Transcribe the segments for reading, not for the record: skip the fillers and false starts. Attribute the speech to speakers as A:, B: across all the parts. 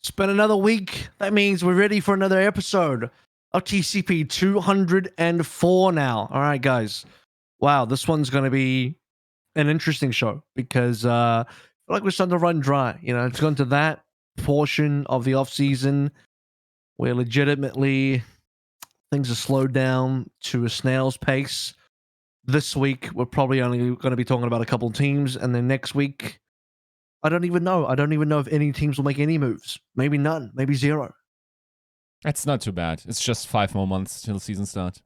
A: It's been another week. That means we're ready for another episode of TCP 204 now. All right, guys. Wow, this one's going to be an interesting show because I feel like we're starting to run dry. You know, it's gone to that portion of the offseason where legitimately things are slowed down to a snail's pace. This week, we're probably only going to be talking about a couple teams, and then next week, I don't even know. I don't even know if any teams will make any moves. Maybe none. Maybe zero.
B: That's not too bad. It's just 5 more months till season start.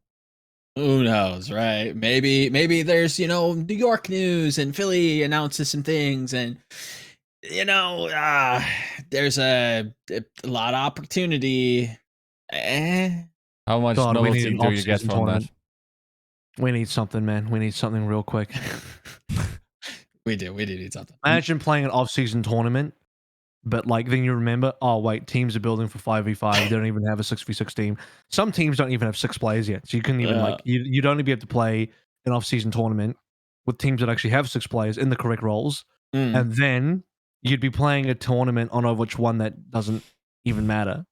C: Who knows, right? Maybe there's, New York news and Philly announces some things, and there's a lot of opportunity.
B: How much
A: God,
B: novelty do you get from that?
A: We need something, man. We need something real quick.
C: We do need something.
A: Imagine playing an off-season tournament, but like then you remember, oh wait, teams are building for 5v5. They don't even have a 6v6 team. Some teams don't even have 6 players yet, so you couldn't even you'd only be able to play an off-season tournament with teams that actually have 6 players in the correct roles, and then you'd be playing a tournament on Overwatch 1 that doesn't even matter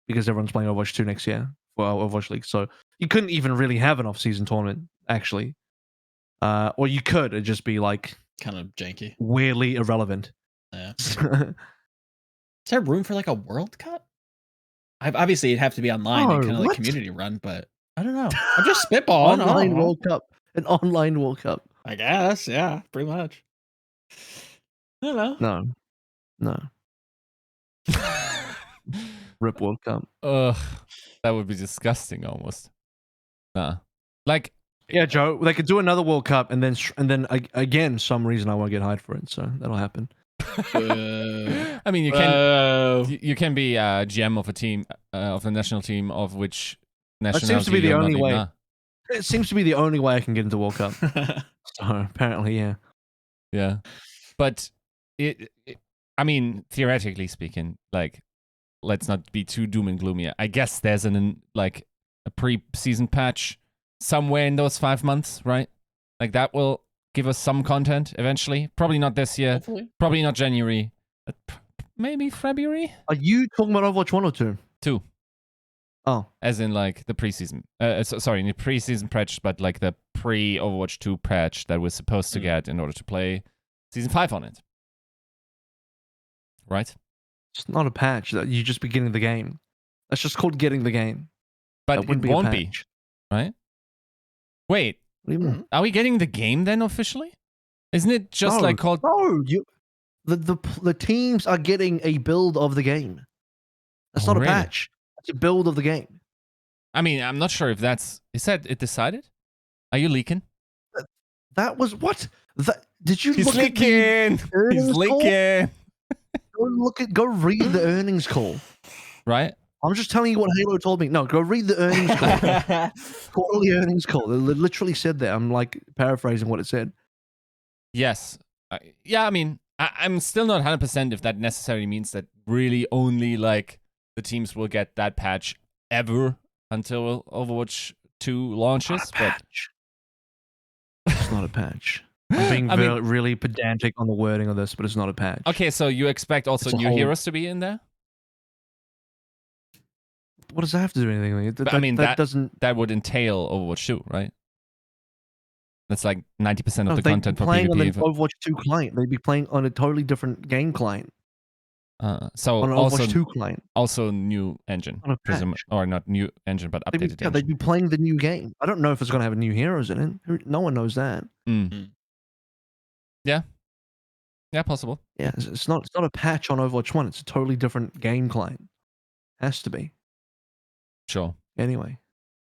A: because everyone's playing Overwatch 2 next year for Overwatch League. So you couldn't even really have an off-season tournament actually, or you could. It'd just be like
C: kind of janky,
A: weirdly irrelevant.
C: Yeah. Is there room for like a World Cup? Obviously, it'd have to be online and kind of like community run, but I don't know. I'm just spitballing.
A: Online World Cup. An online World Cup.
C: I guess, yeah, pretty much. I don't know.
A: No. Rip World Cup.
B: Ugh, that would be disgusting almost. Nah. Like,
A: yeah, Joe, they could do another World Cup and then again, some reason I won't get hired for it, so that'll happen.
B: I mean, you can be GM of a team, of the national team, of which nationality.
A: That seems to be the only way. It seems to be the only way I can get into World Cup. So apparently, yeah.
B: Yeah, but I mean, theoretically speaking, like, let's not be too doom and gloomy. I guess there's a pre-season patch somewhere in those 5 months, right? Like that will give us some content eventually. Probably not this year.
C: Hopefully.
B: Probably not January. Maybe February.
A: Are you talking about Overwatch 1 or 2?
B: 2.
A: Oh.
B: As in like the preseason. Sorry, the preseason patch, but like the pre-Overwatch 2 patch that we're supposed to get in order to play Season 5 on it. Right?
A: It's not a patch. You just be getting the game. That's just called getting the game.
B: But it won't be. Right? Wait.
A: What do you mean?
B: Are we getting the game then officially? Isn't it just like called...
A: No, the teams are getting a build of the game. That's not a patch. It's a build of the game.
B: I mean, I'm not sure if that's... Is that it decided? Are you leaking?
A: That was what? Did you
B: He's
A: look
B: leaking.
A: At the
B: He's leaking.
A: Go read the earnings call.
B: Right?
A: I'm just telling you what Halo told me. No, go read the earnings call. Quarterly earnings call. They literally said that. I'm like paraphrasing what it said.
B: Yes. Yeah, I mean, I'm still not 100% if that necessarily means that really only like the teams will get that patch ever until Overwatch 2 launches.
A: It's not a patch. I'm being really pedantic on the wording of this, but it's not a patch.
B: Okay, so you expect also new heroes to be in there?
A: What does that have to do with anything?
B: That would entail Overwatch 2, right? That's like 90% of the content for PvP.
A: Playing on the Overwatch 2 client. They'd be playing on a totally different game client.
B: So
A: on an
B: also
A: Overwatch 2 client.
B: Also new engine. Or not new engine, but updated engine.
A: They'd be playing the new game. I don't know if it's going to have new heroes in it. No one knows that.
B: Yeah. Yeah, possible.
A: Yeah, it's not a patch on Overwatch 1. It's a totally different game client. Has to be.
B: Sure.
A: Anyway.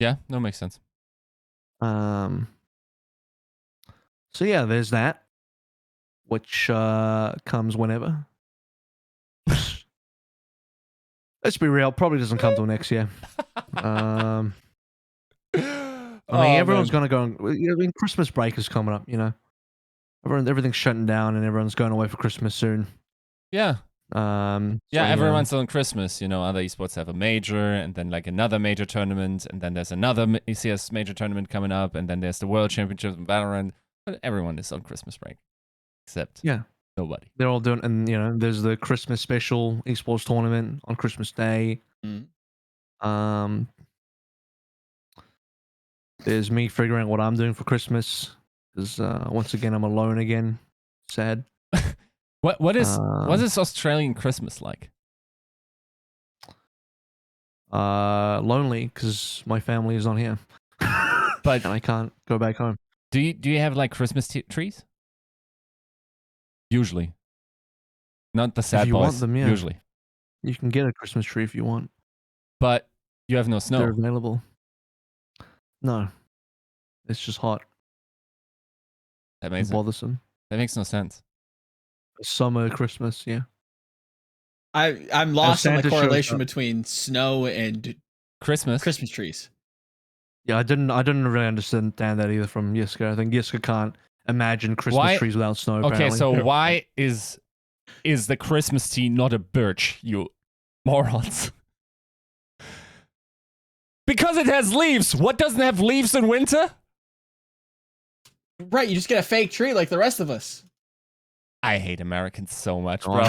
B: Yeah, that makes sense.
A: So yeah, there's that, which comes whenever. Let's be real, probably doesn't come till next year. I mean, everyone's going to go. I mean, Christmas break is coming up, you know. Everything's shutting down and everyone's going away for Christmas soon.
B: Yeah. Everyone's on Christmas. You know, other esports have a major and then like another major tournament, and then there's another ECS major tournament coming up, and then there's the World Championship in Valorant. But everyone is on Christmas break, except Nobody.
A: They're all doing, and there's the Christmas special esports tournament on Christmas Day. There's me figuring out what I'm doing for Christmas because once again I'm alone again. Sad.
B: What is Australian Christmas like?
A: Lonely because my family is not here,
B: but
A: and I can't go back home.
B: Do you have like Christmas trees? Usually, not the sad
A: if you
B: boys.
A: Want them, yeah.
B: Usually,
A: you can get a Christmas tree if you want,
B: but you have no snow.
A: They're available. No, it's just hot.
B: That makes
A: bothersome.
B: That makes no sense.
A: Summer, Christmas, yeah.
C: I'm lost on the correlation between snow and
B: Christmas
C: trees.
A: Yeah, I didn't really understand that either from Yiska. I think Yiska can't imagine Christmas trees without snow.
B: Okay,
A: apparently.
B: so why is the Christmas tree not a birch, you morons? Because it has leaves. What doesn't have leaves in winter?
C: Right, you just get a fake tree like the rest of us.
B: I hate Americans so much, bro.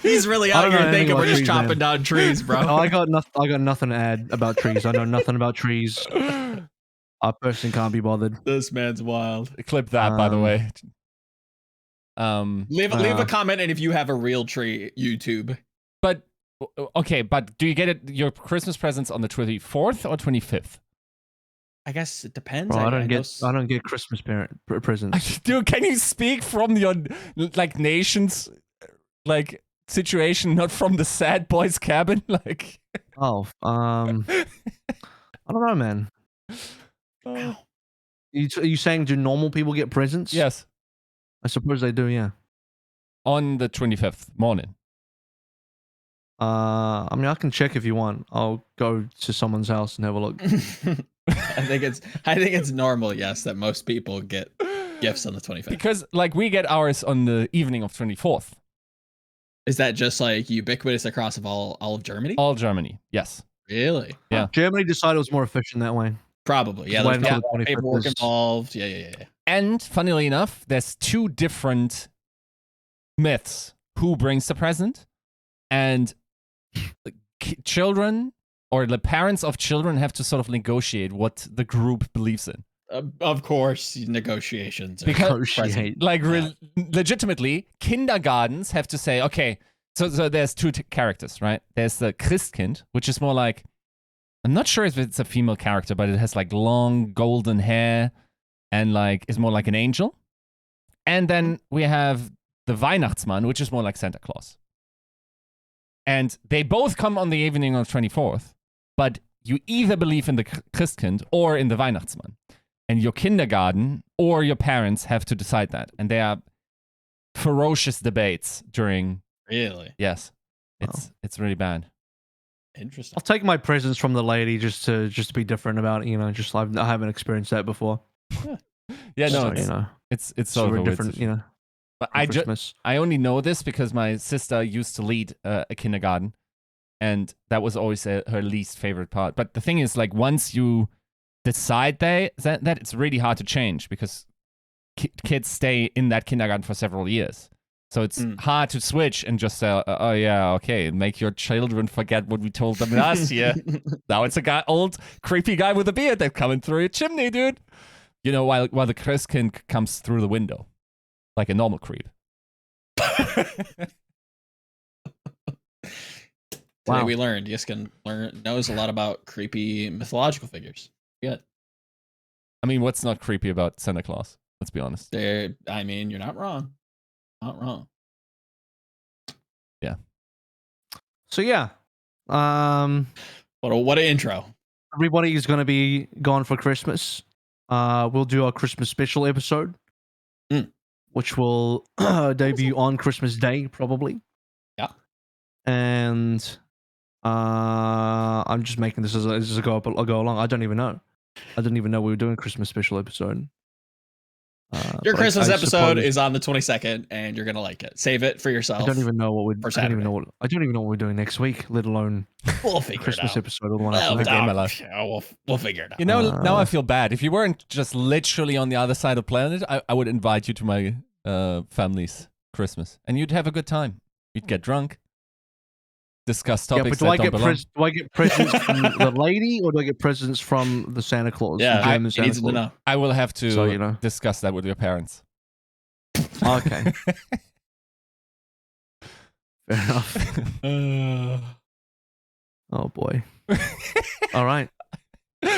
C: He's really out here thinking we're just chopping down trees, bro.
A: No, I got nothing to add about trees. I know nothing about trees. I personally can't be bothered.
C: This man's wild.
B: Clip that, by the way.
C: Leave a comment, and if you have a real tree, YouTube.
B: But okay, but do you get your Christmas presents on the 24th or 25th?
C: I guess it depends.
A: Bro, I don't get Christmas presents.
B: Dude, can you speak from your like nation's like situation, not from the sad boys cabin? Like,
A: I don't know, man. Are you saying do normal people get presents?
B: Yes,
A: I suppose they do. Yeah.
B: On the 25th morning.
A: I mean, I can check if you want. I'll go to someone's house and have a look.
C: I think it's normal, yes, that most people get gifts on the 25th.
B: Because like we get ours on the evening of 24th.
C: Is that just like ubiquitous across all of Germany?
B: All Germany, yes.
C: Really?
B: Yeah.
A: Germany decided it was more efficient that way.
C: Probably, yeah. There's probably paperwork involved. Yeah.
B: And funnily enough, there's two different myths: who brings the present, and children or the parents of children have to sort of negotiate what the group believes in.
C: Of course, negotiations.
B: Because, legitimately, kindergartens have to say, okay, so there's two characters, right? There's the Christkind, which is more like, I'm not sure if it's a female character, but it has like long golden hair and like is more like an angel. And then we have the Weihnachtsmann, which is more like Santa Claus. And they both come on the evening of 24th, but you either believe in the Christkind or in the Weihnachtsmann. And your kindergarten or your parents have to decide that. And there are ferocious debates during...
C: Really?
B: Yes. It's really bad.
C: Interesting.
A: I'll take my presents from the lady just to be different about it, just I haven't experienced that before.
B: Yeah, no,
A: so,
B: it's sort of
A: different,
B: But I only know this because my sister used to lead a kindergarten, and that was always her least favorite part. But the thing is, like, once you decide that it's really hard to change because kids stay in that kindergarten for several years. So it's hard to switch and just say, oh yeah, okay, make your children forget what we told them last year. Now it's a old creepy guy with a beard that's coming through your chimney, dude. While the Christkind comes through the window. Like a normal creep.
C: Today we learned Yiska knows a lot about creepy mythological figures. Good.
B: I mean, what's not creepy about Santa Claus? Let's be honest.
C: You're not wrong. Not wrong.
B: Yeah.
A: So yeah.
C: What an intro.
A: Everybody is going to be gone for Christmas. We'll do our Christmas special episode. Which will debut on Christmas Day, probably.
C: Yeah.
A: And I'm just making this as a go along. I don't even know. I didn't even know we were doing a Christmas special episode.
C: Your Christmas episode is on the 22nd, and you're gonna like it. Save it for yourself.
A: I don't even know what I don't even know what we're doing next week, let alone
C: we'll figure
A: Christmas
C: it out.
A: Episode or the one after
C: that. We'll figure it out.
B: Now I feel bad. If you weren't just literally on the other side of the planet, I would invite you to my family's Christmas, and you'd have a good time. You'd get drunk, discuss
A: Yeah,
B: topics
A: but do I
B: that don't belong.
A: do I get presents from the lady, or do I get presents from the Santa Claus?
C: Yeah,
A: the German
C: he
A: Santa
C: needs to
A: Claus?
C: know.
B: I will have to
A: So, you know.
B: discuss that with your parents.
A: Okay, fair enough. Oh boy. All right.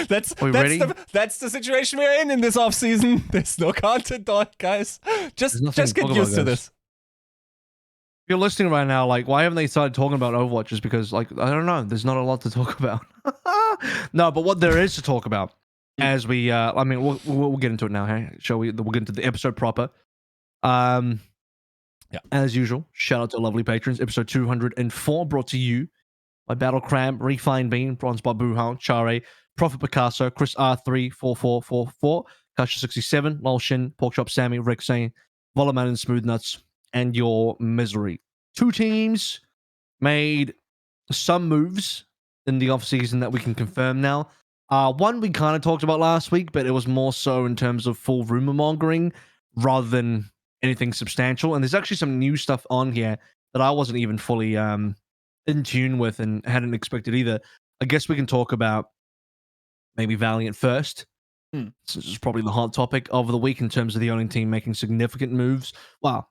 B: That's
A: Are we ready?
B: That's the situation we're in this off season. There's no content, guys. Just
A: nothing to
B: get
A: talk about,
B: used to
A: guys.
B: this.
A: If you're listening right now, like, why haven't they started talking about Overwatch? Just because, like, I don't know. There's not a lot to talk about. No, but what there is to talk about, as we, I mean, we'll get into it now. Hey, shall we? We'll get into the episode proper. Yeah. As usual, shout out to lovely patrons. Episode 204 brought to you by Battle Crab, Refined Bean, Bronze by Buhal, Chare, Prophet Picasso, Chris R34444, Kasha67, Lolshin, Porkchop Sammy, Rick Sane, Volamel and Smooth Nuts, and your misery. Two teams made some moves in the offseason that we can confirm now. One we kind of talked about last week, but it was more so in terms of full rumor mongering rather than anything substantial. And there's actually some new stuff on here that I wasn't even fully in tune with and hadn't expected either. I guess we can talk about maybe Valiant first. This is probably the hot topic of the week in terms of the only team making significant moves. Well,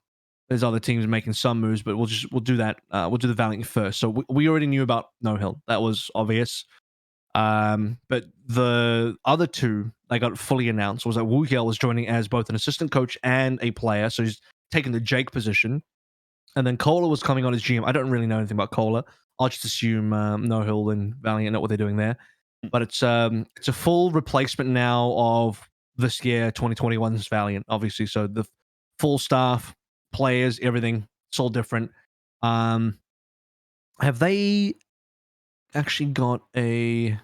A: there's other teams making some moves, but we'll do that. We'll do the Valiant first. So we already knew about NoHill. That was obvious. But the other two that got fully announced was that Wu was joining as both an assistant coach and a player. So he's taking the Jake position. And then Cola was coming on as GM. I don't really know anything about Cola. I'll just assume NoHill and Valiant know what they're doing there. But it's a full replacement now of this year, 2021's Valiant, obviously. So the full staff, players, everything, it's all different. Have they actually got a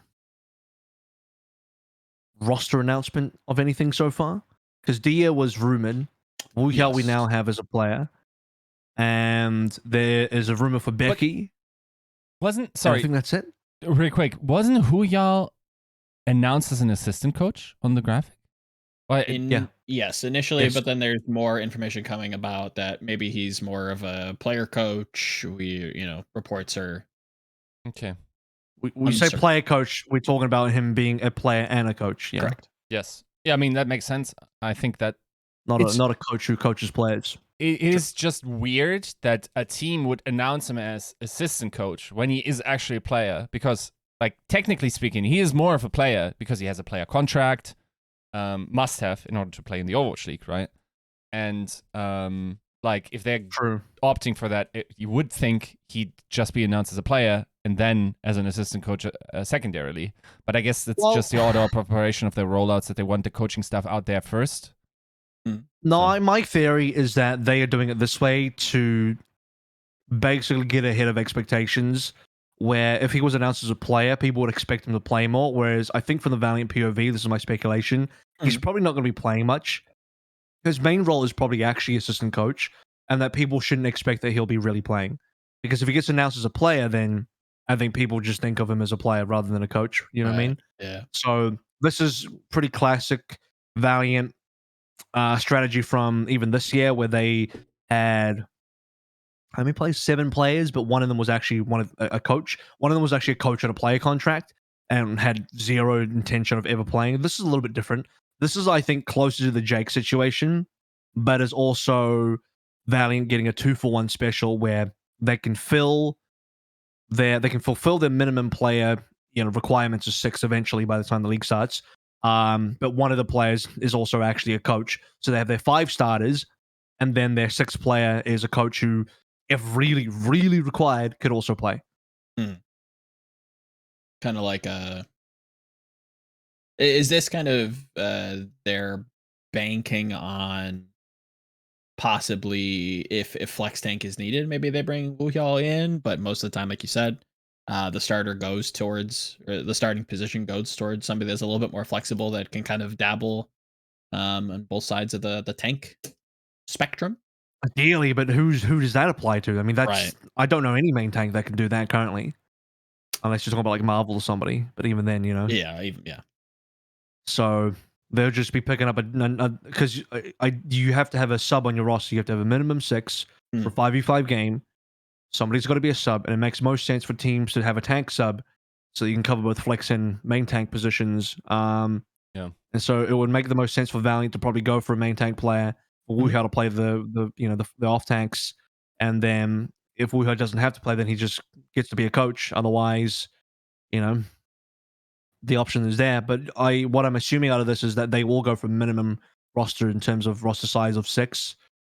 A: roster announcement of anything so far? Because Dia was rumored. We now have as a player. And there is a rumor for Becky. I think that's it.
B: Really quick, wasn't Huyal announced as an assistant coach on the graphic?
C: Yes, initially, but then there's more information coming about that maybe he's more of a player coach. Reports are
B: okay.
A: We say player coach, we're talking about him being a player and a coach. Yeah.
C: Correct.
B: Yes. Yeah, I mean that makes sense. I think that
A: not a coach who coaches players.
B: It is just weird that a team would announce him as assistant coach when he is actually a player, because, like, technically speaking, he is more of a player because he has a player contract, must have in order to play in the Overwatch League, right? And like, if they're opting for that, you would think he'd just be announced as a player and then as an assistant coach secondarily. But I guess it's just the order of preparation of their rollouts that they want the coaching stuff out there first.
A: No, my theory is that they are doing it this way to basically get ahead of expectations, where if he was announced as a player, people would expect him to play more, whereas I think from the Valiant POV, this is my speculation, he's probably not going to be playing much. His main role is probably actually assistant coach, and that people shouldn't expect that he'll be really playing. Because if he gets announced as a player, then I think people just think of him as a player rather than a coach. You know what I mean?
C: Yeah.
A: So this is pretty classic Valiant strategy from even this year, where they had how many players? 7 players, but one of them was actually a coach. One of them was actually a coach on a player contract and had zero intention of ever playing. This is a little bit different. This is, I think, closer to the Jake situation, but is also Valiant getting a 2-for-1 special where they can fulfill their minimum player requirements of 6 eventually by the time the league starts. But one of the players is also actually a coach. So they have their 5 starters, and then their 6th player is a coach who, if really, really required, could also play.
C: Kind of like is this kind of they're banking on possibly if flex tank is needed, maybe they bring Wuhyal in, but most of the time, like you said, the starting position goes towards somebody that's a little bit more flexible that can kind of dabble on both sides of the tank spectrum.
A: Ideally, but who does that apply to? I mean, that's
C: Right.
A: I don't know any main tank that can do that currently, unless you're talking about like Marvel or somebody. But even then,
C: Yeah.
A: So they'll just be picking up because you have to have a sub on your roster. You have to have a minimum 6 for 5v5 game. Somebody's got to be a sub, and it makes most sense for teams to have a tank sub, so you can cover both flex and main tank positions.
B: Yeah.
A: And so it would make the most sense for Valiant to probably go for a main tank player, for Wuha to play the off tanks, and then if Wuha doesn't have to play, then he just gets to be a coach. Otherwise, the option is there. But what I'm assuming out of this is that they will go for minimum roster in terms of roster size of 6,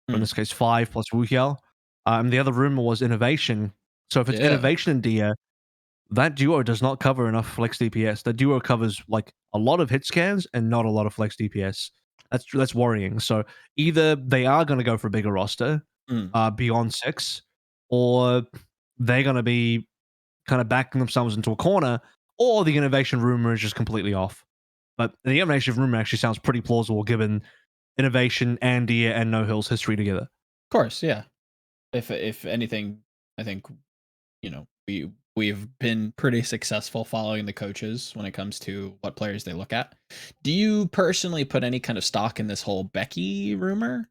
A: or in this case 5 plus Wuha. The other rumor was innovation. So if it's innovation and Dia, that duo does not cover enough flex DPS. That duo covers like a lot of hit scans and not a lot of flex DPS. That's worrying. So either they are going to go for a bigger roster beyond 6, or they're going to be kind of backing themselves into a corner, or the innovation rumor is just completely off. But the innovation rumor actually sounds pretty plausible given innovation and Dia and NoHill's history together.
C: Of course, yeah. If anything, I think we've been pretty successful following the coaches when it comes to what players they look at. Do you personally put any kind of stock in this whole Becky rumor?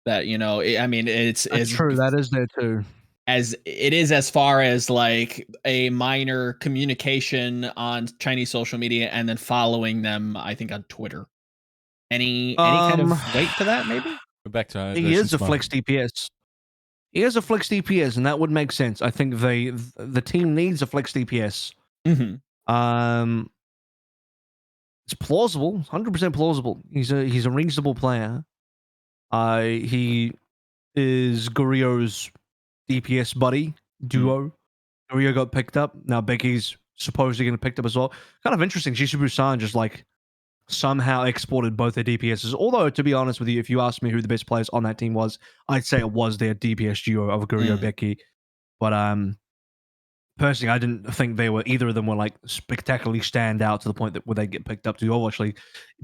C: That it's
A: true. That is there too.
C: As it is as far as like a minor communication on Chinese social media and then following them, I think on Twitter. Any kind of weight to that, maybe?
B: Go back to
A: he is a flex DPS. He has a flex DPS, and that would make sense. I think the team needs a flex DPS. It's plausible, 100% plausible. He's a reasonable player. He is Gorio's DPS buddy duo. Gorio got picked up. Now Becky's supposedly going to pick up as well. Kind of interesting. Jisoo-Busan just like somehow exported both their DPSs. Although, to be honest with you, if you asked me who the best players on that team was, I'd say it was their DPS duo of Gorio Becky. But personally, I didn't think either of them were like spectacularly stand out to the point that where they get picked up to obviously.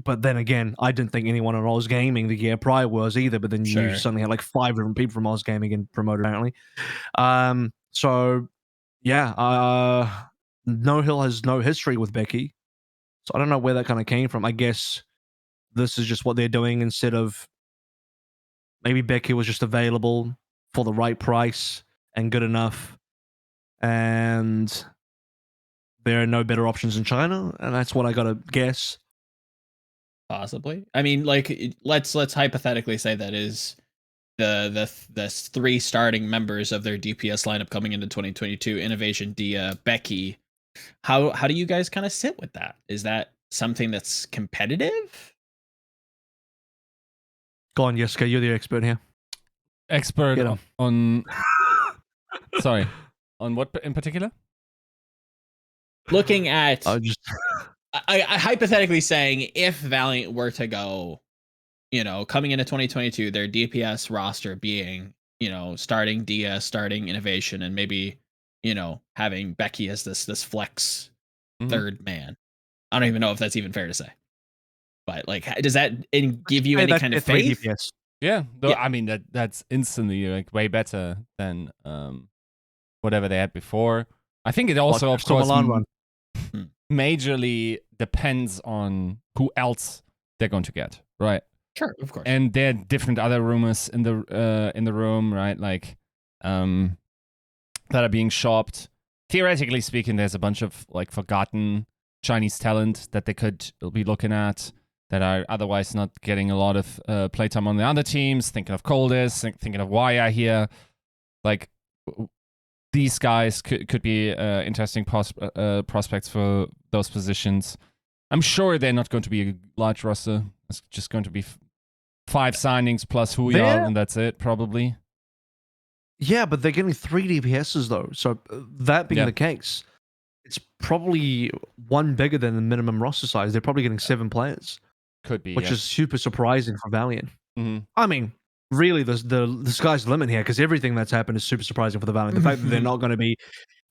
A: But then again, I didn't think anyone on Oz Gaming the year prior was either. But then you suddenly had like 5 different people from Oz Gaming and promoted apparently. So yeah, NoHill has no history with Becky. So I don't know where that kind of came from. I guess this is just what they're doing instead of maybe Becky was just available for the right price and good enough, and there are no better options in China, and that's what I gotta guess.
C: Possibly. I mean, like let's hypothetically say that is the 3 starting members of their DPS lineup coming into 2022: Innovation, Dia, Becky. How do you guys kind of sit with that? Is that something that's competitive?
A: Go on, Yiska, you're the expert here.
B: Expert on sorry, on what in particular?
C: Looking at I hypothetically saying if Valiant were to go, coming into 2022, their DPS roster being, starting Dia, starting Innovation, and maybe having Becky as this flex third man. I don't even know if that's even fair to say, but like, does that give you any kind of faith?
A: DPS.
B: Yeah, I mean that's instantly like way better than whatever they had before. I think it also, of course, majorly depends on who else they're going to get, right?
C: Sure, of course.
B: And there are different other rumors in the room, right? Like that are being shopped. Theoretically speaking, there's a bunch of like forgotten Chinese talent that they could be looking at that are otherwise not getting a lot of playtime on the other teams. Thinking of Coldest, thinking of Waya here. Like these guys could be interesting prospects for those positions. I'm sure they're not going to be a large roster. It's just going to be 5 signings plus Huyal, and that's it, probably.
A: Yeah, but they're getting 3 DPSs though. So that being the case, it's probably one bigger than the minimum roster size. They're probably getting 7 players.
B: Could be,
A: which is super surprising for Valiant. I mean, really, the sky's the limit here because everything that's happened is super surprising for the Valiant. The fact that they're not going to be,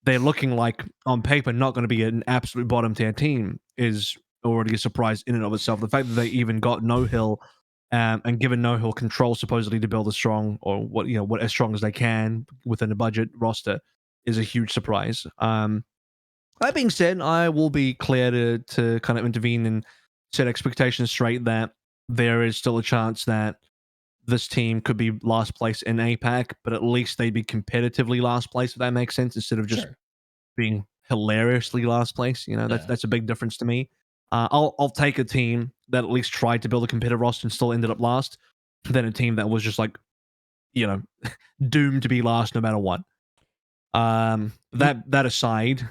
A: they're looking like on paper not going to be an absolute bottom tier team is already a surprise in and of itself. The fact that they even got NoHill and given NoHill control supposedly to build a strong or what as strong as they can within a budget roster is a huge surprise. That being said, I will be clear to kind of intervene and set expectations straight that there is still a chance that this team could be last place in APAC, but at least they'd be competitively last place, if that makes sense, instead of just
C: Sure.
A: being hilariously last place. You know,
C: Yeah.
A: that's a big difference to me. I'll take a team that at least tried to build a competitive roster and still ended up last, than a team that was just like, you know, doomed to be last no matter what. That aside,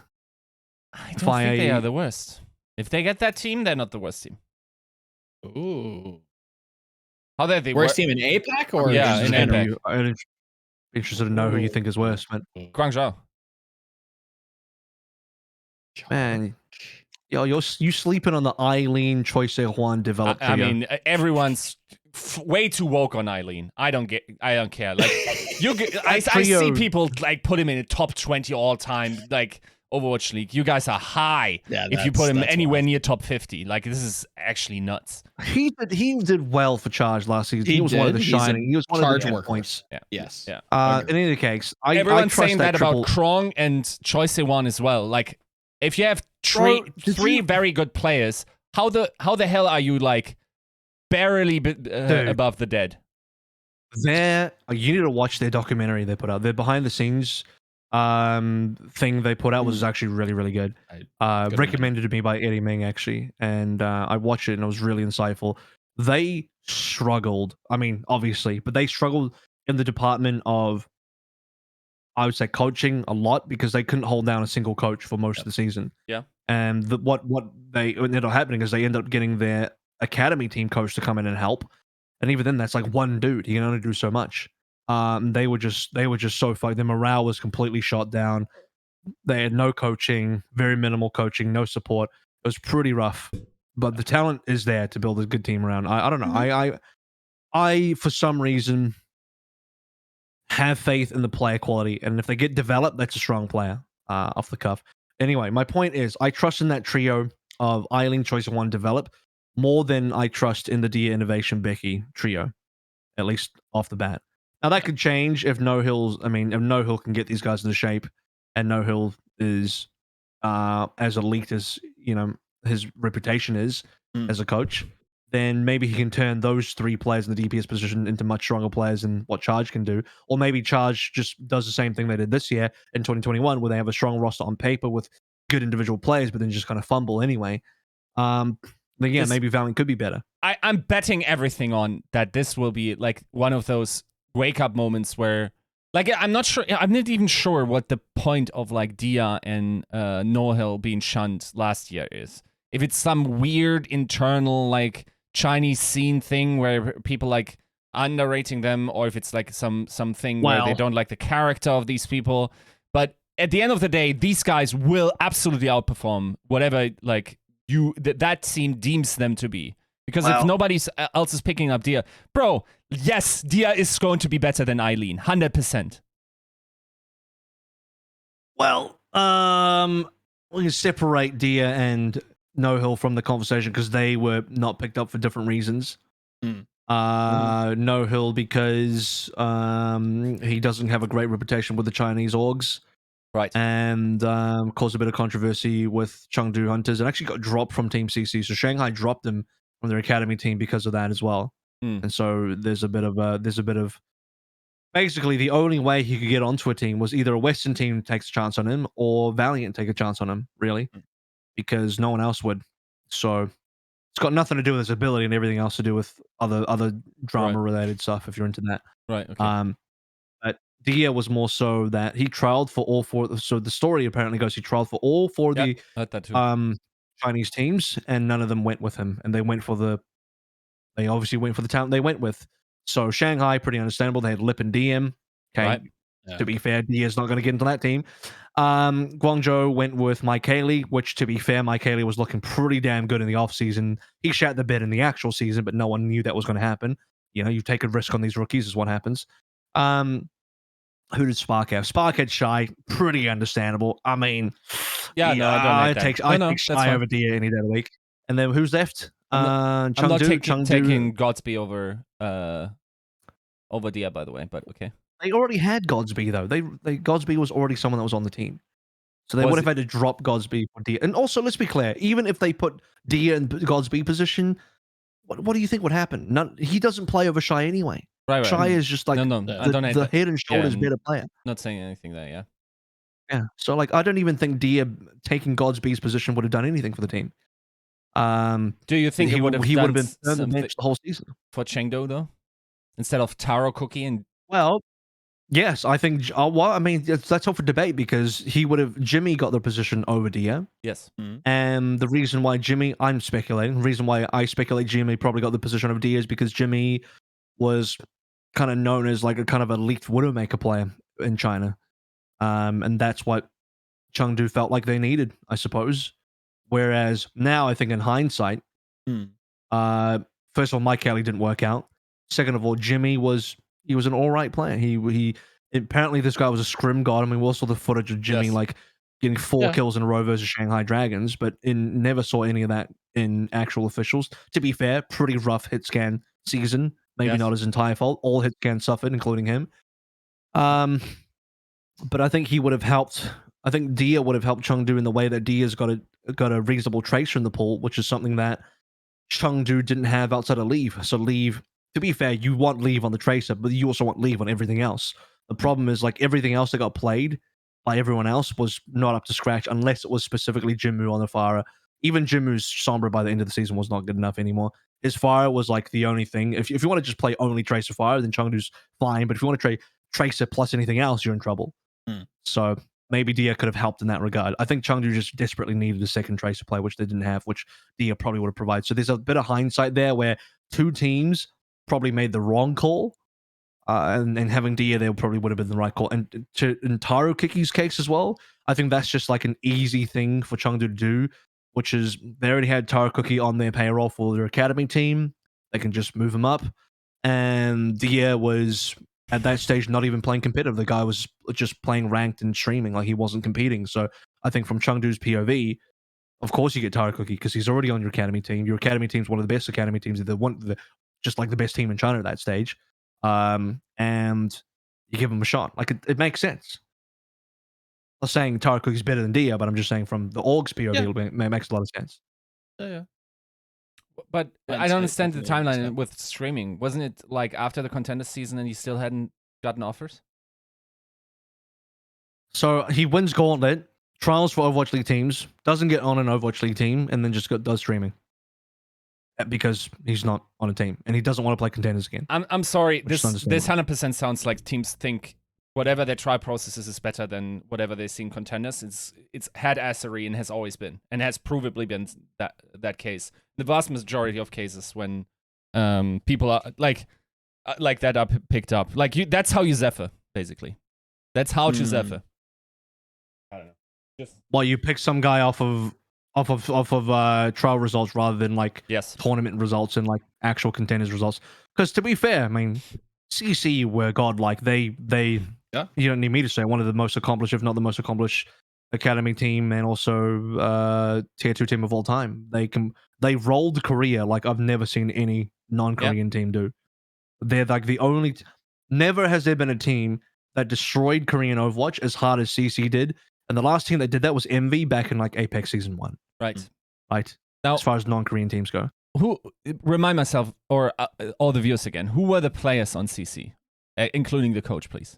B: I don't think they are the worst. If they get that team, they're not the worst team.
C: Ooh.
B: How are they
C: Worst team in APAC or
B: Yeah, in
C: general?
B: APAC.
A: I'm interested to know who you think is worse, but
B: Guangzhou.
A: man, yo, you sleeping on the Eileen Choi Se-Hwan developed
B: I
A: trio.
B: mean, everyone's way too woke on Eileen. I don't care. Like I see people like put him in the top 20 all time, like Overwatch League. You guys are high.
C: Yeah,
B: if you put him anywhere
C: wild.
B: near top 50, like this is actually nuts.
A: He did well for Charge last season. He was one of the shining. He was one
C: Charge
A: of the
C: worker.
A: points.
B: Yeah.
C: Yes.
B: Yeah.
A: In any case,
B: Everyone's
A: trust
B: saying that
A: triple...
B: about Krong and Choi Se-Hwan as well. Like, if you have three very good players, how the hell are you like barely above the dead?
A: You need to watch their documentary they put out. Their behind the scenes thing they put out was actually really, really good. Recommended to me by Eddie Ming, actually, and I watched it and it was really insightful. They struggled. I mean, obviously, but they struggled in the department of, I would say, coaching a lot, because they couldn't hold down a single coach for most of the season.
B: Yeah.
A: And what ended up happening is they ended up getting their academy team coach to come in and help. And even then, that's like one dude. He can only do so much. They were just so fucked. Their morale was completely shot down. They had no coaching, very minimal coaching, no support. It was pretty rough. But the talent is there to build a good team around. I don't know. I for some reason have faith in the player quality, and if they get developed, that's a strong player. Off the cuff. Anyway, my point is, I trust in that trio of Eileen, Choi Se-Hwan develop more than I trust in the Dia Innovation Becky trio, at least off the bat. Now that could change if NoHill. I mean, if NoHill can get these guys into shape, and NoHill is as elite as his reputation is as a coach, then maybe he can turn those three players in the DPS position into much stronger players than what Charge can do. Or maybe Charge just does the same thing they did this year in 2021, where they have a strong roster on paper with good individual players, but then just kind of fumble anyway. Then yeah, maybe Valiant could be better.
B: I'm betting everything on that this will be like one of those wake-up moments where, like, I'm not even sure what the point of like Dia and NoHill being shunned last year is. If it's some weird internal like Chinese scene thing where people like underrating them, or if it's like something where they don't like the character of these people. But at the end of the day, these guys will absolutely outperform whatever like that scene deems them to be. Because if nobody else is picking up Dia, bro, yes, Dia is going to be better than Eileen, 100%.
A: Well, we can separate Dia and NoHill from the conversation because they were not picked up for different reasons. NoHill because he doesn't have a great reputation with the Chinese orgs.
B: Right.
A: And caused a bit of controversy with Chengdu Hunters, and actually got dropped from Team CC. So Shanghai dropped him from their academy team because of that as well. And so there's a bit of basically the only way he could get onto a team was either a Western team takes a chance on him or Valiant take a chance on him, really, because no one else would. So it's got nothing to do with his ability and everything else to do with other drama related stuff, if you're into that.
B: Right. Okay.
A: But Dia was more so that he trialed for all four. So the story apparently goes he trialed for all four of the Chinese teams, and none of them went with him. And they obviously went for the talent they went with. So Shanghai, pretty understandable. They had Lip and DM. Okay.
B: Right.
A: To be fair, Dia's not going to get into that team. Guangzhou went with Mycali, which, to be fair, Mycali was looking pretty damn good in the offseason. He shat the bed in the actual season, but no one knew that was going to happen. You know, you take a risk on these rookies is what happens. Who did Spark have? Spark had Shy, pretty understandable. I mean, I take Shy over Dia any day of the week. And then who's left?
B: I'm not taking Godsby over Dia, by the way, but okay.
A: They already had Godsby though. Godsby was already someone that was on the team. So they
B: Was
A: would have had to drop Godsby for Dia. And also, let's be clear, even if they put Dia in Godsby position, what do you think would happen? He doesn't play over Shy anyway.
B: Right.
A: Shy is just like
B: No, I don't
A: the head and shoulders better player.
B: Not saying anything there, yeah.
A: Yeah. So like, I don't even think Dia taking Godsby's position would have done anything for the team.
B: Do you think
A: he would have been on the
B: something
A: bench the whole season
B: for Chengdu though, instead of Taro Cookie and?
A: Well, yes, I think. Well, I mean, that's up for debate because Jimmy got the position over Dia.
B: Yes.
A: And the reason why I'm speculating, the reason why I speculate Jimmy probably got the position of Dia is because Jimmy was kind of known as like a kind of a leaked Widowmaker player in China. And that's what Chengdu felt like they needed, I suppose. Whereas now, I think in hindsight, first of all, Mike Kelly didn't work out. Second of all, Jimmy was an all right player. He apparently this guy was a scrim god. I mean, we all saw the footage of Jimmy like getting 4 kills in a row versus Shanghai Dragons, but never saw any of that in actual officials. To be fair, pretty rough hit scan season. Maybe not his entire fault. All hit scans suffered, including him. But I think he would have helped. I think Dia would have helped Chengdu in the way that Dia's got a reasonable tracer in the pool, which is something that Chengdu didn't have outside of Leave. So Leave, to be fair, you want Leave on the tracer, but you also want Leave on everything else. The problem is like everything else that got played by everyone else was not up to scratch unless it was specifically Jinmu on the Fire. Even Jinmu's Sombra by the end of the season was not good enough anymore. His Fire was like the only thing. If you want to just play only Tracer Fire, then Chengdu's fine. But if you want to trade Tracer plus anything else, you're in trouble. So maybe Dia could have helped in that regard. I think Chengdu just desperately needed a second Tracer play, which they didn't have, which Dia probably would have provided. So there's a bit of hindsight there where two teams probably made the wrong call. And having Dia there probably would have been the right call. And in Taro Kiki's case as well, I think that's just like an easy thing for Chengdu to do, which is they already had Taro Cookie on their payroll for their academy team. They can just move him up. And Dia was at that stage not even playing competitive. The guy was just playing ranked and streaming, like he wasn't competing. So I think from Chengdu's POV, of course you get Taro Cookie because he's already on your academy team. Your academy team's one of the best academy teams. Just like the best team in China at that stage. And you give him a shot. Like it makes sense. I'm not saying Taro Cookie's better than Dia, but I'm just saying from the org's POV, it makes a lot of sense.
C: Yeah.
B: But I don't understand the timeline with streaming. Wasn't it like after the Contenders season and he still hadn't gotten offers?
A: So he wins Gauntlet, trials for Overwatch League teams, doesn't get on an Overwatch League team, and then just does streaming. Because he's not on a team and he doesn't want to play Contenders again.
B: I'm sorry. This 100% sounds like teams think whatever their trial processes is better than whatever they see in Contenders. It's had assery and has always been and has provably been that case. The vast majority of cases when people are like that are picked up. Like that's how you Zephyr, basically. That's how to Zephyr. I don't know.
A: You pick some guy off of trial results rather than like tournament results and like actual Contenders results. Because to be fair, I mean, CC were godlike. They you don't need me to say one of the most accomplished, if not the most accomplished academy team and also tier 2 team of all time. They rolled Korea like I've never seen any non-Korean team do. They're like the only never has there been a team that destroyed Korean Overwatch as hard as CC did. And the last team that did that was Envy back in like Apex Season 1.
B: Right.
A: Now, as far as non-Korean teams go.
B: Who remind myself or all the viewers again? Who were the players on CC, including the coach, please?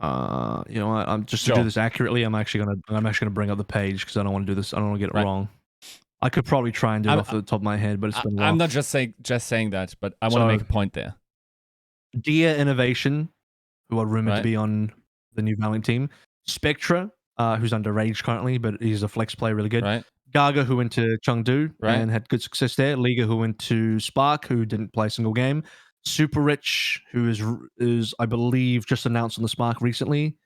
A: You know what? I'm just to do this accurately. I'm actually gonna bring up the page because I don't want to do this. I don't want to get it wrong. I could probably try and do it off the top of my head, but it's been rough.
B: I'm not just saying that, but I want to make a point there.
A: Dia Innovation, who are rumored to be on the new Valiant team. Spectra, who's underage currently, but he's a flex player, really good.
B: Right.
A: Gaga, who went to Chengdu and had good success there. Liga, who went to Spark, who didn't play a single game. Super Rich, who is I believe just announced on the Spark recently.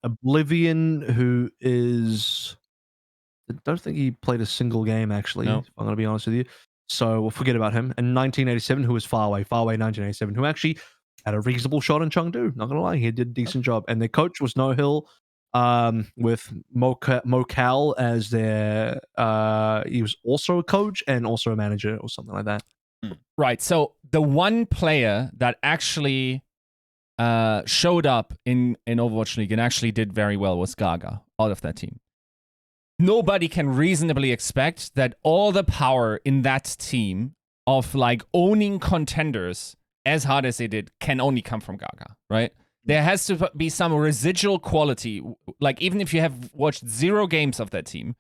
A: Oblivion, who is I don't think he played a single game actually.
B: No.
A: If I'm going to be honest with you, so we'll forget about him. And 1987, who was Farway 1987, who actually had a reasonable shot in Chengdu. Not gonna lie, he did a decent job. And their coach was NoHill, with Mocal as their he was also a coach and also a manager or something like that.
B: Right. So the one player that actually showed up in Overwatch League and actually did very well was Gaga out of that team. Nobody can reasonably expect that all the power in that team of like owning contenders as hard as they did can only come from Gaga, right? There has to be some residual quality, like even if you have watched 0 games of that team,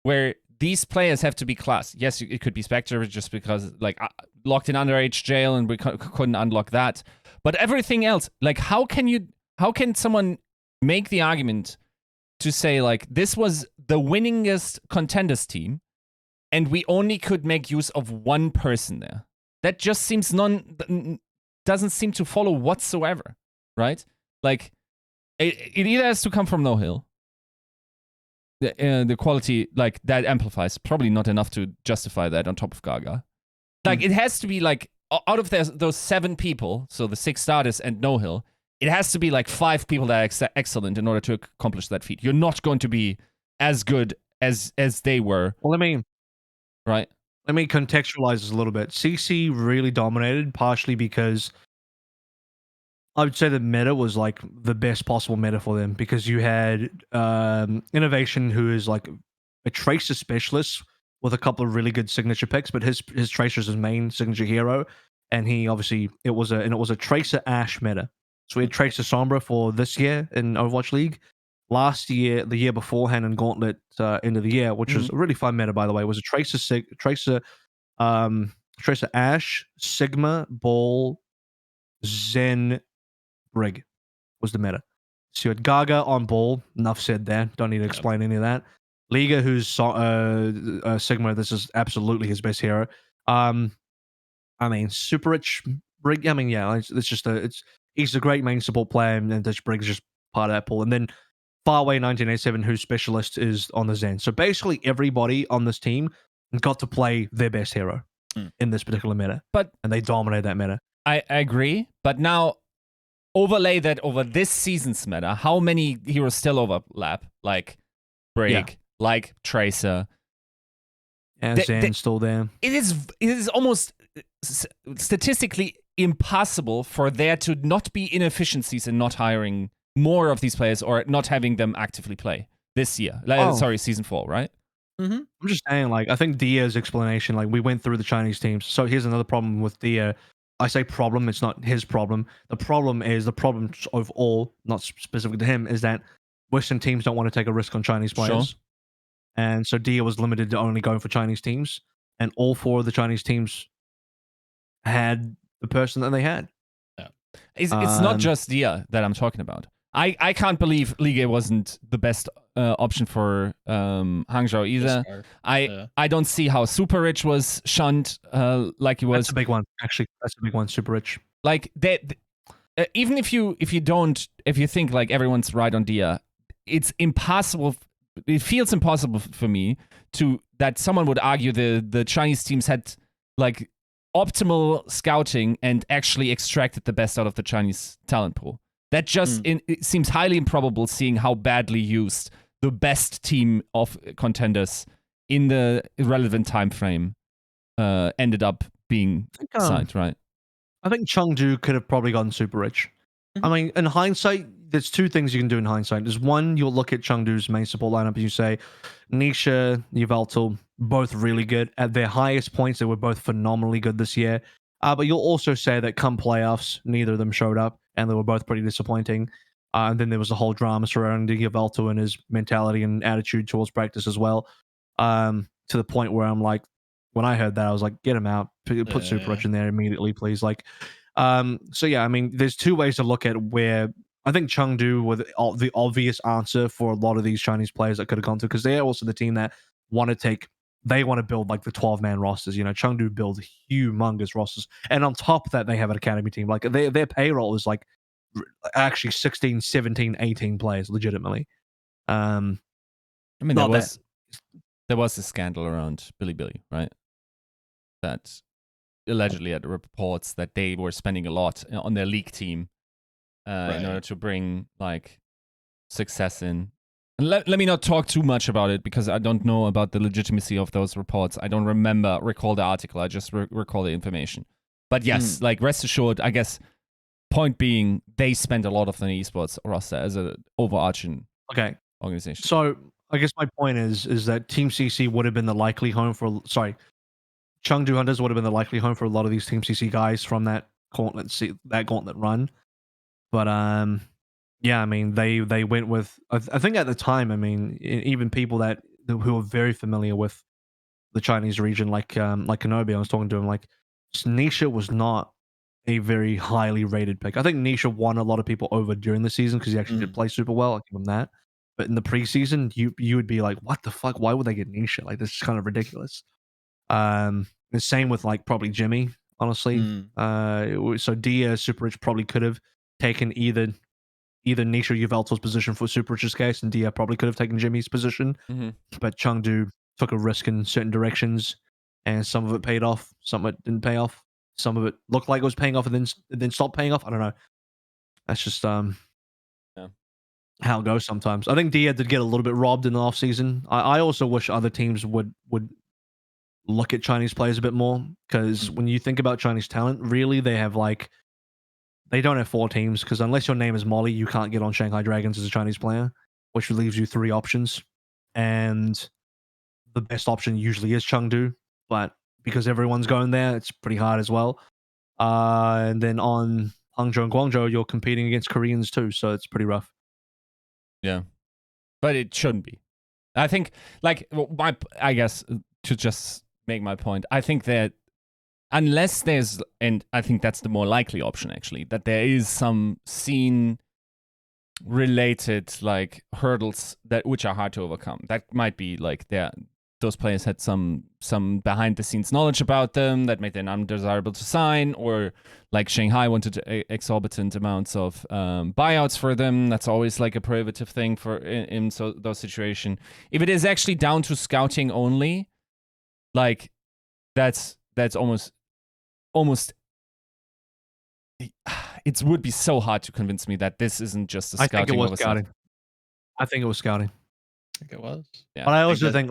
B: where these players have to be class. Yes, it could be Spectre just because like locked in underage jail and we couldn't unlock that. But everything else, like how can someone make the argument to say like this was the winningest Contenders team and we only could make use of one person there? That just seems doesn't seem to follow whatsoever, right? Like it either has to come from NoHill. The quality, like, that amplifies. Probably not enough to justify that on top of Gaga. Like, it has to be, like, out of those 7 people, so the 6 starters and NoHill, it has to be, like, 5 people that are excellent in order to accomplish that feat. You're not going to be as good as they were.
A: Well, let me contextualize this a little bit. CC really dominated, partially because I would say the meta was like the best possible meta for them, because you had Innovation, who is like a Tracer specialist with a couple of really good signature picks, but his Tracer is his main signature hero, and he obviously it was a Tracer Ashe meta. So we had Tracer Sombra for this year in Overwatch League. Last year, the year beforehand in Gauntlet end of the year, which was a really fun meta, by the way, was a Tracer Ashe, Sigma, Ball, Zen, Brig was the meta. So you had Gaga on Ball. Enough said there. Don't need to explain any of that. Liga, who's Sigma. This is absolutely his best hero. I mean, super rich Brig. I mean, yeah, it's just he's a great main support player, and this Brig's just part of that pool. And then Faraway 1987, whose specialist is on the Zen. So basically, everybody on this team got to play their best hero in this particular meta, and they dominated that meta.
B: I agree, but now overlay that over this season's meta. How many heroes still overlap? Like Brig, like Tracer,
A: and Zen's still there.
B: It is almost statistically impossible for there to not be inefficiencies in not hiring more of these players or not having them actively play this year. Sorry, season 4, right?
A: Mm-hmm. I'm just saying, like, I think Dia's explanation, like, we went through the Chinese teams. So here's another problem with Dia. I say problem, it's not his problem. The problem of all, not specific to him, is that Western teams don't want to take a risk on Chinese players. Sure. And so Dia was limited to only going for Chinese teams. And all 4 of the Chinese teams had the person that they had.
B: Yeah. It's not just Dia that I'm talking about. I can't believe Liga wasn't the best option for Hangzhou either. I don't see how Super Rich was shunned like he was.
A: That's a big one, actually. That's a big one, Super Rich.
B: Like even if you think like everyone's right on Dia, it's impossible. It feels impossible for me that someone would argue the Chinese teams had like optimal scouting and actually extracted the best out of the Chinese talent pool. That just it seems highly improbable, seeing how badly used the best team of Contenders in the relevant time frame ended up being signed, right?
A: I think Chengdu could have probably gotten Super Rich. I mean, in hindsight, there's 2 things you can do in hindsight. There's one, you'll look at Chengdu's main support lineup and you say, Nisha, Yveltal, both really good. At their highest points, they were both phenomenally good this year. But you'll also say that come playoffs, neither of them showed up, and they were both pretty disappointing. And then there was a whole drama surrounding Yveltal and his mentality and attitude towards practice as well. To the point where I'm like, when I heard that, I was like, get him out. Put Super Rich in there immediately, please. Like, so yeah, I mean, there's 2 ways to look at where I think Chengdu were the obvious answer for a lot of these Chinese players that could have gone to, because they're also the team that want to build like the 12-man rosters. You know, Chengdu build humongous rosters. And on top of that, they have an academy team. Like their payroll is like actually 16, 17, 18 players, legitimately.
B: I mean, there was a scandal around Billy, right? That allegedly had reports that they were spending a lot on their league team in order to bring like success in. And let me not talk too much about it, because I don't know about the legitimacy of those reports. I don't recall the article. I just recall the information. But yes, like, rest assured, I guess point being, they spend a lot of the esports roster as an overarching
A: Okay.
B: organization.
A: So I guess my point is that Team CC would have been the likely home for Chengdu Hunters would have been the likely home for a lot of these Team CC guys from that gauntlet run. But yeah, I mean they went with I think at the time, I mean even people who are very familiar with the Chinese region, like Kenobi, I was talking to him, like Nisha was not a very highly rated pick. I think Nisha won a lot of people over during the season because he actually did play super well. I'll give him that. But in the preseason, you would be like, what the fuck? Why would they get Nisha? Like, this is kind of ridiculous. The same with like probably Jimmy, honestly. So Dia Super Rich probably could have taken either Nisha or Yveltal's position for Super Rich's case, and Dia probably could have taken Jimmy's position. But Chengdu took a risk in certain directions, and some of it paid off, some of it didn't pay off. Some of it looked like it was paying off and then stopped paying off. I don't know. That's just how it goes sometimes. I think Dia did get a little bit robbed in the offseason. I also wish other teams would look at Chinese players a bit more, because when you think about Chinese talent, really they don't have 4 teams, because unless your name is Molly, you can't get on Shanghai Dragons as a Chinese player, which leaves you 3 options. And the best option usually is Chengdu, but because everyone's going there, it's pretty hard as well. And then on Hangzhou and Guangzhou, you're competing against Koreans too, so it's pretty rough.
B: Yeah, but it shouldn't be. I think, like, I guess to just make my point, I think that unless there's, and I think that's the more likely option actually, that there is some scene related like hurdles which are hard to overcome. That might be like those players had some behind the scenes knowledge about them that made them undesirable to sign, or like Shanghai wanted exorbitant amounts of buyouts for them. That's always like a prohibitive thing for in those situations. If it is actually down to scouting only, like that's almost it would be so hard to convince me that this isn't just a scouting.
A: I think it was scouting. I think it was scouting.
C: I think it was.
B: Yeah.
A: But I also think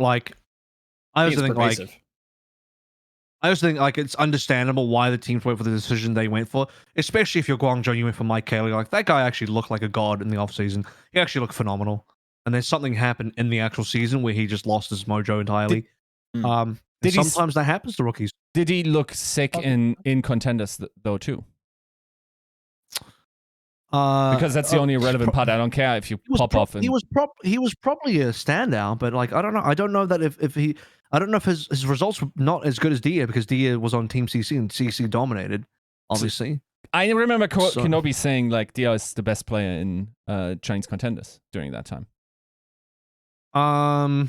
A: it's understandable why the teams went for the decision they went for, especially if you're Guangzhou, you went for Mike Cayley. Like, that guy actually looked like a god in the offseason. He actually looked phenomenal. And then something happened in the actual season where he just lost his mojo entirely. Sometimes that happens to rookies.
B: Did he look sick in Contenders though too? Because that's the only relevant part. I don't care if you pop off.
A: He was probably a standout, but like I don't know. I don't know that if he. I don't know if his results were not as good as Dia, because Dia was on Team CC and CC dominated, obviously.
B: I remember Kenobi saying like Dia is the best player in Chinese Contenders during that time.
A: I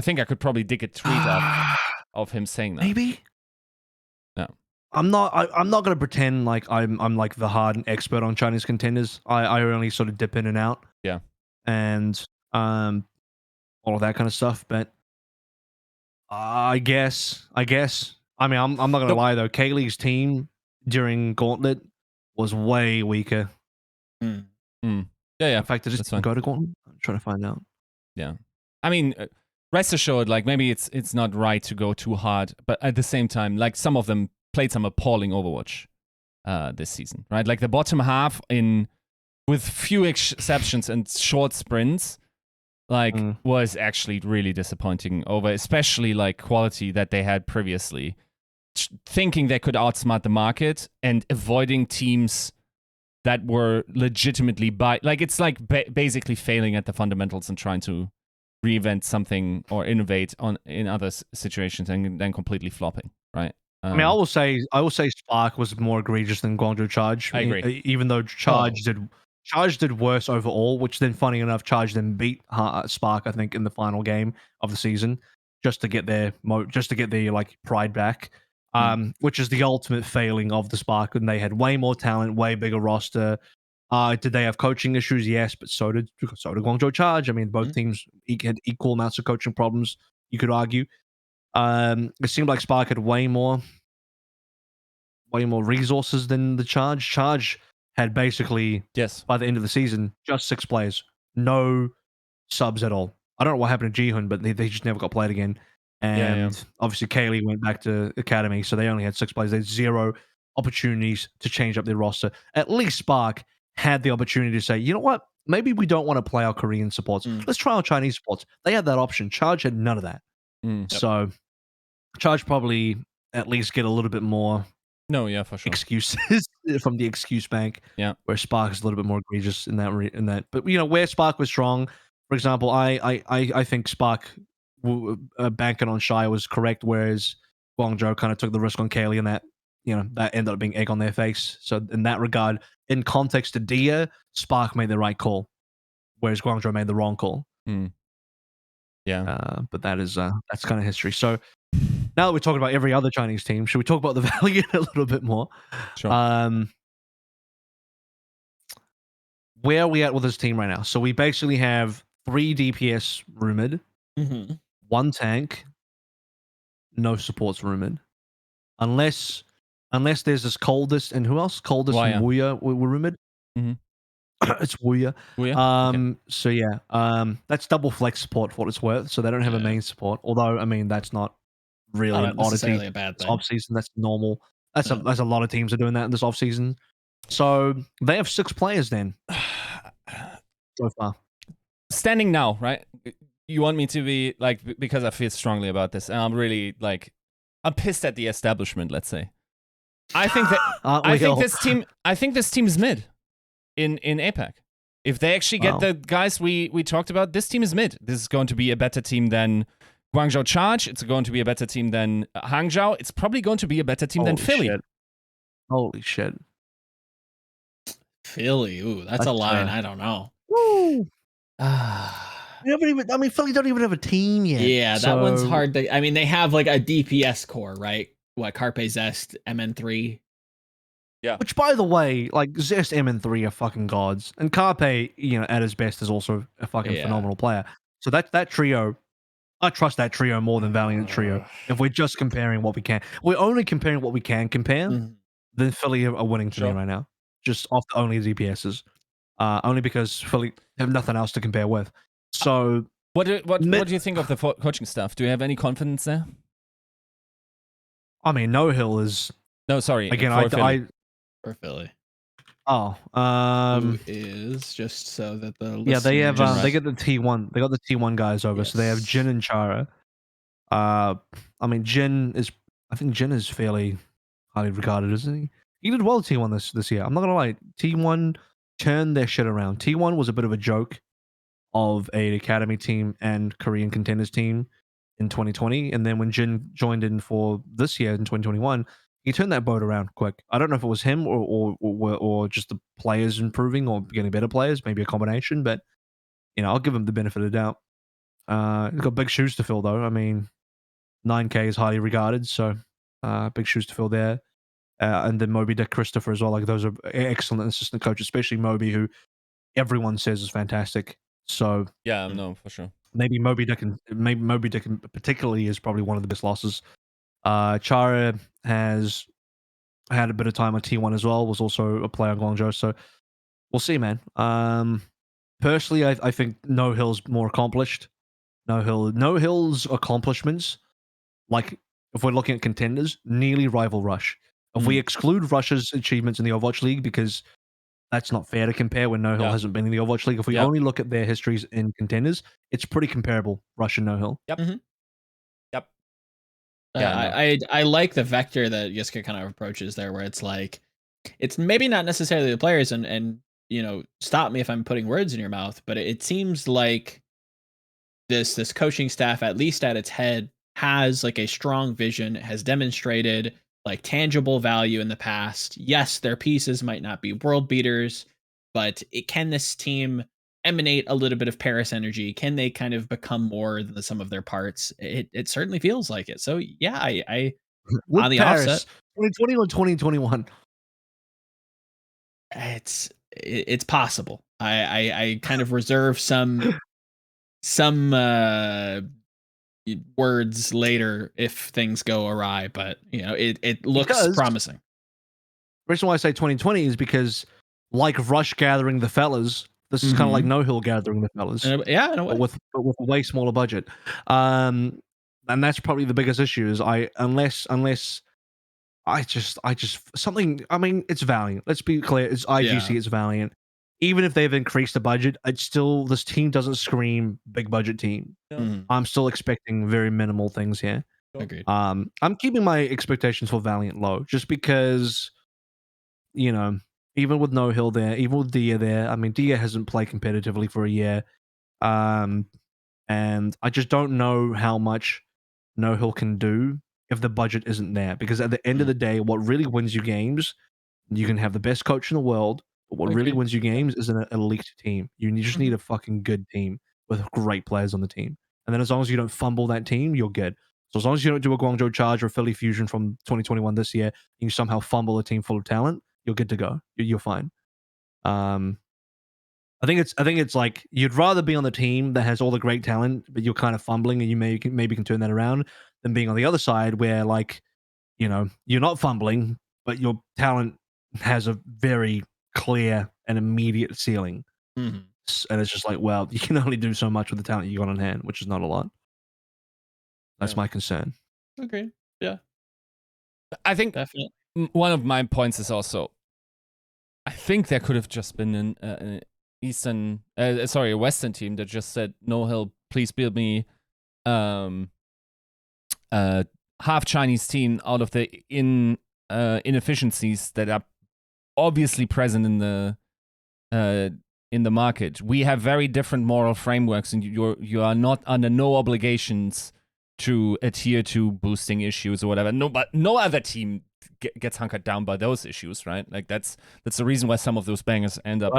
B: think I could probably dig a tweet up of him saying that.
A: Maybe.
B: No.
A: I'm not gonna pretend like I'm like the hard expert on Chinese Contenders. I only sort of dip in and out.
B: Yeah.
A: And all of that kind of stuff. But I guess. I mean, I'm not gonna lie though. Kaylee's team during Gauntlet was way weaker.
B: Yeah.
A: In fact, did it go to Gauntlet? I'm trying to find out.
B: Yeah. I mean, rest assured, like maybe it's not right to go too hard, but at the same time, like some of them played some appalling Overwatch this season, right? Like the bottom half, with few exceptions and short sprints, like was actually really disappointing over, especially like quality that they had previously, thinking they could outsmart the market and avoiding teams that were legitimately like it's like basically failing at the fundamentals and trying to reinvent something or innovate in other situations and then completely flopping, right?
A: I mean, I will say Spark was more egregious than Guangzhou Charge.
B: I agree.
A: Even though Charge did worse overall, which then, funny enough, Charge then beat Spark, I think, in the final game of the season, just to get their like pride back. Which is the ultimate failing of the Spark, and they had way more talent, way bigger roster. Did they have coaching issues? Yes, but so did Guangzhou Charge. I mean, both teams had equal amounts of coaching problems, you could argue. It seemed like Spark had way more resources than the Charge. Charge had basically, by the end of the season, just 6 players, no subs at all. I don't know what happened to Jihun, but they just never got played again. And obviously Kaylee went back to Academy, so they only had 6 players. They had 0 opportunities to change up their roster. At least Spark had the opportunity to say, you know what? Maybe we don't want to play our Korean supports. Let's try our Chinese supports. They had that option. Charge had none of that. So Charge probably at least get a little bit more
B: No, yeah, for sure.
A: excuses from the excuse bank.
B: Yeah.
A: Where Spark is a little bit more egregious in that. But where Spark was strong, for example, I think Spark banking on Shy was correct, whereas Guangzhou kind of took the risk on Kaylee, and that that ended up being egg on their face. So in that regard, in context to Dia, Spark made the right call, whereas Guangzhou made the wrong call.
B: Yeah.
A: But that's kind of history. So now that we're talking about every other Chinese team, should we talk about the Valiant a little bit more?
B: Sure.
A: Where are we at with this team right now? So we basically have 3 DPS rumored, 1 tank, no supports rumored, unless there's this Coldest and who else? Coldest and Wuya were rumored. It's Wuya.
B: Okay.
A: So yeah, that's double flex support for what it's worth. So they don't have a main support. Although I mean that's not really an oddity.
C: A bad thing.
A: Off season, that's normal. That's a lot of teams are doing that in this off season. So they have 6 players then so far.
B: Standing now, right? You want me to be like, because I feel strongly about this, and I'm really like, I'm pissed at the establishment. Let's say, I think that I think this team is mid in APAC. If they actually get the guys we talked about, this team is mid. This is going to be a better team than Guangzhou Charge. It's going to be a better team than Hangzhou. It's probably going to be a better team than Philly.
A: Shit. Holy shit.
C: Philly, ooh, that's a line. I don't know.
A: Woo. Philly don't even have a team yet.
C: Yeah, that one's hard to. I mean, they have like a DPS core, right? What, Carpe Zest, MN3.
B: Yeah.
A: Which, by the way, like Zest, MN3 are fucking gods, and Carpe, at his best, is also a fucking phenomenal player. So that trio, I trust that trio more than Valiant trio. If we're just comparing what we can, we're only comparing what we can compare. Then Philly are winning to me right now, just off the only DPSs. Only because Philly have nothing else to compare with. So,
B: what do you think of the coaching staff? Do you have any confidence there?
A: I mean, NoHill is again.
C: For Philly.
A: Oh,
C: who is just so that the
A: they have they get the T1. They got the T1 guys over, so they have Jin and Chara. I mean, I think Jin is fairly highly regarded, isn't he? He did well T1 this year. I'm not gonna lie. T1 turned their shit around. T1 was a bit of a joke of an academy team and Korean Contenders team in 2020, and then when Jin joined in for this year in 2021, he turned that boat around quick. I don't know if it was him or just the players improving or getting better players, maybe a combination, but I'll give him the benefit of the doubt. He's got big shoes to fill though. I mean, 9K is highly regarded, so big shoes to fill there. And then Moby Dick Christopher as well. Like, those are excellent assistant coaches, especially Moby, who everyone says is fantastic. So
B: yeah, no, for sure.
A: Maybe Moby Dick particularly is probably one of the best losses. Chara has had a bit of time on T1 as well. Was also a player on Guangzhou. So we'll see, man. Personally, I think NoHill's more accomplished. NoHill's accomplishments, like if we're looking at Contenders, nearly rival Rush. If we exclude Rush's achievements in the Overwatch League, because that's not fair to compare when NoHill hasn't been in the Overwatch League. If we only look at their histories in Contenders, it's pretty comparable, Rush and NoHill.
B: Yep. Yep.
C: I like the vector that Yiska kind of approaches there, where it's like, it's maybe not necessarily the players, and stop me if I'm putting words in your mouth, but it seems like this coaching staff, at least at its head, has like a strong vision, has demonstrated like tangible value in the past. Yes, their pieces might not be world beaters, but can this team emanate a little bit of Paris energy? Can they kind of become more than the sum of their parts? It certainly feels like it. So yeah, I
A: on
C: the
A: Paris,
C: offset,
A: 2020 or 2021.
C: It's possible. I kind of reserve some words later if things go awry, but it looks promising.
A: The reason why I say 2020 is because, like Rush gathering the fellas, this is kind of like NoHill gathering the fellas.
C: In a way.
A: But with a way smaller budget. And that's probably the biggest issue is unless I just something. I mean, it's Valiant. Let's be clear. It's IGC.
C: Yeah.
A: It's Valiant. Even if they've increased the budget, it's still this team doesn't scream big budget team.
C: Mhm.
A: I'm still expecting very minimal things here.
C: Agreed.
A: I'm keeping my expectations for Valiant low, just because, you know, even with NoHill there, even with Dia there. I mean, Dia hasn't played competitively for a year, and I just don't know how much NoHill can do if the budget isn't there. Because at the end of the day, what really wins you games, you can have the best coach in the world, but what really
C: Agreed.
A: wins you games is an elite team. You just need a fucking good team with great players on the team. And then as long as you don't fumble that team, you're good. So as long as you don't do a Guangzhou Charge or Philly Fusion from 2021 this year, and you somehow fumble a team full of talent, you're good to go. You're fine. I think it's like you'd rather be on the team that has all the great talent, but you're kind of fumbling, and you maybe can turn that around, than being on the other side where, like, you know, you're not fumbling, but your talent has a very clear and immediate ceiling.
C: Mhm.
A: And it's just like, well, you can only do so much with the talent you got on hand, which is not a lot. That's
C: Yeah.
A: my concern.
C: Agreed. Yeah,
B: I think
C: definitely.
B: one of my points is also, I think there could have just been an a Western team that just said, NoHill, please build me half Chinese team out of the inefficiencies that are obviously present in the market. We have very different moral frameworks, and you are not under no obligations to adhere to boosting issues or whatever. But no other team gets hunkered down by those issues, right? Like that's the reason why some of those bangers end up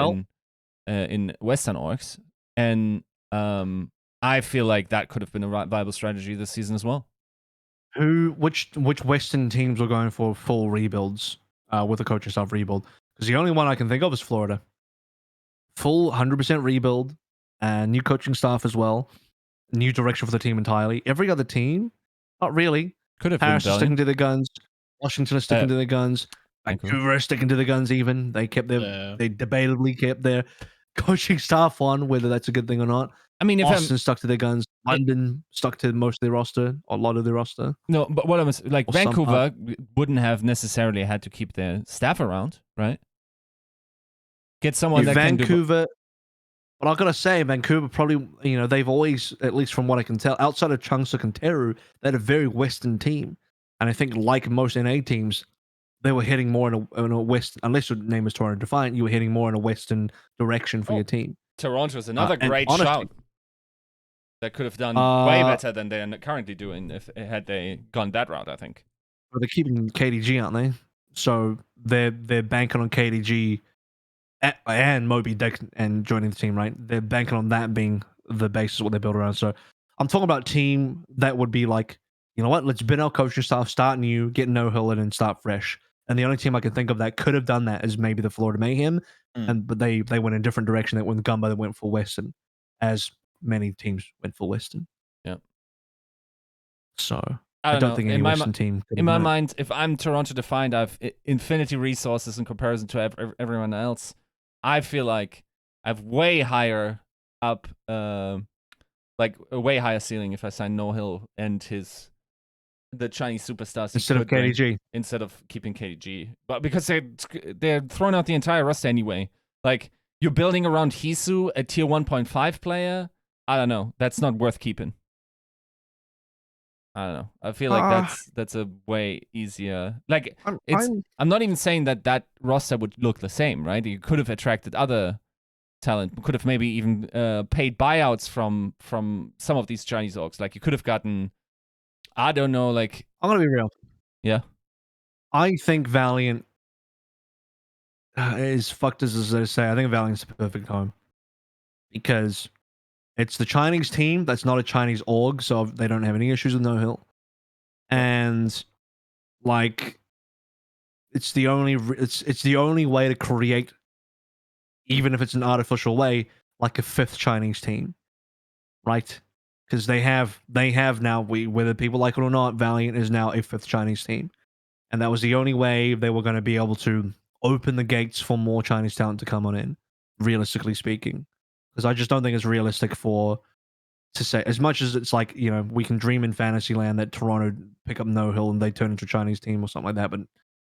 B: in Western orgs, and I feel like that could have been a viable strategy this season as well.
A: Which Western teams were going for full rebuilds with a coaching staff rebuild? Because the only one I can think of is Florida. Full 100% rebuild and new coaching staff as well. New direction for the team entirely. Every other team, not really.
B: Could have
A: Paris
B: been
A: is sticking
B: Valiant.
A: to their guns. Washington is sticking to their guns. Vancouver is sticking to their guns. Even they debatably kept their coaching staff on, whether that's a good thing or not.
B: I mean, if
A: Austin stuck to their guns. London stuck to most of their roster, or a lot of their roster.
B: No, but what I was like,
A: Or
B: Vancouver wouldn't have necessarily had to keep their staff around, right? Get someone that
A: Vancouver. But I gotta say, Vancouver probably, you know, they've always, at least from what I can tell, outside of Changsuk and Teru, they had a very Western team. And I think, like most NA teams, they were heading more in a West, unless your name is Toronto Defiant, you were heading more in a Western direction for your team.
B: Toronto's another great
A: honestly,
B: shout that could have done way better than they're currently doing had they gone that route, I think.
A: But they're keeping KDG, aren't they? So they're banking on KDG and Moby Dick and joining the team, right? They're banking on that being the basis of what they build around. So I'm talking about a team that would be like, you know what? Let's bin our coaching staff, start new, get NoHill in, and start fresh. And the only team I can think of that could have done that is maybe the Florida Mayhem, but they went in a different direction. That when Gumbo they went full Western, as many teams went full Western.
B: Yeah.
A: So
B: I don't know.
A: think any Western team.
B: In my mind, if I'm Toronto Defiant, I've infinity resources in comparison to everyone else. I feel like I've way higher up, like a way higher ceiling if I sign NoHill and the Chinese superstars
A: instead of KDG,
B: instead of keeping KDG, but because they're throwing out the entire roster anyway. Like you're building around Hisu, a tier 1.5 player. I don't know. That's not worth keeping. I don't know. I feel like that's a way easier. Like I'm not even saying that roster would look the same, right? You could have attracted other talent. Could have maybe even paid buyouts from some of these Chinese orgs. Like you could have gotten, I don't know. Like
A: I'm gonna be real.
B: Yeah,
A: I think Valiant is fucked as they say. I think Valiant's the perfect home because it's the Chinese team that's not a Chinese org, so they don't have any issues with NoHill. And like, it's the only way to create, even if it's an artificial way, like a fifth Chinese team, right? Because they have now, whether people like it or not, Valiant is now a fifth Chinese team, and that was the only way they were going to be able to open the gates for more Chinese talent to come on in, realistically speaking. Because I just don't think it's realistic for to say, as much as it's like, we can dream in Fantasyland that Toronto pick up NoHill and they turn into a Chinese team or something like that, but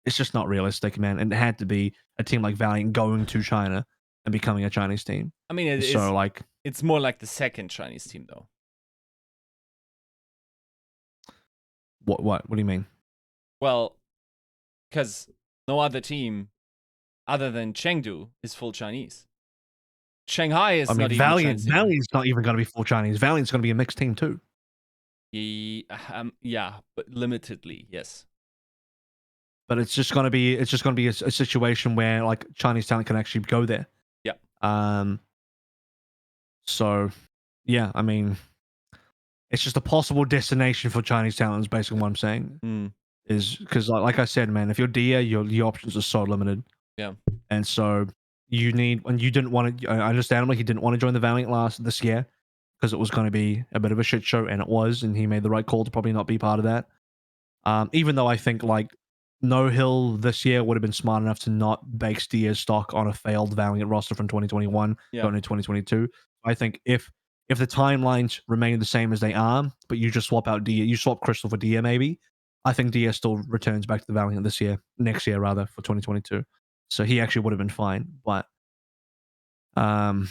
A: it's just not realistic, man. And it had to be a team like Valiant going to China and becoming a Chinese team.
B: I mean, it's more like the second Chinese team, though.
A: What do you mean?
B: Well, because no other team other than Chengdu is full Chinese. Shanghai is not even
A: Valiant's not even going to be full Chinese. Valiant's going to be a mixed team too.
B: Yeah, but limitedly, yes.
A: But it's just going to be a situation where like Chinese talent can actually go there.
B: Yeah.
A: So, yeah, I mean, it's just a possible destination for Chinese talent. Is basically what I'm saying. Is because like I said, man, if you're Dia, your options are so limited.
B: Yeah.
A: And so you didn't want to. Understandably, he didn't want to join the Valiant this year because it was going to be a bit of a shit show, and it was, and he made the right call to probably not be part of that. Even though I think like NoHill this year would have been smart enough to not base Dia's stock on a failed Valiant roster from 2021 going into 2022. I think if the timelines remain the same as they are, but you just swap out Dia, you swap Crystal for Dia maybe, I think Dia still returns back to the Valiant next year rather, for 2022. So he actually would have been fine. But yeah,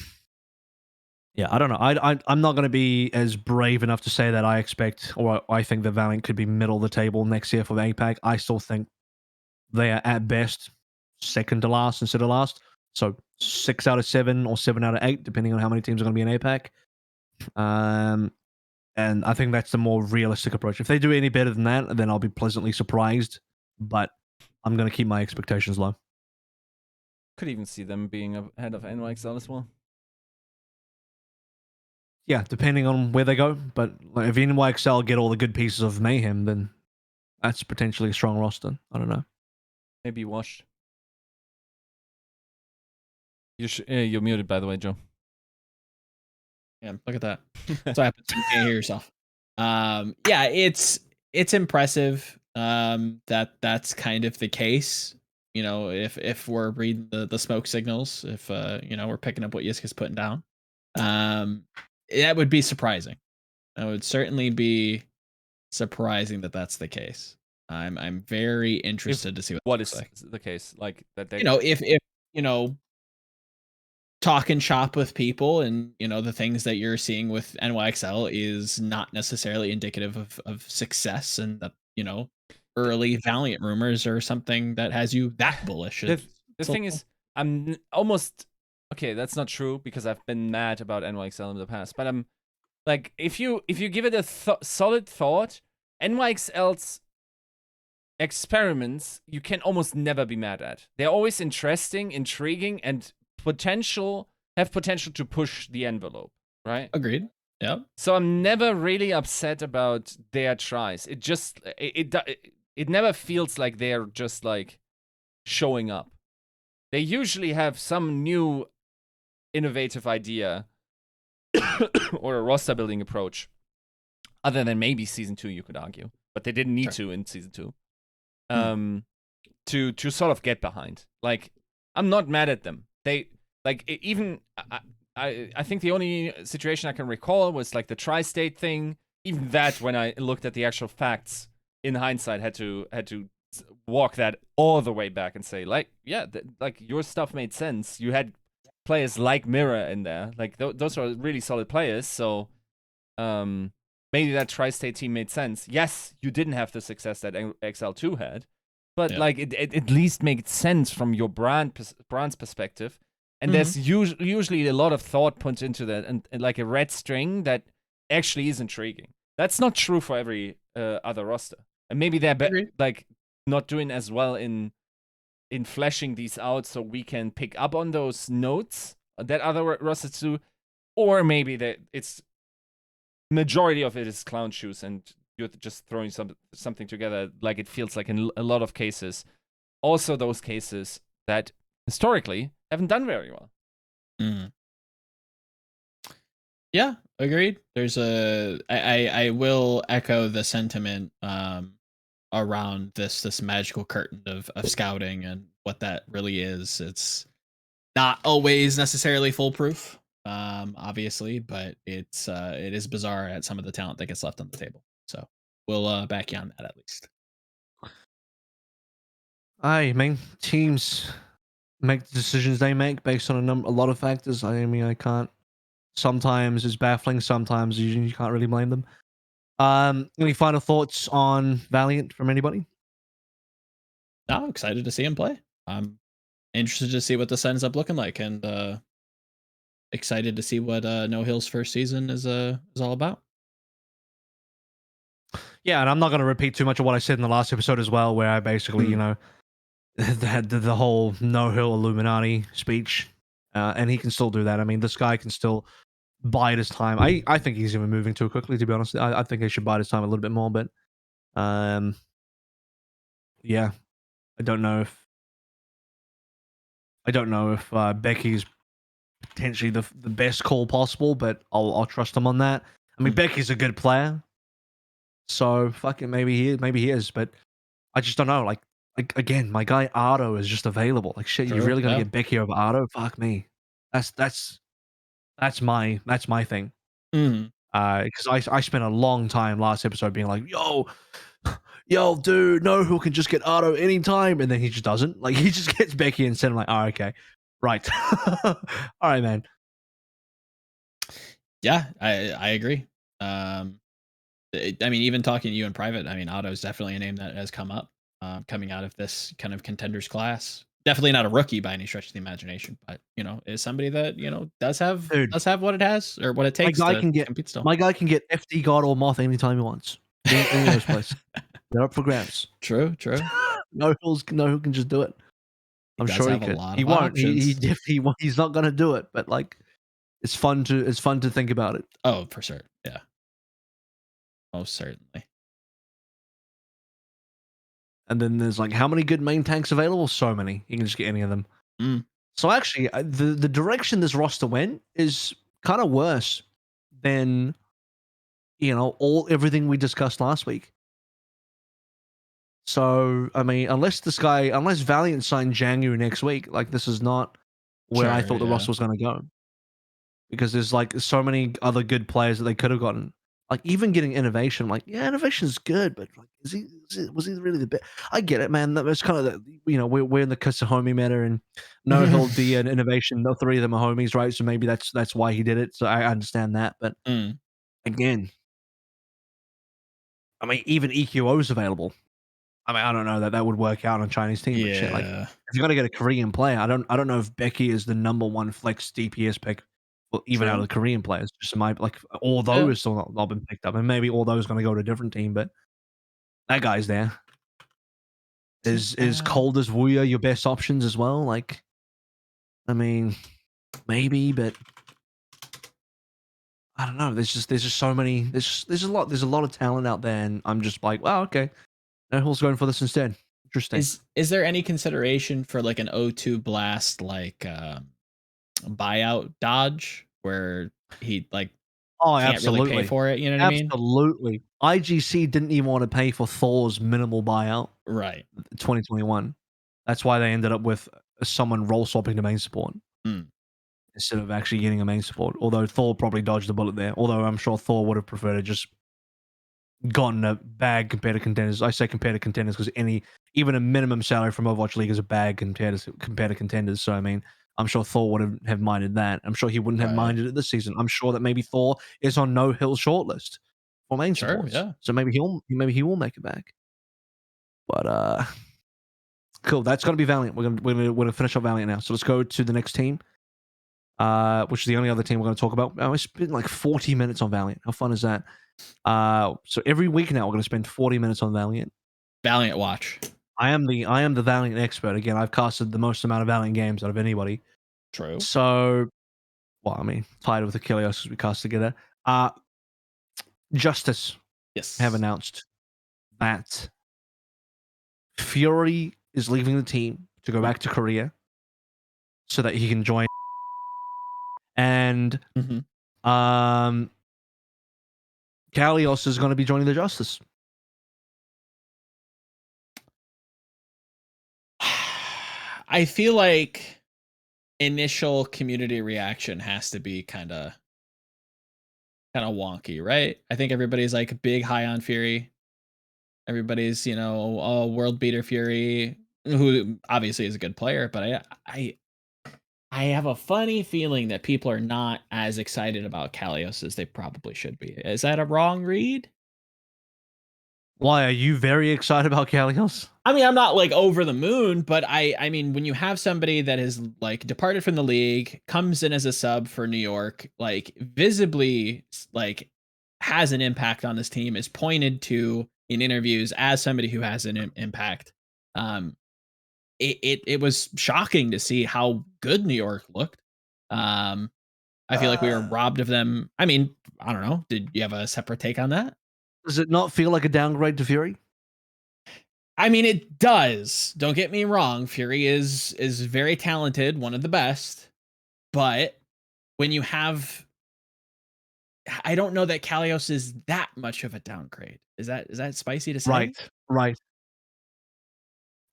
A: I don't know. I'm not going to be as brave enough to say that I expect or I think the Valiant could be middle of the table next year for the APAC. I still think they are at best second to last instead of last. So 6 out of 7 or 7 out of 8, depending on how many teams are going to be in APAC. And I think that's the more realistic approach. If they do any better than that, then I'll be pleasantly surprised. But I'm going to keep my expectations low.
B: Could even see them being ahead of NYXL as well.
A: Yeah, depending on where they go. But like, if NYXL get all the good pieces of Mayhem, then that's potentially a strong roster. I don't know.
B: Maybe washed. You're muted, by the way, Joe.
C: Yeah, look at that. That's what happens when you can't hear yourself. Yeah, it's impressive that's kind of the case. If we're reading the smoke signals, if we're picking up what Yiska's putting down, that would be surprising. That would certainly be surprising that that's the case. I'm very interested to see
B: what is the case. Like that they,
C: if talking shop with people and the things that you're seeing with NYXL is not necessarily indicative of success, and that early Valiant rumors or something that has you that bullish.
B: The thing is, I'm almost okay. That's not true because I've been mad about NYXL in the past. But I'm like, if you give it a solid thought, NYXL's experiments you can almost never be mad at. They're always interesting, intriguing, and have potential to push the envelope. Right?
C: Agreed. Yeah.
B: So I'm never really upset about their tries. It just it never feels like they're just like showing up. They usually have some new innovative idea or a roster building approach, other than maybe season 2, you could argue, but they didn't need to in season 2 to sort of get behind. Like, I'm not mad at them. They like even I think the only situation I can recall was like the tri-state thing. Even that, when I looked at the actual facts in hindsight, had to walk that all the way back and say, like, yeah, like your stuff made sense. You had players like Mirror in there. Like those are really solid players. So maybe that tri-state team made sense. Yes, you didn't have the success that XL2 had, but like it at least made sense from your brand's perspective. And there's usually a lot of thought put into that, and like a red string that actually is intriguing. That's not true for every other roster, and maybe they're like not doing as well in fleshing these out, so we can pick up on those notes that other rosters do, or maybe that it's majority of it is clown shoes, and you're just throwing something together. Like it feels like in a lot of cases, also those cases that historically haven't done very well.
C: Yeah, agreed. There's I will echo the sentiment around this magical curtain of scouting and what that really is. It's not always necessarily foolproof. obviously, but it is bizarre at some of the talent that gets left on the table. So we'll back you on that at least.
A: I mean, teams make the decisions they make based on a lot of factors. I mean, I can't. Sometimes it's baffling. Sometimes you can't really blame them. Any final thoughts on Valiant from anybody?
C: I'm excited to see him play. I'm interested to see what this ends up looking like, and excited to see what NoHill's first season is all about.
A: Yeah, and I'm not going to repeat too much of what I said in the last episode as well, where I basically, you know, had the whole NoHill Illuminati speech, and he can still do that. I mean, this guy can still bide his time. I think he's even moving too quickly, to be honest. I think he should bide his time a little bit more, but yeah, I don't know if Becky's potentially the best call possible, but I'll trust him on that. I mean, Becky's a good player, so fuck it, maybe he is, but I just don't know. Like again, my guy Ardo is just available. Like shit, you're really gonna get Becky over Ardo? Fuck me. That's my thing. Because I spent a long time last episode being like, yo, dude, no, who can just get Ardo anytime, and then he just doesn't. Like he just gets Becky instead. I'm like, oh, okay, right, all right, man.
C: Yeah, I agree. I mean, even talking to you in private, I mean, Otto is definitely a name that has come up coming out of this kind of contenders class. Definitely not a rookie by any stretch of the imagination, but you know, is somebody that you know does have what it has or what it takes to compete still.
A: My guy can get FD God or Moth anytime he wants. Any of those places, they're up for grabs.
C: True.
A: No who can just do it. I'm sure he could. He won't. He's not gonna do it. But like, it's fun to think about it.
C: Oh, for sure. Yeah. Most certainly.
A: And then there's like, how many good main tanks available? So many. You can just get any of them. So actually, the direction this roster went is kind of worse than, you know, everything we discussed last week. So I mean, unless Valiant signed Jangu next week, like this is not where I thought the roster was going to go. Because there's like so many other good players that they could have gotten. Like even getting Innovation, like yeah, Innovation's good, but like was he really the best? I get it, man. That was kind of the, you know, we're in the homie meta, and NoHill, D, and Innovation, the three of them are homies, right? So maybe that's why he did it. So I understand that, but again, I mean, even EQO is available. I mean, I don't know that would work out on a Chinese team.
C: Yeah.
A: But shit, like if you're gonna get a Korean player, I don't know if Becky is the number one flex DPS pick. Well, even out of the Korean players, just like although it's still not been picked up, and maybe although going to go to a different team, but that guy's there. Is Cold as Wuya your best options as well? Like, I mean, maybe, but I don't know. There's just so many. There's a lot of talent out there, and I'm just like, wow, okay, NoHill's going for this instead. Interesting.
C: Is there any consideration for like an O2 blast like buyout dodge where he like can't really pay for it, you know what I mean?
A: Absolutely. IGC didn't even want to pay for Thor's minimal buyout.
C: Right.
A: 2021. That's why they ended up with someone role swapping to main support instead of actually getting a main support. Although Thor probably dodged the bullet there. Although I'm sure Thor would have preferred to just gotten a bag compared to contenders. I say compared to contenders because even a minimum salary from Overwatch League is a bag compared to contenders. So I mean, I'm sure Thor would have minded that. I'm sure he wouldn't have minded it this season. I'm sure that maybe Thor is on NoHill shortlist for main supports. Yeah. So maybe he will make it back. But cool. That's gonna be Valiant. We're gonna finish up Valiant now. So let's go to the next team. Which is the only other team we're gonna talk about. I spent like 40 minutes on Valiant. How fun is that? So every week now we're gonna spend 40 minutes on Valiant.
C: Valiant watch.
A: I am the Valiant expert. Again, I've casted the most amount of Valiant games out of anybody.
C: True.
A: So, well, I mean, tied with the Kalios because we cast together. Justice have announced that Fury is leaving the team to go back to Korea so that he can join. And Kalios is going to be joining the Justice.
C: I feel like initial community reaction has to be kind of wonky, right? I think everybody's like big high on Fury. Everybody's, world beater Fury, who obviously is a good player, but I have a funny feeling that people are not as excited about Kalios as they probably should be. Is that a wrong read?
A: Why are you very excited about Kalios?
C: I mean, I'm not like over the moon, but I mean, when you have somebody that is like departed from the league, comes in as a sub for New York, like visibly like has an impact on this team, is pointed to in interviews as somebody who has an impact. It was shocking to see how good New York looked. I feel like we were robbed of them. I mean, I don't know. Did you have a separate take on that?
A: Does it not feel like a downgrade to Fury?
C: I mean, it does. Don't get me wrong. Fury is very talented, one of the best. But when you have, I don't know that Kalios is that much of a downgrade. Is that spicy to say?
A: Right.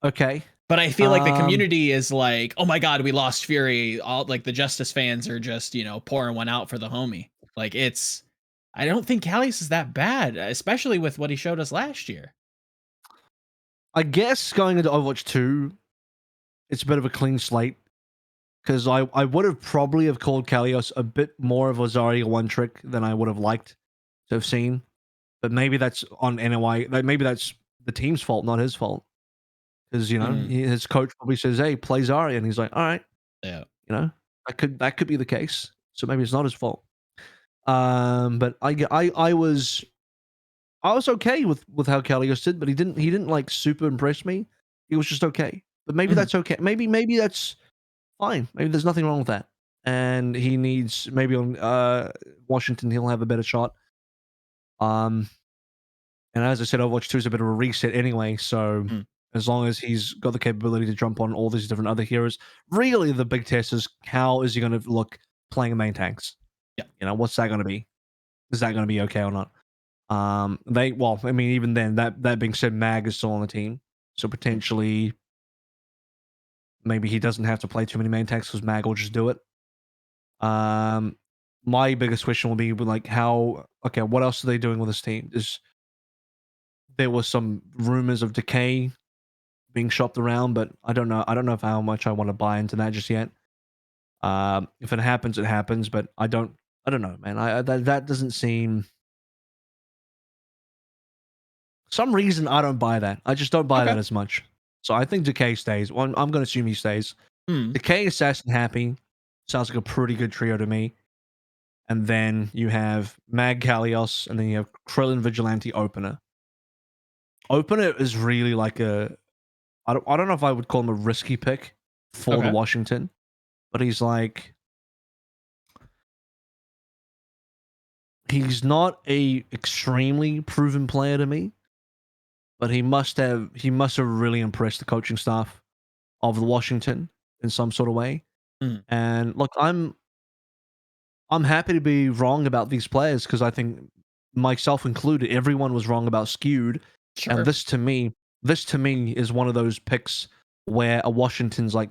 A: Okay.
C: But I feel like the community is like, oh my God, we lost Fury. All like the Justice fans are just, pouring one out for the homie. Like I don't think Kalios is that bad, especially with what he showed us last year.
A: I guess going into Overwatch 2, it's a bit of a clean slate. Because I would have probably have called Kalios a bit more of a Zarya one trick than I would have liked to have seen. But maybe that's on NOI. Maybe that's the team's fault, not his fault. Because his coach probably says, "Hey, play Zarya," and he's like, "All right."
C: Yeah.
A: That could be the case. So maybe it's not his fault. But I was okay with how Kalios did, but he didn't like super impress me. He was just okay. But maybe that's okay. Maybe that's fine. Maybe there's nothing wrong with that. And he needs maybe on Washington he'll have a better shot. And as I said, Overwatch 2 is a bit of a reset anyway, so as long as he's got the capability to jump on all these different other heroes, really the big test is how is he going to look playing main tanks?
C: Yeah.
A: What's that going to be? Is that going to be okay or not? Even then, that being said, Mag is still on the team, so potentially maybe he doesn't have to play too many main tanks because Mag will just do it. My biggest question will be like what else are they doing with this team? There was some rumors of Decay being shopped around, but I don't know if how much I want to buy into that just yet. If it happens, it happens, but I don't know, man. That doesn't seem. Some reason I don't buy that. I just don't buy that as much. So I think Decay stays. Well, I'm going to assume he stays. Decay, Assassin, Happy sounds like a pretty good trio to me. And then you have Mag, Kalios, and then you have Krillin, Vigilante, Opener. Opener is really like I don't know if I would call him a risky pick for the Washington, but he's not a extremely proven player to me, but he must have really impressed the coaching staff of the Washington in some sort of way. And look, I'm happy to be wrong about these players because I think myself included, everyone was wrong about Skewed. Sure. And this to me is one of those picks where a Washington's like,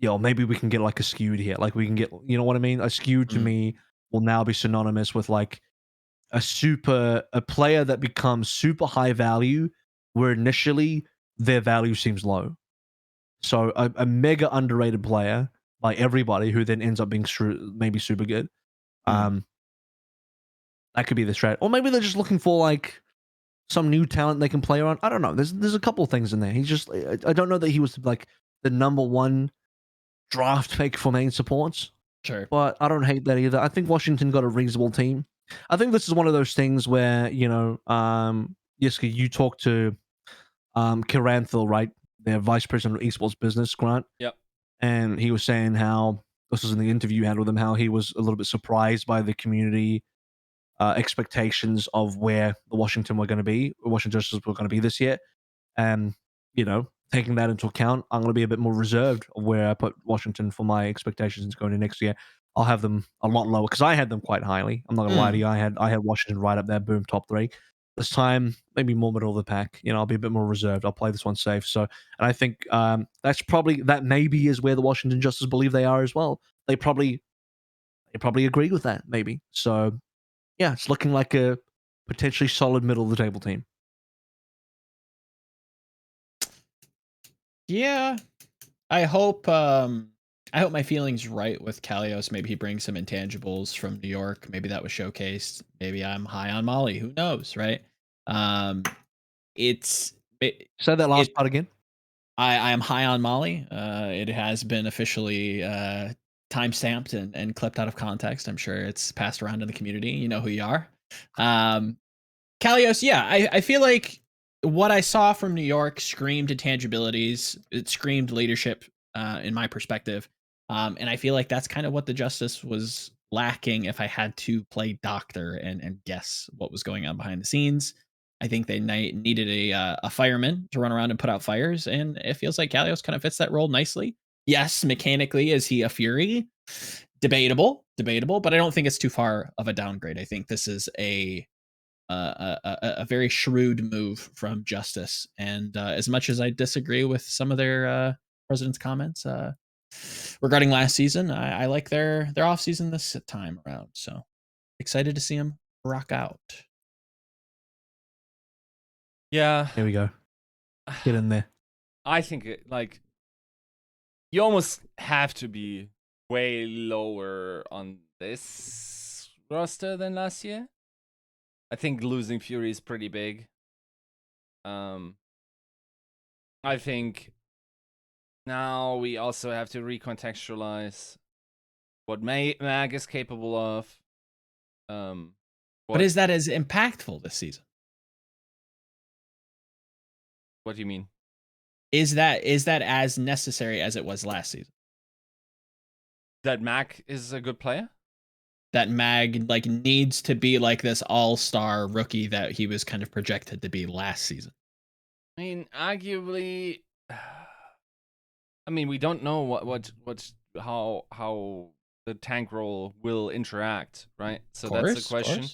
A: maybe we can get like a Skewed here. Like we can get, you know what I mean? A Skewed to me will now be synonymous with like a player that becomes super high value where initially their value seems low. So a mega underrated player by everybody who then ends up being maybe super good. That could be the strat. Or maybe they're just looking for like some new talent they can play around. I don't know. There's a couple things in there. He's just, I don't know that he was like the number one draft pick for main supports.
C: Sure.
A: But I don't hate that either. I think Washington got a reasonable team. I think this is one of those things where, Yiska, you talked to Kiranthil, right? Their vice president of esports business, Grant.
B: Yep.
A: And he was saying how, this was in the interview you had with him, how he was a little bit surprised by the community expectations of where the Washington Justice were going to be this year. And, taking that into account, I'm going to be a bit more reserved of where I put Washington for my expectations going into next year. I'll have them a lot lower because I had them quite highly. I'm not going to lie to you. I had Washington right up there, boom, top 3. This time, maybe more middle of the pack. I'll be a bit more reserved. I'll play this one safe. So, and I think that maybe is where the Washington Justice believe they are as well. They probably agree with that, maybe. So, yeah, it's looking like a potentially solid middle of the table team.
C: Yeah, I hope my feelings right with Kalios. Maybe he brings some intangibles from New York. Maybe that was showcased. Maybe I'm high on Molly. Who knows, right?
A: Say that last part again.
C: I am high on Molly. It has been officially time stamped and clipped out of context. I'm sure it's passed around in the community. You know who you are. Kalios, yeah, I feel like what I saw from New York screamed intangibilities. It screamed leadership, in my perspective. And I feel like that's kind of what the Justice was lacking if I had to play doctor and guess what was going on behind the scenes. I think they needed a fireman to run around and put out fires, and it feels like Kalios kind of fits that role nicely. Yes, mechanically, is he a Fury? Debatable, but I don't think it's too far of a downgrade. I think this is a very shrewd move from Justice, and as much as I disagree with some of their president's comments regarding last season, I like their offseason this time around. So excited to see him rock out.
B: Yeah.
A: Here we go. Get in there.
B: I think you almost have to be way lower on this roster than last year. I think losing Fury is pretty big. I think now we also have to recontextualize what Mag is capable of.
C: But is that as impactful this season?
B: What do you mean?
C: Is that as necessary as it was last season?
B: That Mag is a good player?
C: That Mag needs to be like this all-star rookie that he was kind of projected to be last season.
B: I mean, arguably, we don't know how the tank role will interact, right? So that's the question.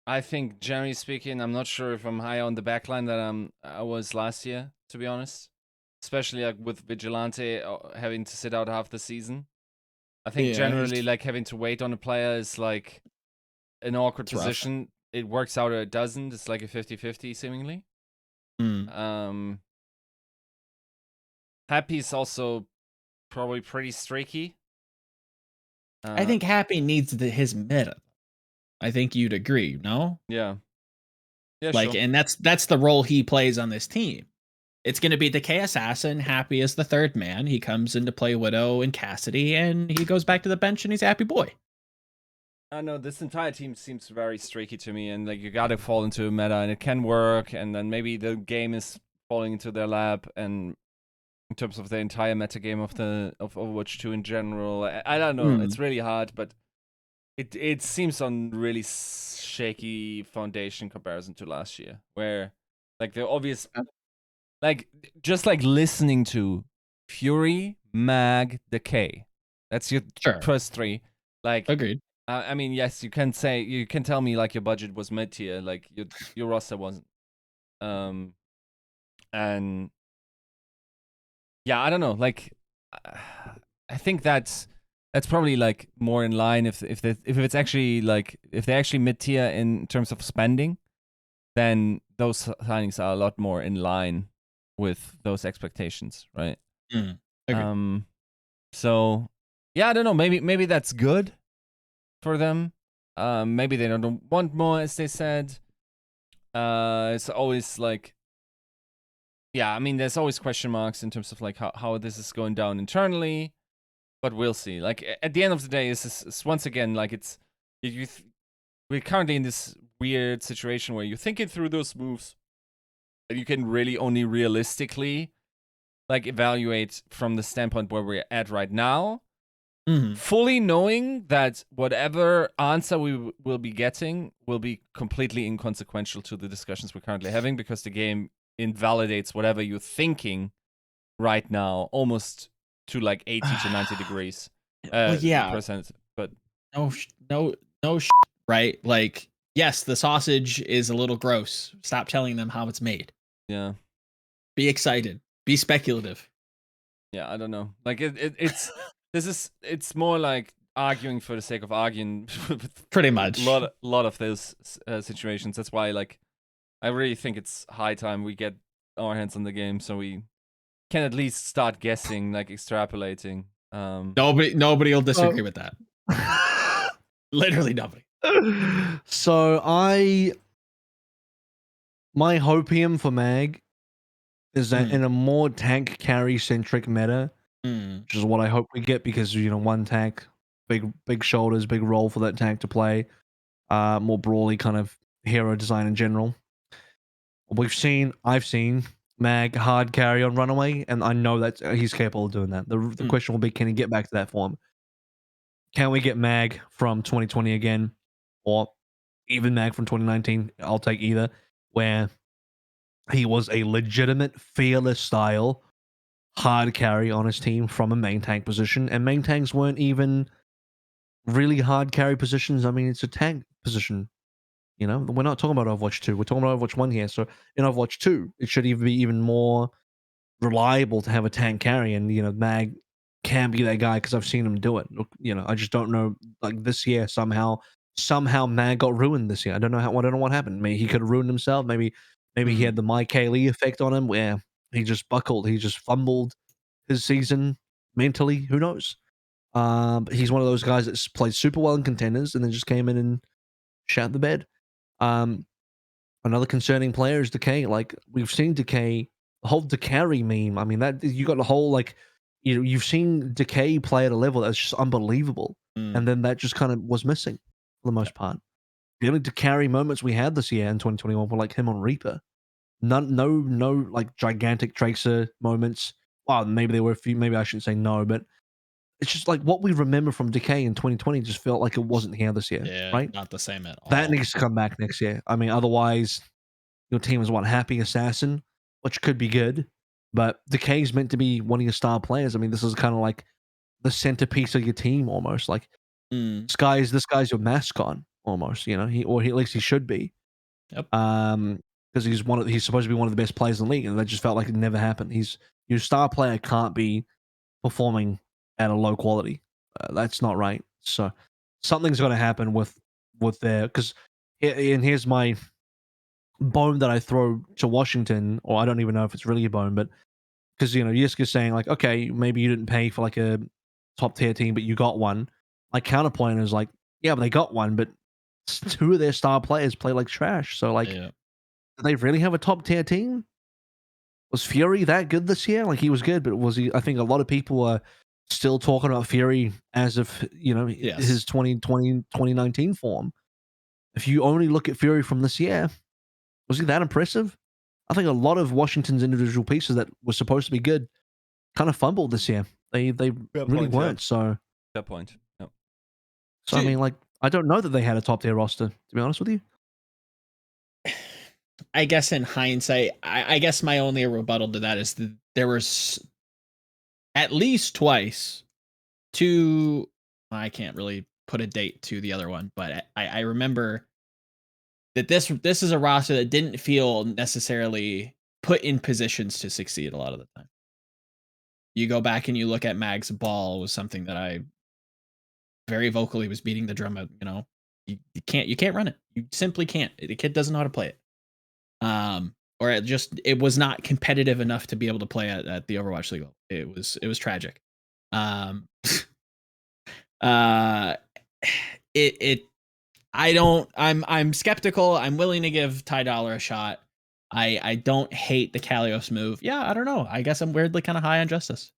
B: I think, generally speaking, I'm not sure if I'm high on the backline that I was last year, to be honest. Especially with Vigilante having to sit out half the season. I think generally having to wait on a player is an awkward position. Rough. It works out or it doesn't. It's like a 50-50 seemingly. Happy is also probably pretty streaky.
C: I think Happy needs his meta. I think you'd agree, no?
B: Yeah. Yeah,
C: sure. And that's the role he plays on this team. It's going to be Decay Assassin, Happy as the third man. He comes in to play Widow and Cassidy, and he goes back to the bench, and he's a happy boy.
B: I know, this entire team seems very streaky to me, and you got to fall into a meta, and it can work, and then maybe the game is falling into their lap, and in terms of the entire meta game of Overwatch 2 in general, I don't know. It's really hard, but it seems on really shaky foundation comparison to last year, where the obvious, just listening to Fury, Mag, Decay. That's your first three.
C: Agreed.
B: Yes, you can tell me your budget was mid tier, your roster wasn't. And yeah, I don't know. I think that's probably more in line if it's actually if they're actually mid tier in terms of spending, then those signings are a lot more in line with those expectations, right?
C: Agreed.
B: So yeah, I don't know. Maybe that's good for them. Maybe they don't want more, as they said. It's always there's always question marks in terms of how this is going down internally, but we'll see. At the end of the day, it's once again we're currently in this weird situation where you're thinking through those moves, and you can really only realistically evaluate from the standpoint where we're at right now. Fully knowing that whatever answer we will be getting will be completely inconsequential to the discussions we're currently having, because the game invalidates whatever you're thinking right now almost to 80 to 90 degrees.
C: Well, yeah.
B: Percent, but
C: no right? Like, yes, the sausage is a little gross. Stop telling them how it's made.
B: Yeah.
C: Be excited. Be speculative.
B: Yeah, I don't know. Like it's more like arguing for the sake of arguing with
C: Pretty much.
B: lot of those situations. That's why, like, I really think it's high time we get our hands on the game so we can at least start guessing, like extrapolating.
C: Nobody will disagree with that. Literally nobody.
A: So my hopium for Mag is that in a more tank carry centric meta, which is what I hope we get, because one tank, big shoulders, big role for that tank to play, more broadly kind of hero design in general. I've seen Mag hard carry on Runaway, and I know that he's capable of doing that. The question will be, can he get back to that form? Can we get Mag from 2020 again, or even Mag from 2019? I'll take either, where he was a legitimate fearless style hard carry on his team from a main tank position, and main tanks weren't even really hard carry positions. I mean, it's a tank position. We're not talking about Overwatch 2. We're talking about Overwatch 1 here. So in Overwatch 2, it should even be even more reliable to have a tank carry, and Mag can be that guy because I've seen him do it. Look, I just don't know. Like this year, somehow Mag got ruined this year. I don't know what happened. Maybe he could have ruined himself. Maybe he had the Mike Kaylee effect on him, where he just buckled. He just fumbled his season mentally. Who knows? But he's one of those guys that's played super well in Contenders and then just came in and shat the bed. Another concerning player is Decay. Like, we've seen Decay, the whole Decay meme. I mean, that you got the whole, like, you've seen Decay play at a level that's just unbelievable, and then that just kind of was missing for the most part. The only Decay moments we had this year in 2021 were like him on Reaper. No, like gigantic Tracer moments. Well, maybe there were a few. Maybe I shouldn't say no, but it's just like what we remember from Decay in 2020 just felt like it wasn't here this year.
C: Yeah,
A: right?
C: not the same at all.
A: That needs to come back next year. I mean, otherwise, your team is happy assassin, which could be good, but Decay's meant to be one of your star players. I mean, this is kind of like the centerpiece of your team almost. Like this guy's your mascot almost. At least he should be.
C: Yep.
A: Because he's supposed to be one of the best players in the league, and that just felt like it never happened. Your star player can't be performing at a low quality. That's not right. So something's going to happen with their, because here's my bone that I throw to Washington, or I don't even know if it's really a bone, but because Yiska's saying like, okay, maybe you didn't pay for like a top tier team, but you got one. My counterpoint is like, yeah, but they got one, but two of their star players play like trash. So like, do they really have a top tier team? Was Fury that good this year? Like, he was good, but was he? I think a lot of people are still talking about Fury as if his 2020 2019 form. If you only look at Fury from this year, was he that impressive? I think a lot of Washington's individual pieces that were supposed to be good kind of fumbled this year. They really weren't. So
B: fair point. Yep.
A: So I mean, like, I don't know that they had a top tier roster, to be honest with you.
C: I guess in hindsight, I guess my only rebuttal to that is that there was at least twice two. I can't really put a date to the other one, but I remember that this is a roster that didn't feel necessarily put in positions to succeed a lot of the time. You go back and you look at Mag's ball was something that I very vocally was beating the drum of. You can't run it. You simply can't. The kid doesn't know how to play it. Or it was not competitive enough to be able to play at the Overwatch League. It was tragic. I'm skeptical. I'm willing to give Ty Dollar a shot. I don't hate the Kalios move. Yeah, I don't know. I guess I'm weirdly kind of high on Justice.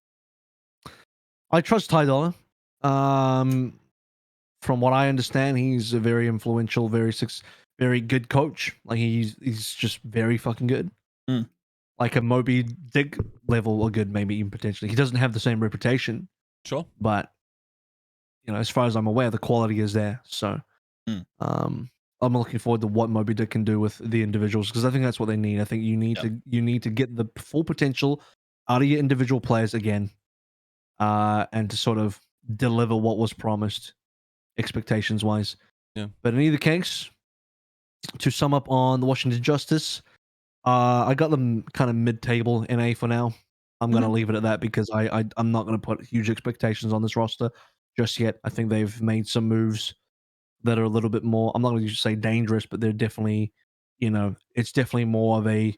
A: I trust Ty Dollar. From what I understand, he's a very influential, very good coach. Like, he's just very fucking good. Like a Moby Dick level or good, maybe even potentially. He doesn't have the same reputation.
B: Sure.
A: But as far as I'm aware, the quality is there. So I'm looking forward to what Moby Dick can do with the individuals, because I think that's what they need. I think you need to get the full potential out of your individual players again, and to sort of deliver what was promised expectations wise.
B: Yeah.
A: But in either case, to sum up on the Washington Justice, I got them kind of mid-table NA for now. I'm going to leave it at that because I'm not going to put huge expectations on this roster just yet. I think they've made some moves that are a little bit more, I'm not going to say dangerous, but they're definitely, it's definitely more of a,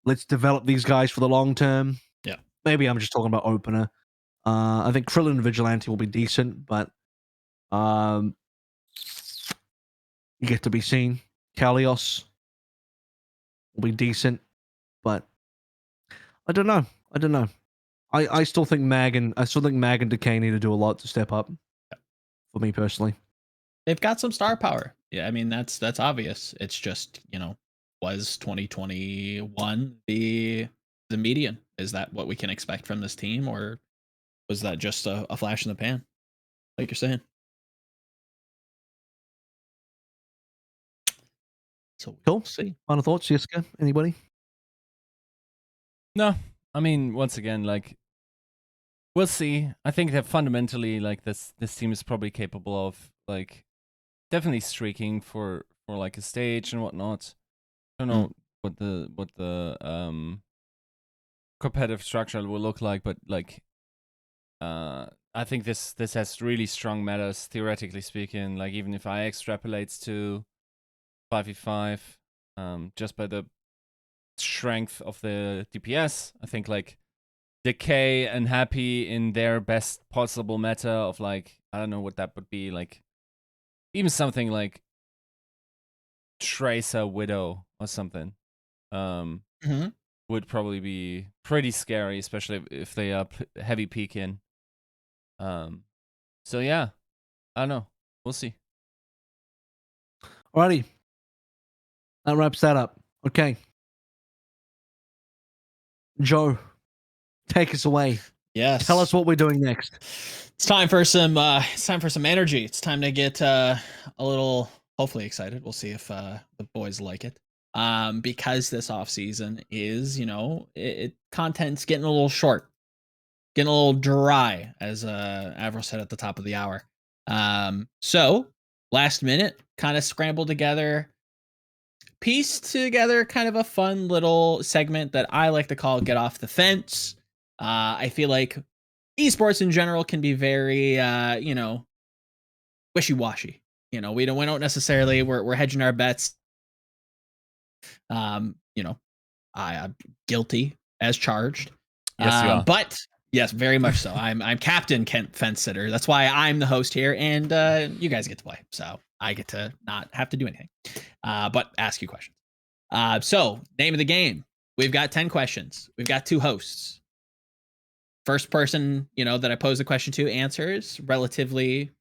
A: let's develop these guys for the long term.
C: Yeah.
A: Maybe I'm just talking about opener. I think Krillin and Vigilante will be decent, but you get to be seen. Kalios will be decent, but I don't know. I still think Mag and Decay need to do a lot to step up. For me personally,
C: they've got some star power. Yeah, I mean that's obvious. It's just was 2021 the median? Is that what we can expect from this team, or was that just a flash in the pan, like you're saying? So
A: cool.
C: We'll see.
A: Final thoughts, Yiska? Anybody?
B: No, I mean, once again, like, we'll see. I think that fundamentally, like, this team is probably capable of, like, definitely streaking for like a stage and whatnot. I don't know what the competitive structure will look like, but like, I think this has really strong metas, theoretically speaking. Like, even if I extrapolates to 5v5, just by the strength of the DPS, I think like Decay and Happy in their best possible meta of like, I don't know what that would be, like even something like Tracer Widow or something, would probably be pretty scary, especially if they are heavy peeking. So yeah, I don't know. We'll see.
A: Alrighty. That wraps that up. Okay. Joe, take us away.
C: Yes.
A: Tell us what we're doing next.
C: It's time for some energy. It's time to get a little, hopefully, excited. We'll see if the boys like it. Because this off season is, content's getting a little short, getting a little dry, as AVRL said at the top of the hour. So last minute, kind of scrambled together, pieced together kind of a fun little segment that I like to call "Get Off the Fence." I feel like esports in general can be very, wishy-washy. We don't necessarily, we're hedging our bets. I'm guilty as charged.
B: Yes, you are.
C: But yes, very much so. I'm Captain Kent Fence Sitter. That's why I'm the host here, and you guys get to play. So I get to not have to do anything, but ask you questions. So name of the game. We've got 10 questions. We've got 2 hosts. First person, that I pose the question to answers relatively,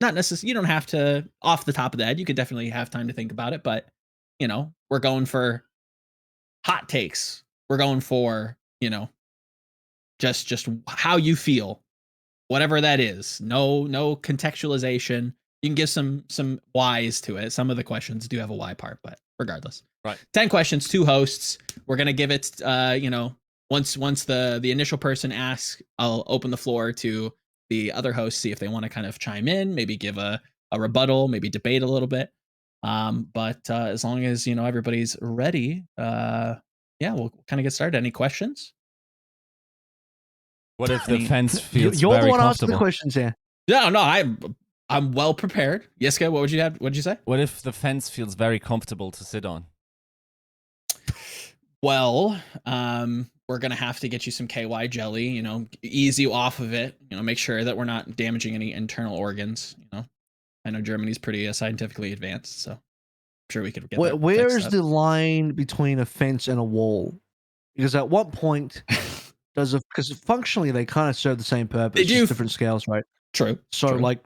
C: not necessarily, you don't have to off the top of the head. You could definitely have time to think about it, but we're going for hot takes. We're going for, just how you feel, whatever that is. No contextualization. You can give some whys to it. Some of the questions do have a why part, but regardless.
B: Right.
C: 10 questions, 2 hosts. We're going to give it, once the initial person asks, I'll open the floor to the other hosts, see if they want to kind of chime in, maybe give a rebuttal, maybe debate a little bit. But as long as, everybody's ready, we'll kind of get started. Any questions?
B: What if the fence feels
A: You're
B: very
A: the one asking the
B: comfortable?
A: questions here.
C: No, I'm well prepared. Yiska, what would you have? What did you say?
B: What if the fence feels very comfortable to sit on?
C: Well, we're gonna have to get you some KY jelly, ease you off of it, make sure that we're not damaging any internal organs. I know Germany's pretty scientifically advanced, so I'm sure we could get that
A: Where
C: fixed
A: is
C: up.
A: the line between a fence and a wall? Because at what point because functionally they kind of serve the same purpose,
C: They do.
A: just different scales, right?
C: True.
A: So
C: true.
A: like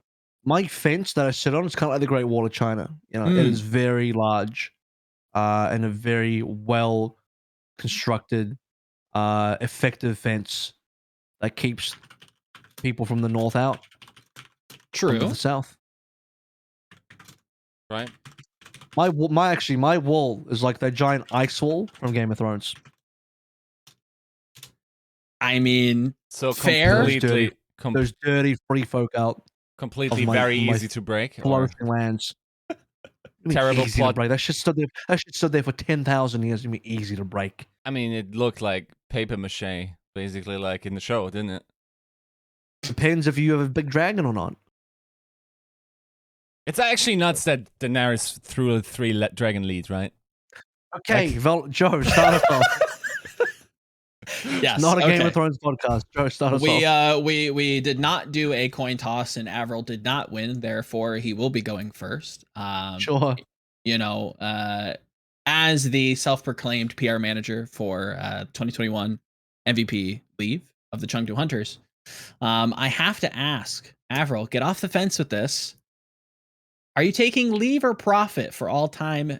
A: my fence that I sit on is kind of like the Great Wall of China. It is very large, and a very well constructed, effective fence that keeps people from the north out.
C: True.
A: To the south.
B: Right.
A: My wall is like that giant ice wall from Game of Thrones.
C: I mean,
B: So
C: fair.
A: Those dirty free folk out.
B: Completely
A: of my-
B: very
A: my
B: easy to break. Or,
A: Flourishing lands.
B: terrible
A: easy
B: plot.
A: to break. That shit stood there. That shit stood there for 10,000 years. It'd be easy to break.
B: I mean, it looked like paper mache, basically, like in the show, didn't it?
A: Depends if you have a big dragon or not.
B: It's actually nuts that Daenerys threw a 3 dragon lead, right?
A: Okay, Joe, start us off.
C: Yes,
A: Not a Game
C: okay.
A: of Thrones podcast. Joe, start us off.
C: We did not do a coin toss, and AVRL did not win. Therefore, he will be going first.
A: Sure.
C: You know, as the self-proclaimed PR manager for 2021 MVP leave of the Chengdu Hunters, I have to ask AVRL, get off the fence with this. Are you taking leave or profit for all-time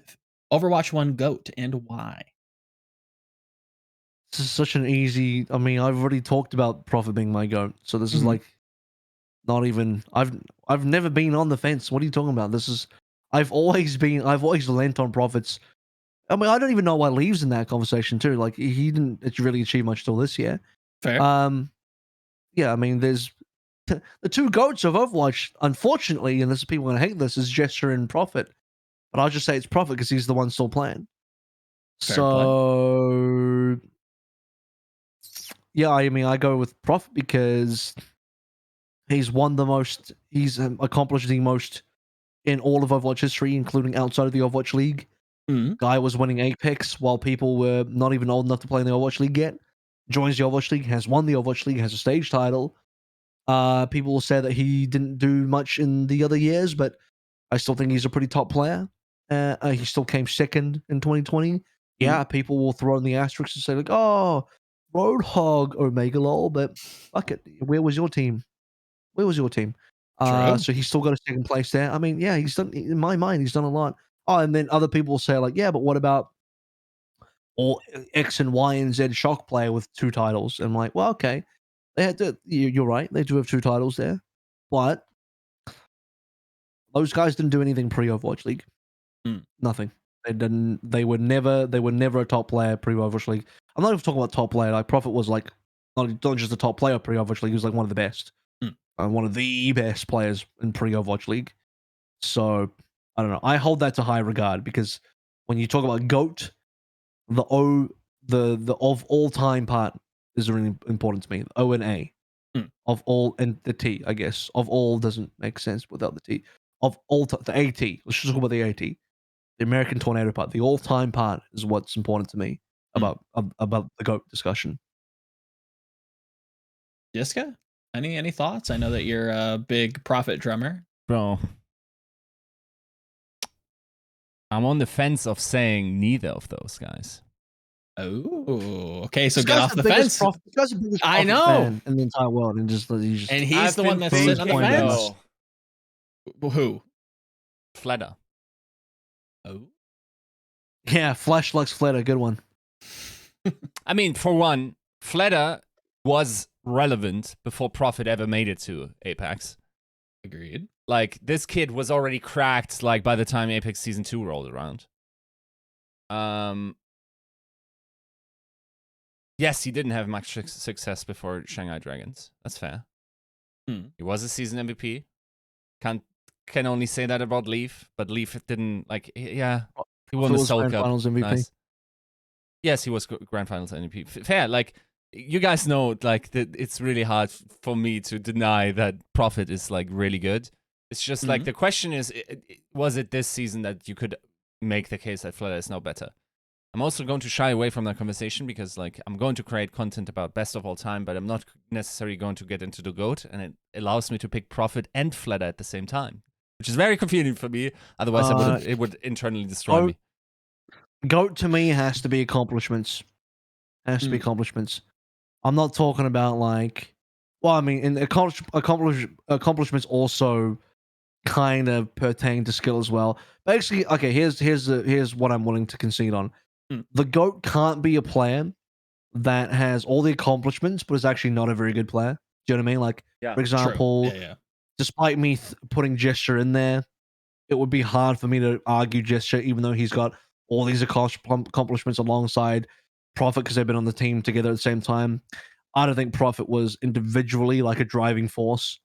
C: Overwatch 1 GOAT, and why?
A: This is such an easy. I mean, I've already talked about Prophet being my goat, so this is like not even. I've never been on the fence. What are you talking about? This is. I've always lent on Prophets. I mean, I don't even know why Leaves in that conversation too. Like he didn't really achieve much till this year.
C: Fair.
A: Yeah. I mean, there's the two goats of Overwatch. Unfortunately, and this is people gonna hate this, is Jester and Prophet. But I'll just say it's Prophet because he's the one still playing.
C: Fair
A: So. Yeah, I mean, I go with Prophet because he's won the most. He's accomplished the most in all of Overwatch history, including outside of the Overwatch League. Guy was winning Apex while people were not even old enough to play in the Overwatch League yet. Joins the Overwatch League, has won the Overwatch League, has a stage title. People will say that he didn't do much in the other years, but I still think he's a pretty top player. He still came second in 2020. Yeah, people will throw in the asterisks and say like, "Oh, Roadhog or Omega lol," but fuck it. Where was your team? Where was your team? So he's still got a second place there. I mean, yeah, he's done, in my mind, he's done a lot. Oh, and then other people will say like, yeah, but what about all X and Y and Z shock player with 2 titles? And I'm like, well, okay, you're right, they do have 2 titles there, but those guys didn't do anything pre-Overwatch League. Nothing. They didn't. They were never a top player pre-Overwatch League. I'm not even talking about top player. Like Prophet was like not just a top player pre-Overwatch League. He was like one of the best, one of the best players in pre-Overwatch League. So I don't know. I hold that to high regard because when you talk about GOAT, the of all time part is really important to me. O and A of all, and the T, I guess, of all doesn't make sense without the T. Of all the AT. Let's just talk about the AT. The American Tornado part, the all-time part, is what's important to me about the GOAT discussion.
C: Yiska, any thoughts? I know that you're a big Prophet drummer.
B: Bro, I'm on the fence of saying neither of those guys.
C: Oh, okay. So get off the fence.
A: This guy's the biggest
C: I know
A: fan in the entire world, and he's
C: he's the one that's sitting on the fence. Who?
B: Fledder.
C: Oh.
A: Yeah, Flash Lux Fledder, good one.
B: I mean, for one, Fledder was relevant before Prophet ever made it to Apex.
C: Agreed.
B: Like, this kid was already cracked, like, by the time Apex Season 2 rolled around. Yes, he didn't have much success before Shanghai Dragons. That's fair. He was a season MVP. Can only say that about Leaf, but Leaf didn't, like, yeah, he won the Soul Cup.
A: Finals MVP.
B: Nice. Yes, he was Grand Finals MVP. Fair, like, you guys know, like, it's really hard for me to deny that Prophet is, like, really good. It's just, like, the question is, was it this season that you could make the case that Flutter is now better? I'm also going to shy away from that conversation because, like, I'm going to create content about best of all time, but I'm not necessarily going to get into the GOAT, and it allows me to pick Prophet and Flutter at the same time, which is very confusing for me. Otherwise, it would internally destroy me.
A: GOAT to me has to be accomplishments. Has to be accomplishments. I'm not talking about like, well, I mean, and accomplishments also kind of pertain to skill as well. Basically, okay, here's what I'm willing to concede on. The GOAT can't be a player that has all the accomplishments, but is actually not a very good player. Do you know what I mean? Like, for example, despite me putting Gesture in there, it would be hard for me to argue Gesture, even though he's got all these accomplishments alongside Prophet because they've been on the team together at the same time. I don't think Prophet was individually like a driving force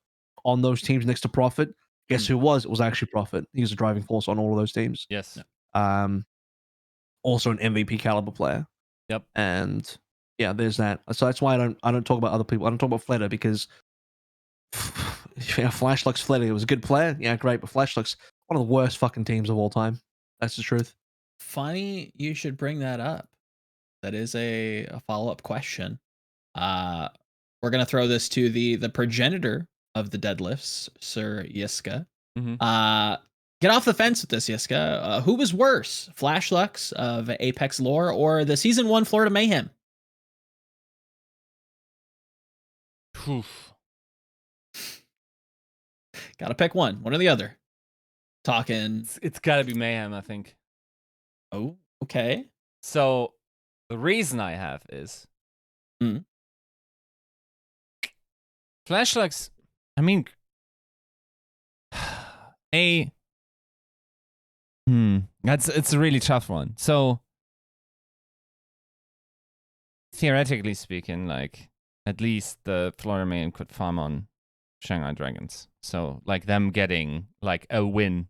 A: on those teams next to Prophet. Guess who was? It was actually Profit. He was a driving force on all of those teams.
B: Yes.
A: Also an MVP caliber player.
B: Yep.
A: And yeah, there's that. So that's why I don't talk about other people. I don't talk about Fletter because yeah, Flashluck's Fletter. He was a good player. Yeah, great. But Flashluck's one of the worst fucking teams of all time. That's the truth.
C: Funny you should bring that up. That is a follow-up question. We're gonna throw this to the progenitor of the deadlifts, Sir Yiska. Get off the fence with this, Yiska. Who was worse, Flashlux of Apex lore or the Season 1 Florida Mayhem?
B: Oof.
C: Gotta pick one or the other. Talking.
B: It's got to be Mayhem, I think.
C: Oh, okay.
B: So the reason I have is Flashlux. I mean, it's a really tough one. So theoretically speaking, like at least the Florida Mayhem could farm on Shanghai Dragons. So like them getting like a win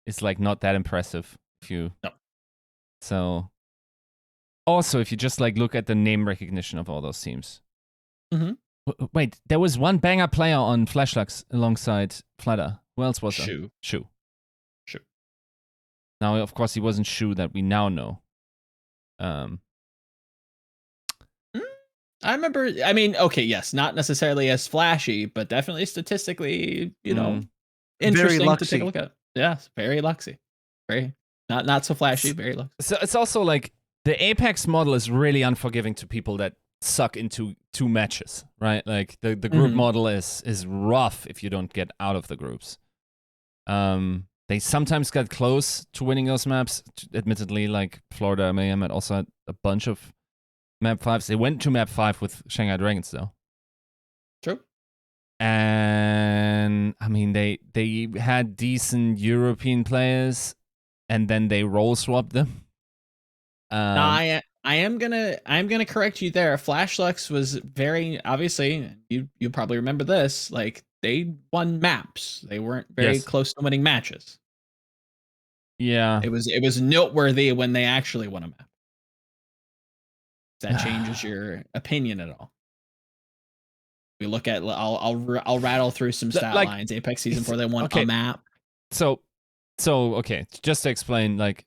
B: is like not that impressive if you.
C: No.
B: So also if you just like look at the name recognition of all those teams. Wait, there was one banger player on Flashlux alongside Flutter. Who else was there? Shu. Now, of course, he wasn't Shu that we now know.
C: I remember. I mean, okay, yes, not necessarily as flashy, but definitely statistically, interesting to take a look at. Yeah, very luxy. Very not so flashy. Very luxy.
B: So it's also like the Apex model is really unforgiving to people that suck into 2 matches, right? Like the group model is rough if you don't get out of the groups. They sometimes get close to winning those maps. Admittedly, like Florida Mayhem had also had a bunch of map 5s. They went to map 5 with Shanghai Dragons though.
C: True.
B: And I mean they had decent European players and then they role swapped them.
C: I am gonna correct you there. Flashlux was very obviously you probably remember this, like they won maps. They weren't very close to winning matches.
B: Yeah.
C: It was noteworthy when they actually won a map. If that changes your opinion at all. We look at I'll rattle through some stat lines. Apex Season 4 they won a map.
B: So okay, just to explain, like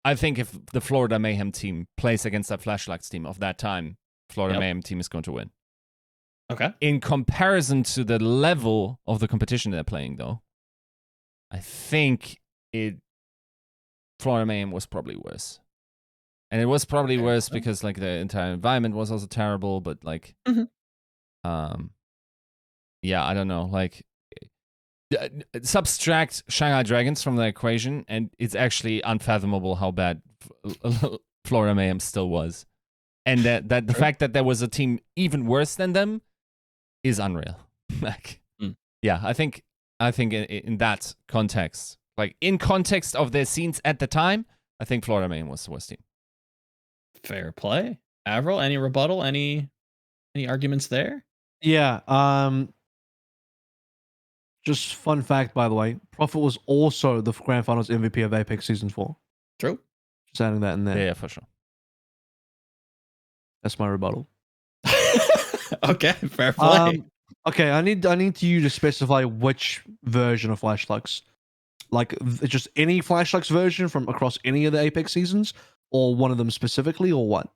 B: I think if the Florida Mayhem team plays against that Flashlux team of that time, Florida Mayhem team is going to win.
C: Okay.
B: In comparison to the level of the competition they're playing, though, I think Florida Mayhem was probably worse. And it was probably worse because like the entire environment was also terrible, but like yeah, I don't know. Like subtract Shanghai Dragons from the equation, and it's actually unfathomable how bad Florida Mayhem still was. And that the fact that there was a team even worse than them is unreal. Like, yeah, I think in that context, like in context of their scenes at the time, I think Florida Mayhem was the worst team.
C: Fair play. AVRL, any rebuttal? Any arguments there?
A: Yeah. Just fun fact, by the way, Prophet was also the Grand Finals MVP of Apex Season 4.
C: True.
A: Just adding that in there.
B: Yeah, for sure.
A: That's my rebuttal.
C: Okay, fair play.
A: Okay, I need you to specify which version of Flashlux. Like, just any Flashlux version from across any of the Apex seasons, or one of them specifically, or what?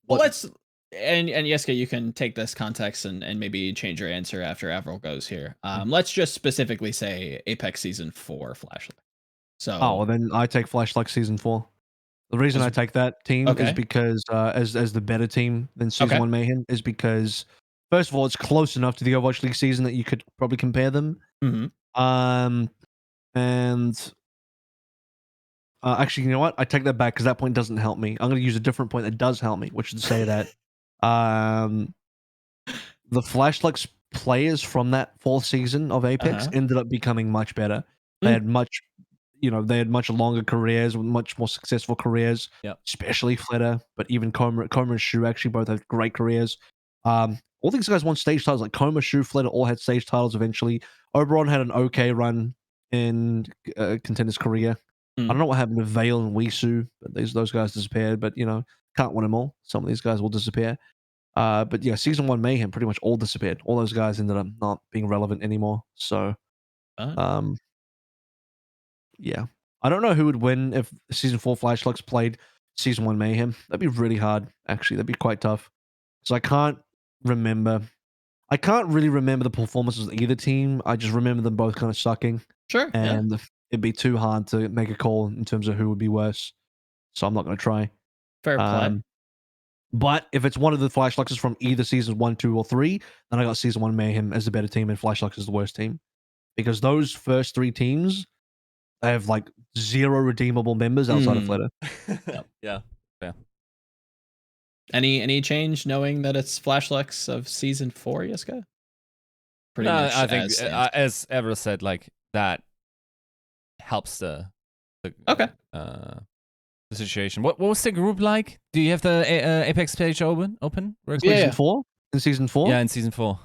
C: Well, let's... And Yiska, you can take this context and maybe change your answer after AVRL goes here. Let's just specifically say Apex Season 4 Flashlux. So,
A: well, then I take Flashlux Season 4. The reason I take that team is because as the better team than Season 1 Mayhem is because, first of all, it's close enough to the Overwatch League season that you could probably compare them. And actually, you know what? I take that back because that point doesn't help me. I'm going to use a different point that does help me, which is to say that the Flashlux players from that 4th season of Apex ended up becoming much better. They had much longer careers, much more successful careers, especially Flitter, but even Coma and Shu actually both had great careers. All these guys won stage titles, like Coma, Shu, Flitter all had stage titles eventually. Oberon had an okay run in Contenders Korea. I don't know what happened to Vale and Wisu, but those guys disappeared. But can't win them all. Some of these guys will disappear. But yeah, season 1 Mayhem pretty much all disappeared. All those guys ended up not being relevant anymore. So, yeah, I don't know who would win if season 4 Flashlucks played season 1 Mayhem. That'd be really hard. Actually, that'd be quite tough. So I can't really remember the performances of either team. I just remember them both kind of sucking.
C: Sure.
A: And it'd be too hard to make a call in terms of who would be worse. So I'm not going to try.
C: Fair play.
A: But if it's one of the Flashluxes from either seasons 1, 2, or 3, then I got season 1 Mayhem as the better team and Flashluxes is the worst team. Because those first 3 teams have like 0 redeemable members outside of Flitter.
B: Yeah.
C: Any change knowing that it's Flashlucks of season 4, Yiska? Pretty much.
B: I think as Ever said, like that helps the situation. What was the group like? Do you have the Apex page open?
A: Season 4? In season 4?
B: Yeah, in season 4.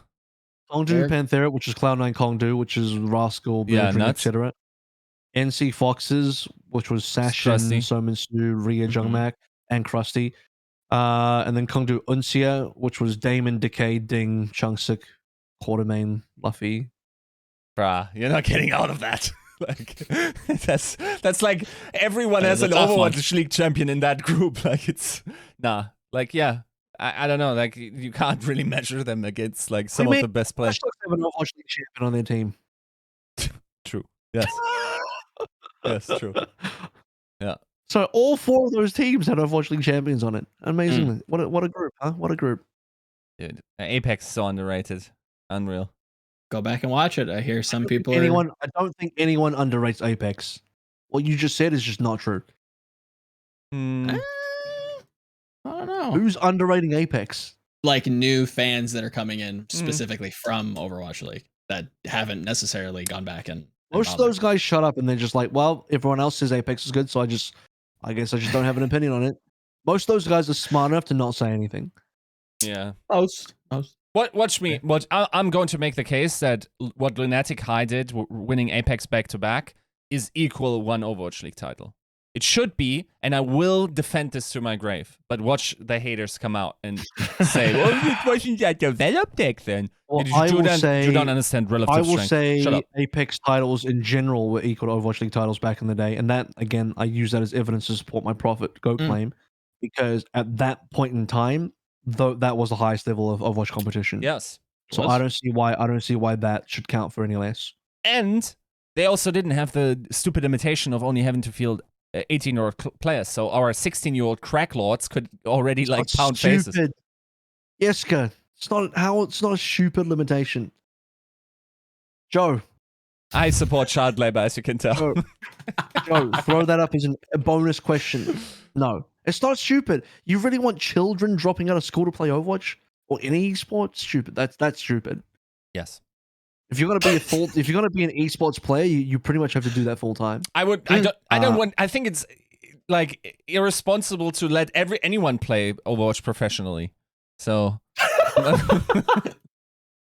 A: Kongdu, Panthera, which is Cloud9 Kongdu, which is Rascal, Blue etc. NC Foxes, which was Sashin, Somansu, Ria Jungmak, and Krusty. And then Kongdu Uncia, which was Damon, Decay, Ding, Chungsik, Quartermain, Luffy.
B: Bruh, you're not getting out of that. Like that's like everyone has an Overwatch League champion in that group. Like it's I don't know. Like you can't really measure them against like some of the best players.
A: Have an Overwatch League champion on their team.
B: True. Yes. Yes. True. Yeah.
A: So all 4 of those teams had Overwatch League champions on it. Amazingly, what a group, huh? What a group.
B: Dude, Apex is so underrated. Unreal.
C: Go back and watch it. I hear some people.
A: I don't think anyone underrates Apex. What you just said is just not true.
C: I don't know.
A: Who's underrating Apex?
C: Like new fans that are coming in specifically from Overwatch League that haven't necessarily gone back and.
A: Most of those guys shut up and they're just like, well, everyone else says Apex is good, so I guess I just don't have an opinion on it. Most of those guys are smart enough to not say anything.
B: Yeah.
C: Most.
B: Watch me. I'm going to make the case that what Lunatic High did, winning Apex back-to-back, is equal 1 Overwatch League title. It should be, and I will defend this to my grave. But watch the haters come out and say, well, it wasn't that developed back then.
A: Well,
B: you don't understand relative strength.
A: I will say Apex titles in general were equal to Overwatch League titles back in the day. And that, again, I use that as evidence to support my Prophet GOAT claim. Because at that point in time, though that was the highest level of Overwatch competition.
B: Yes.
A: So I don't see why that should count for any less.
B: And they also didn't have the stupid limitation of only having to field 18-year-old players. So our 16-year-old crack lords could already like pound faces.
A: Yiska, it's not a stupid limitation. Joe.
B: I support child labor, as you can tell.
A: Joe, throw that up as a bonus question. No. It's not stupid. You really want children dropping out of school to play Overwatch or any esports? Stupid. That's stupid.
B: Yes.
A: If you're gonna be an esports player, you pretty much have to do that full time.
B: I think it's like irresponsible to let anyone play Overwatch professionally. So.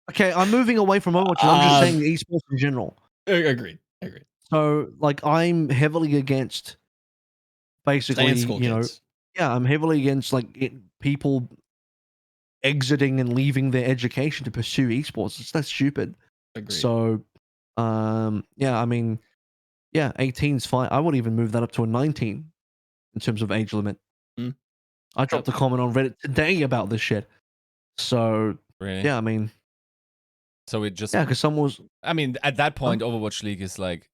A: Okay, I'm moving away from Overwatch. I'm just saying esports in general.
C: Agreed.
A: So, like, I'm heavily against basically, I'm heavily against like people exiting and leaving their education to pursue esports. That's stupid.
C: Agreed.
A: So, 18's fine. I would even move that up to a 19 in terms of age limit. I dropped a comment on Reddit today about this shit. So,
B: really?
A: Yeah, I mean,
B: so it just
A: because someone was.
B: I mean, at that point, Overwatch League is like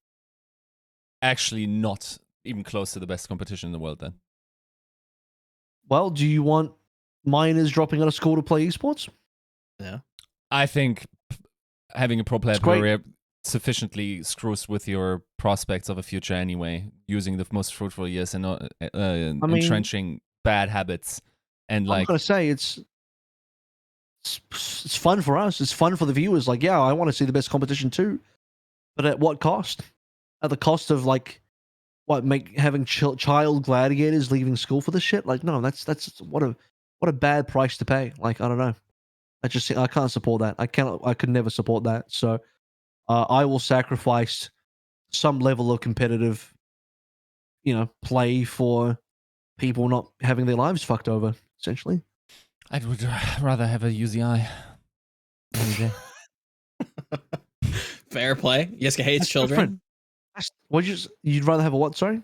B: actually not even close to the best competition in the world. Then,
A: well, do you want minors dropping out of school to play esports?
C: Yeah,
B: I think having a pro player career sufficiently screws with your prospects of a future anyway. Using the most fruitful years and entrenching bad habits, and like
A: I'm gonna say it's fun for us. It's fun for the viewers. Like, yeah, I want to see the best competition too, but at what cost? At the cost of like having child gladiators leaving school for this shit? Like, no, that's what a bad price to pay. Like, I don't know. I can't support that. I could never support that. So I will sacrifice some level of competitive, play for people not having their lives fucked over, essentially.
B: I would rather have a UZI. Any day.
C: Fair play. Yiska hates
A: That's
C: children.
A: different. You'd rather have a what? Sorry,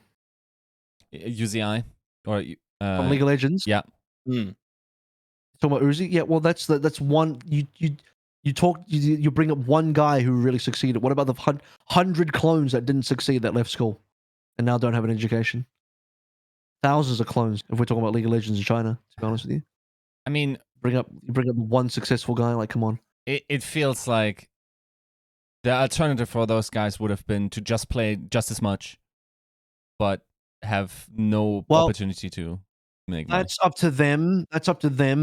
B: UZI or
A: from League of Legends.
B: yeah.
C: Mm.
A: Talking about Uzi. Yeah, well, that's one. You bring up one guy who really succeeded. What about the 100 clones that didn't succeed that left school and now don't have an education? Thousands of clones. If we're talking about League of Legends in China, to be honest with you.
B: I mean,
A: You bring up one successful guy. Like, come on.
B: it feels like the alternative for those guys would have been to just play just as much, but have no opportunity to make money.
A: That's up to them.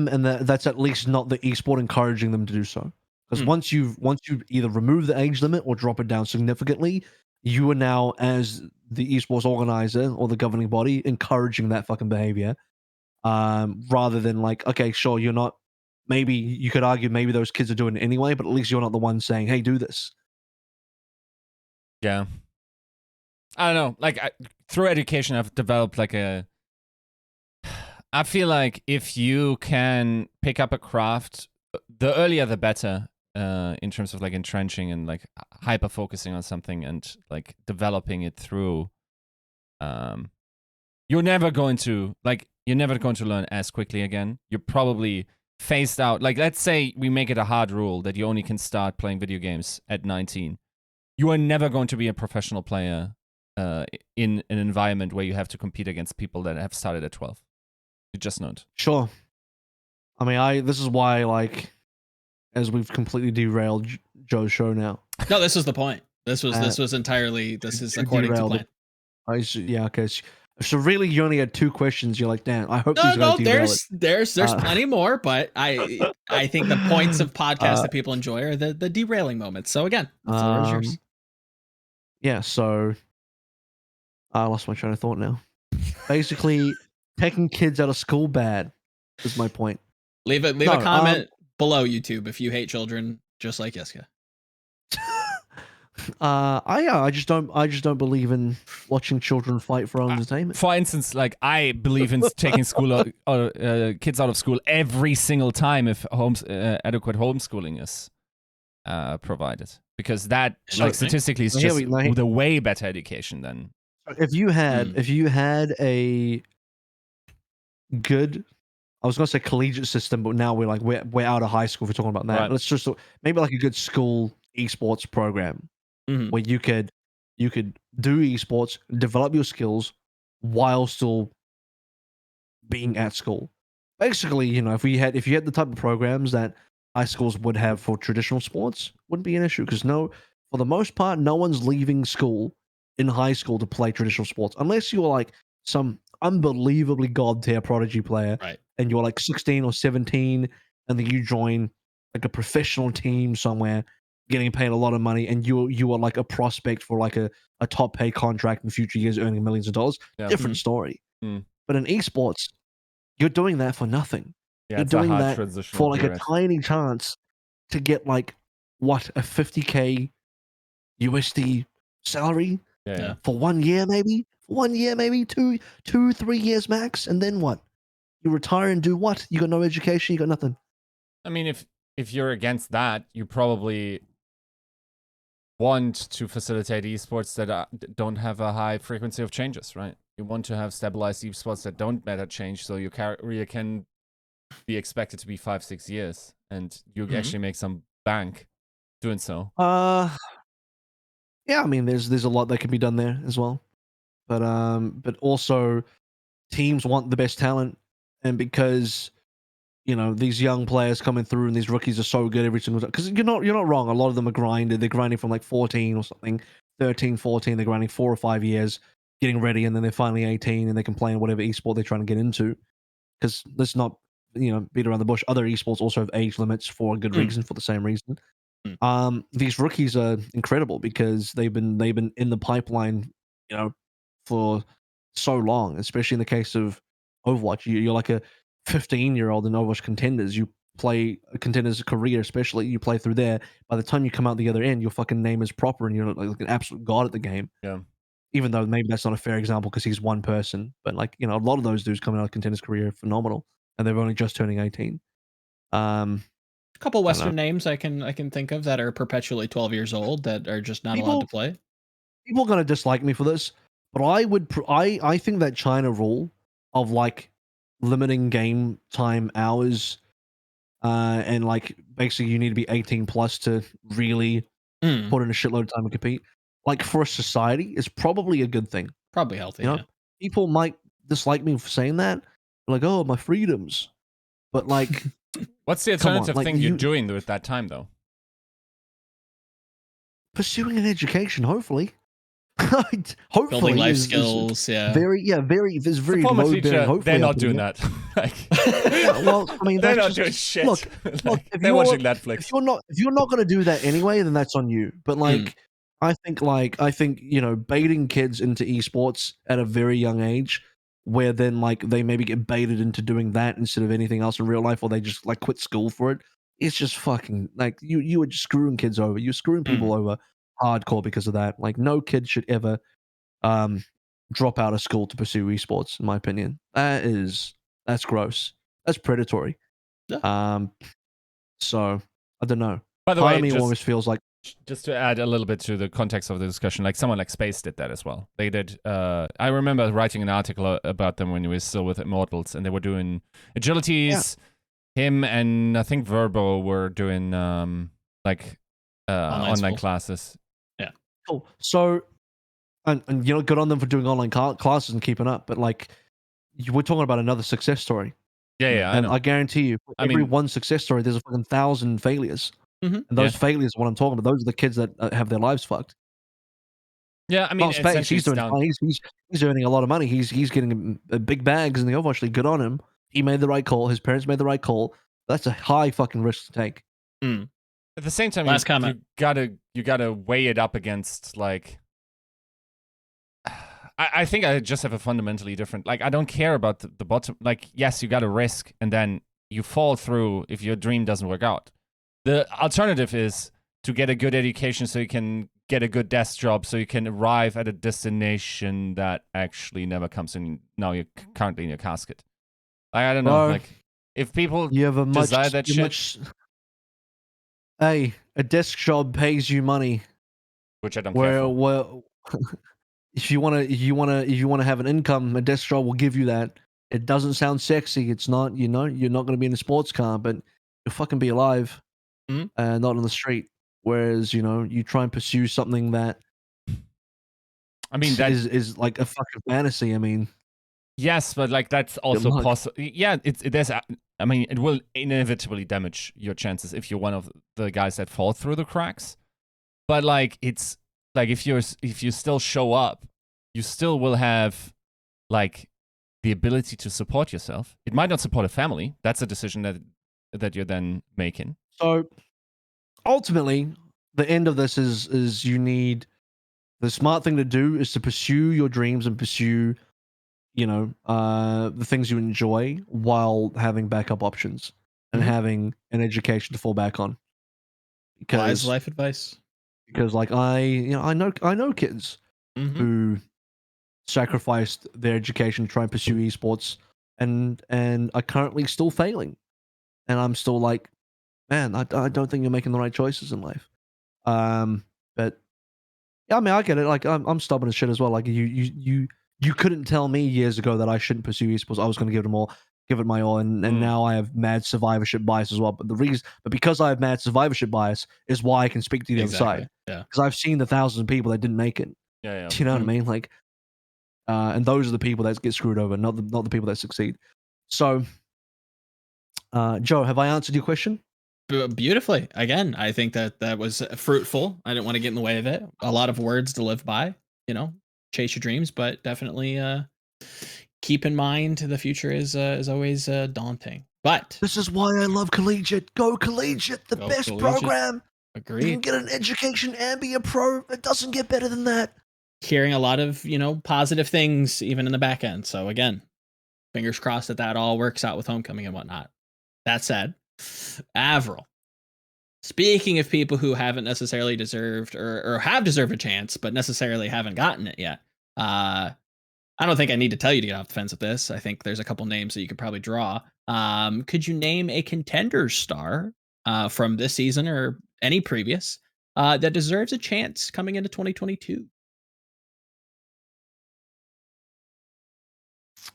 A: And that's at least not the esport encouraging them to do so. Because once you either remove the age limit or drop it down significantly, you are now, as the esports organizer or the governing body, encouraging that fucking behavior. Rather than like, okay, sure, you're not. Maybe you could argue maybe those kids are doing it anyway, but at least you're not the one saying, "Hey, do this."
B: Yeah, I don't know. Like through education, I've developed like I feel like if you can pick up a craft, the earlier the better. In terms of like entrenching and like hyper focusing on something and like developing it through. You're never going to learn as quickly again. You're probably phased out. Like, let's say we make it a hard rule that you only can start playing video games at 19. You are never going to be a professional player in an environment where you have to compete against people that have started at 12. You just not.
A: Sure. I mean, this is why, like, as we've completely derailed Joe's show now.
C: No, this was the point. This was entirely. This is according to plan.
A: Yeah, okay. So really, you only had 2 questions. You're like, damn. I hope these
C: No,
A: guys derail it.
C: there's plenty more, but I think the points of podcasts that people enjoy are the derailing moments. So again, the floor is yours.
A: Yeah. So I lost my train of thought now. Basically, taking kids out of school bad is my point.
C: Leave a comment below YouTube if you hate children, just like Yiska.
A: I just don't believe in watching children fight for entertainment.
B: For instance, like I believe in taking kids out of school every single time if adequate homeschooling is provided, because that statistically is just the way better education than.
A: If you had a good, I was gonna say collegiate system, but now we're out of high school if we're talking about that. Right. Let's just maybe like a good school esports program. Mm-hmm. Where you could do esports, develop your skills while still being at school. Basically, if you had the type of programs that high schools would have for traditional sports, wouldn't be an issue, because for the most part, no one's leaving school in high school to play traditional sports unless you're like some unbelievably god tier prodigy player,
C: right?
A: And you're like 16 or 17, and then you join like a professional team somewhere, getting paid a lot of money, and you are like a prospect for like a top pay contract in future years, earning millions of dollars. Yeah. Different story. But in esports, you're doing that for nothing.
B: Yeah,
A: you're doing that for like a tiny chance to get like what, a 50K USD salary for 1 year, maybe 2, 3 years max, and then what? You retire and do what? You got no education, you got nothing.
B: I mean, if you're against that, you probably want to facilitate esports that don't have a high frequency of changes, right? You want to have stabilized esports that don't matter change, so your career can be expected to be 5-6 years, and you actually make some bank doing so.
A: Yeah, I mean, there's a lot that can be done there as well, but also teams want the best talent, and because these young players coming through and these rookies are so good every single time. Because you're not wrong. A lot of them are grinded. They're grinding from like 14 or something, 13, 14. They're grinding 4 or 5 years, getting ready, and then they're finally 18 and they can play in whatever esport they're trying to get into. Because let's not beat around the bush. Other esports also have age limits for a good reason, for the same reason. These rookies are incredible because they've been in the pipeline, for so long. Especially in the case of Overwatch, you're like a 15-year-old in Overwatch Contenders. You play a Contenders career, especially you play through there. By the time you come out the other end, your fucking name is proper and you're like an absolute god at the game.
B: Yeah.
A: Even though maybe that's not a fair example because he's one person, but like a lot of those dudes coming out of Contenders career are phenomenal, and they're only just turning 18.
C: A couple Western names I can think of that are perpetually 12 years old that are just not allowed to play.
A: People are gonna dislike me for this, but I think that China rule of like limiting game time hours, and like basically you need to be 18 plus to really put in a shitload of time and compete. Like for a society, is probably a good thing.
C: Probably healthy. Yeah.
A: People might dislike me for saying that, like, oh, my freedoms, but like,
B: what's the alternative thing you're doing with that time though?
A: Pursuing an education, hopefully. Hopefully,
C: building life skills.
A: Very. There's very
B: former
A: low
B: teacher,
A: bearing. Hopefully,
B: they're not doing that.
A: Well, I mean,
B: they're
A: that's
B: not doing shit.
A: Look, if
B: they're watching Netflix.
A: If you're not going to do that anyway, then that's on you. But like, I think baiting kids into esports at a very young age, where then like they maybe get baited into doing that instead of anything else in real life, or they just like quit school for it. It's just fucking like you are just screwing kids over. You're screwing people over hardcore because of that. Like no kid should ever drop out of school to pursue esports, in my opinion. That's gross. That's predatory.
C: Yeah.
A: So I don't know.
B: By the
A: Part
B: way,
A: of me always feels like,
B: just to add a little bit to the context of the discussion, like someone like Space did that as well. They did. I remember writing an article about them when he was still with Immortals, and they were doing agilities. Yeah. Him and I think Verbo were doing online classes.
C: Yeah.
A: Cool. So, and good on them for doing online classes and keeping up. But like, we're talking about another success story.
B: Yeah.
A: And I guarantee you, one success story, there's a fucking 1,000 failures. And those failures are what I'm talking about. Those are the kids that have their lives fucked.
B: Yeah, I mean,
A: Space, he's doing fine. He's earning a lot of money. He's getting big bags in the Overwatch League. Good on him. He made the right call. His parents made the right call. That's a high fucking risk to take.
B: At the same time, you gotta weigh it up against like. I think I just have a fundamentally different. Like, I don't care about the bottom. Like, yes, you got to risk, and then you fall through if your dream doesn't work out. The alternative is to get a good education so you can get a good desk job, so you can arrive at a destination that actually never comes in. Now you're currently in your casket. Like, I don't know. Like, if people desire that shit.
A: Hey, a desk job pays you money,
B: which I don't care for.
A: Well, if you wanna have an income, a desk job will give you that. It doesn't sound sexy. It's not. You're not going to be in a sports car, but you'll fucking be alive, not on the street. Whereas you try and pursue something that,
B: I mean, that
A: is like a fucking fantasy. I mean,
B: yes, but like that's also possible. Yeah, I mean, it will inevitably damage your chances if you're one of the guys that fall through the cracks. But like, it's like if you still show up, you still will have like the ability to support yourself. It might not support a family. That's a decision that you're then making.
A: So ultimately, the end of this is you need the smart thing to do is to pursue your dreams and pursue the things you enjoy while having backup options and having an education to fall back on.
C: Because wise life advice.
A: Because like I know kids who sacrificed their education to try and pursue esports and are currently still failing, and I'm still like, man, I don't think you're making the right choices in life. But yeah, I mean, I get it. Like I'm stubborn as shit as well. Like you couldn't tell me years ago that I shouldn't pursue esports. I was going to give it my all, and now I have mad survivorship bias as well. But because I have mad survivorship bias is why I can speak to the other side.
C: Yeah,
A: because I've seen the thousands of people that didn't make it.
B: Yeah.
A: You know what I mean? Like, and those are the people that get screwed over, not the people that succeed. So, Joe, have I answered your question?
C: Beautifully. Again, I think that was fruitful. I didn't want to get in the way of it. A lot of words to live by. Chase your dreams, but definitely keep in mind the future is always daunting. But
A: this is why I love collegiate. Go collegiate, the best collegiate. Program.
C: Agreed.
A: You can get an education and be a pro. It doesn't get better than that.
C: Hearing a lot of positive things even in the back end. So again, fingers crossed that all works out with homecoming and whatnot. That said, AVRL. Speaking of people who haven't necessarily deserved or have deserved a chance, but necessarily haven't gotten it yet. I don't think I need to tell you to get off the fence with this. I think there's a couple names that you could probably draw. Could you name a Contenders star from this season or any previous that deserves a chance coming into 2022?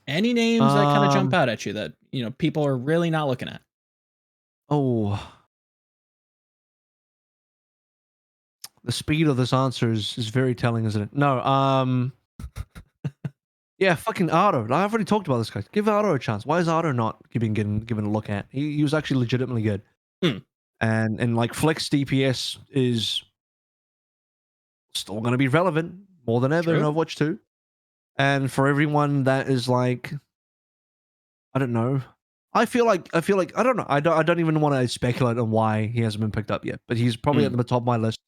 C: Any names that kind of jump out at you that people are really not looking at?
A: Oh, the speed of this answer is very telling, isn't it? No, yeah, fucking Otto. I've already talked about this guy. Give Otto a chance. Why is Otto not given a look at? He was actually legitimately good. And like Flex DPS is still going to be relevant more than ever in Overwatch 2. And for everyone that is like, I don't know. I feel like I don't know. I don't even want to speculate on why he hasn't been picked up yet. But he's probably at the top of my list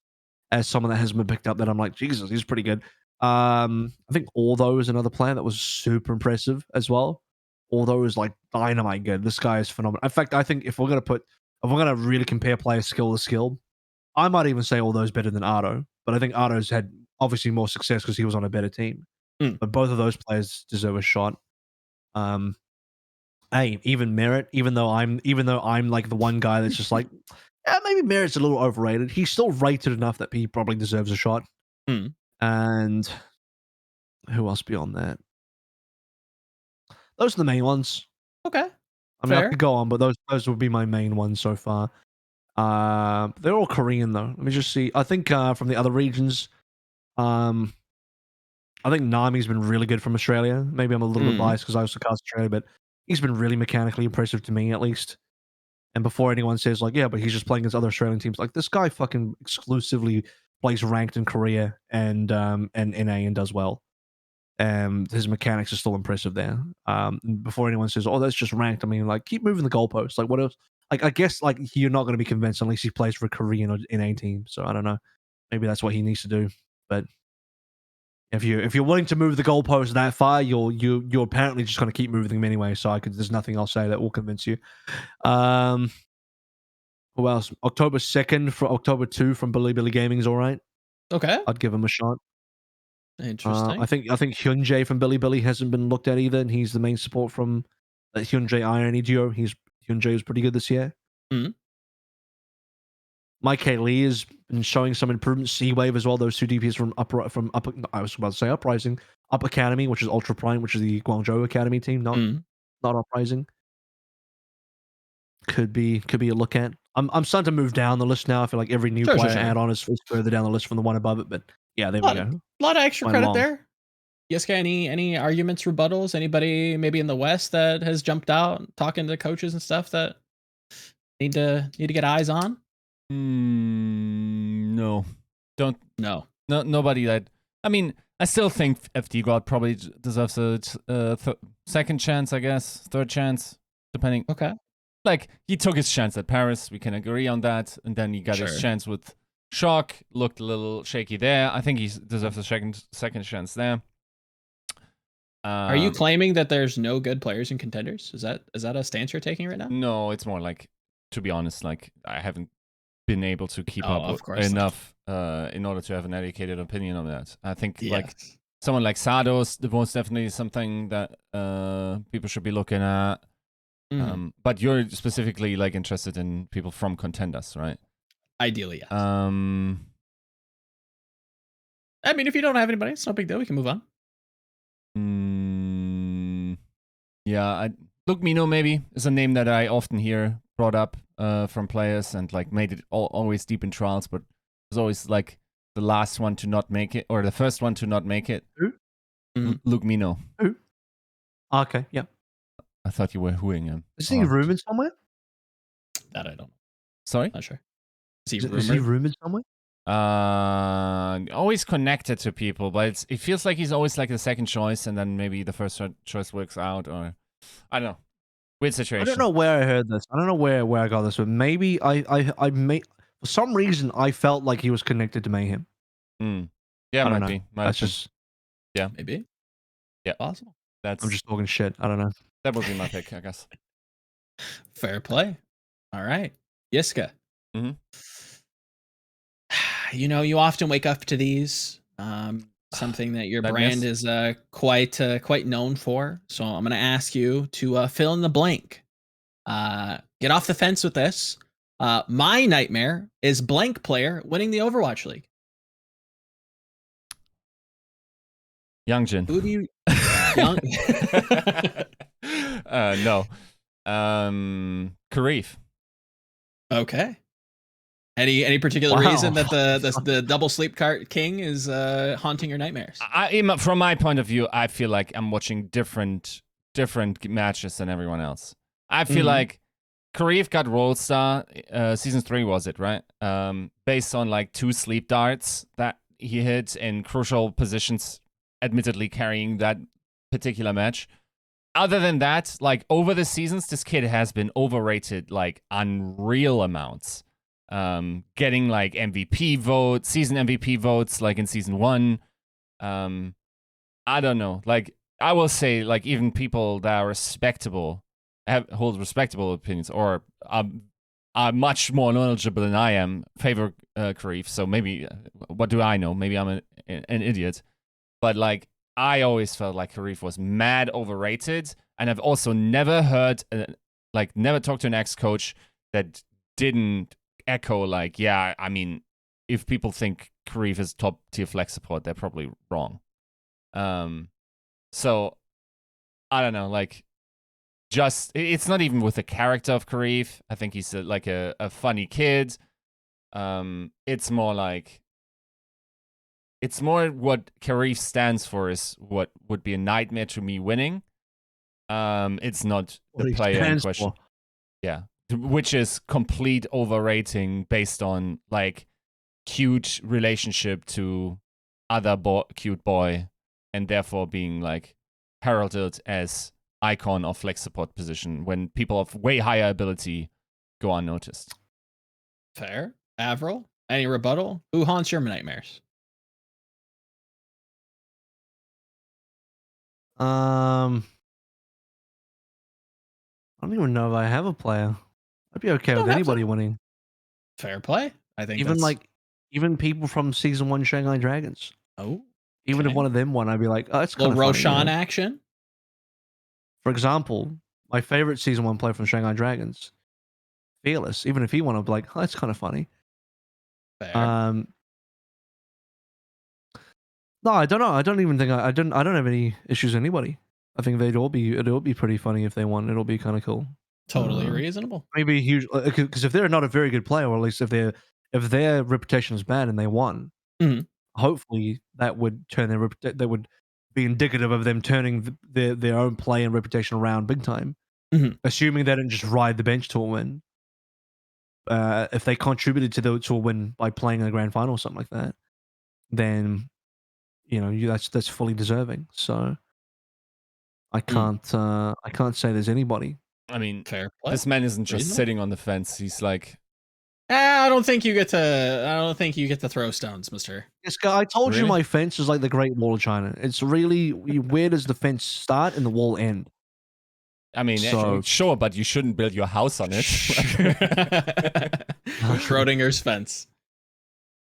A: as someone that hasn't been picked up. That I'm like, Jesus, he's pretty good. I think Although is another player that was super impressive as well. Although is like dynamite good. This guy is phenomenal. In fact, I think if we're gonna really compare player skill to skill, I might even say Althoug's better than Ardo. But I think Ardo's had obviously more success because he was on a better team. But both of those players deserve a shot. Hey, even Merit, even though I'm like the one guy that's just like, yeah, maybe Merit's a little overrated. He's still rated enough that he probably deserves a shot. And who else beyond that? Those are the main ones.
C: Okay.
A: I mean, I could go on, but those would be my main ones so far. They're all Korean though. Let me just see. I think from the other regions, I think Nami's been really good from Australia. Maybe I'm a little bit biased because I also cast Australia, but he's been really mechanically impressive to me, at least. And before anyone says like, yeah, but he's just playing against other Australian teams, like this guy fucking exclusively plays ranked in Korea and NA and does well. His mechanics are still impressive there. Before anyone says, oh, that's just ranked, I mean, like, keep moving the goalposts. Like, what else? Like, I guess like you're not going to be convinced unless he plays for a Korean or NA team. So I don't know. Maybe that's what he needs to do. But if you're willing to move the goalposts that far, you're apparently just going to keep moving them anyway. So there's nothing I'll say that will convince you. Who else? October 2nd for October 2 from Billy Gaming is all right.
C: Okay,
A: I'd give him a shot.
C: Interesting.
A: I think Hyunjae from Billy hasn't been looked at either, and he's the main support from Hyunjae Irony duo. Hyunjae was pretty good this year. Mike Lee has been showing some improvement. C-Wave as well. Those two DPs from I was about to say Uprising, Up Academy, which is Ultra Prime, which is the Guangzhou Academy team, not Uprising. Could be a look at. I'm starting to move down the list now. I feel like every new player add-on is further down the list from the one above it. But yeah, there we go.
C: A lot of extra credit there. Yiska, any arguments, rebuttals? Anybody maybe in the West that has jumped out, talking to coaches and stuff that need to get eyes on?
B: No, don't.
C: No,
B: nobody that. I mean, I still think FD God probably deserves a second chance, I guess, third chance, depending.
C: Okay.
B: Like, he took his chance at Paris. We can agree on that. And then he got his chance with Shock. Looked a little shaky there. I think he deserves a second chance there.
C: Are you claiming that there's no good players in Contenders? Is that a stance you're taking right now?
B: No, it's more like, to be honest, like, I haven't been able to keep up enough in order to have an educated opinion on that. I think like someone like Sado's most definitely something that people should be looking at. But you're specifically like interested in people from Contenders, right?
C: Ideally, yes. I mean, if you don't have anybody, it's no big deal. We can move on.
B: Yeah, Lookmino maybe is a name that I often hear brought up from players and like made it always deep in trials, but was always like the last one to not make it or the first one to not make it.
A: Who?
B: Lookmino.
A: Who? Okay, yeah.
B: I thought you were hooing him.
A: Is he rumored somewhere?
C: That I don't know.
B: Sorry?
C: Not sure.
A: Is he rumored somewhere?
B: Always connected to people, but it feels like he's always like the second choice, and then maybe the first choice works out, or I don't know. Weird situation.
A: I don't know where I heard this. I don't know where I got this, but maybe I may for some reason I felt like he was connected to Mayhem.
B: Yeah, might be.
A: That's just
C: maybe.
B: Yeah,
C: possible.
A: I'm just talking shit. I don't know.
B: That would be my pick, I guess.
C: Fair play. All right. Yiska.
B: Mhm.
C: You know, you often wake up to these. Something that your brand
B: Nightmares?
C: is quite known for. So I'm going to ask you to fill in the blank. Get off the fence with this. My nightmare is blank player winning the Overwatch League.
B: Youngjin.
C: Who do you? Young.
B: No. Karif.
C: Okay. Any particular
A: Wow.
C: reason that the double sleep cart king is haunting your nightmares?
B: From my point of view, I feel like I'm watching different matches than everyone else. I feel like Karif got rolestar, season 3 was it, right? Based on like 2 sleep darts that he hit in crucial positions, admittedly carrying that particular match. Other than that, like over the seasons, this kid has been overrated like unreal amounts. Getting like MVP votes, season MVP votes, like in season 1. I don't know. Like I will say, like even people that are respectable hold respectable opinions or are much more knowledgeable than I am favor Karif. So maybe what do I know? Maybe I'm an idiot. But like I always felt like Karif was mad overrated, and I've also never heard never talked to an ex-coach that didn't echo like, yeah, I mean, if people think Karif is top tier flex support, they're probably wrong. So I don't know, like just it's not even with the character of Karif. I think he's a funny kid. It's more what Karif stands for is what would be a nightmare to me winning. It's not the player in question. Yeah. Which is complete overrating based on like cute relationship to other cute boy, and therefore being like heralded as icon of flex support position when people of way higher ability go unnoticed.
C: Fair. AVRL, any rebuttal? Who haunts your nightmares?
A: I don't even know if I have a player. I'd be okay with anybody winning.
C: Fair play. I think
A: Even
C: that's...
A: even people from season 1 Shanghai Dragons.
C: Oh,
A: Even if one of them won, I'd be like, oh, it's kind
C: little
A: of funny.
C: Roshan action.
A: For example, my favorite season 1 player from Shanghai Dragons, Fearless. Even if he won, I'd be like, oh, that's kind of funny.
C: Fair.
A: No, I don't know. I don't even think I don't have any issues with anybody. I think it'd all be pretty funny if they won. It'll be kind of cool.
C: Totally reasonable.
A: Maybe a huge, because if they're not a very good player, or at least if their reputation is bad and they won, hopefully that would turn that would be indicative of them turning their own play and reputation around big time. Assuming they didn't just ride the bench to a win. If they contributed to a win by playing a grand final or something like that, then that's fully deserving. So I can't say there's anybody.
B: I mean,
C: fair play.
B: This man isn't just sitting on the fence. He's like,
C: I don't think you get to throw stones, mister.
A: Yes, guy, I told you my fence is like the Great Wall of China. It's really, where does the fence start and the wall end?
B: I mean, sure, but you shouldn't build your house on it.
C: Schrodinger's fence.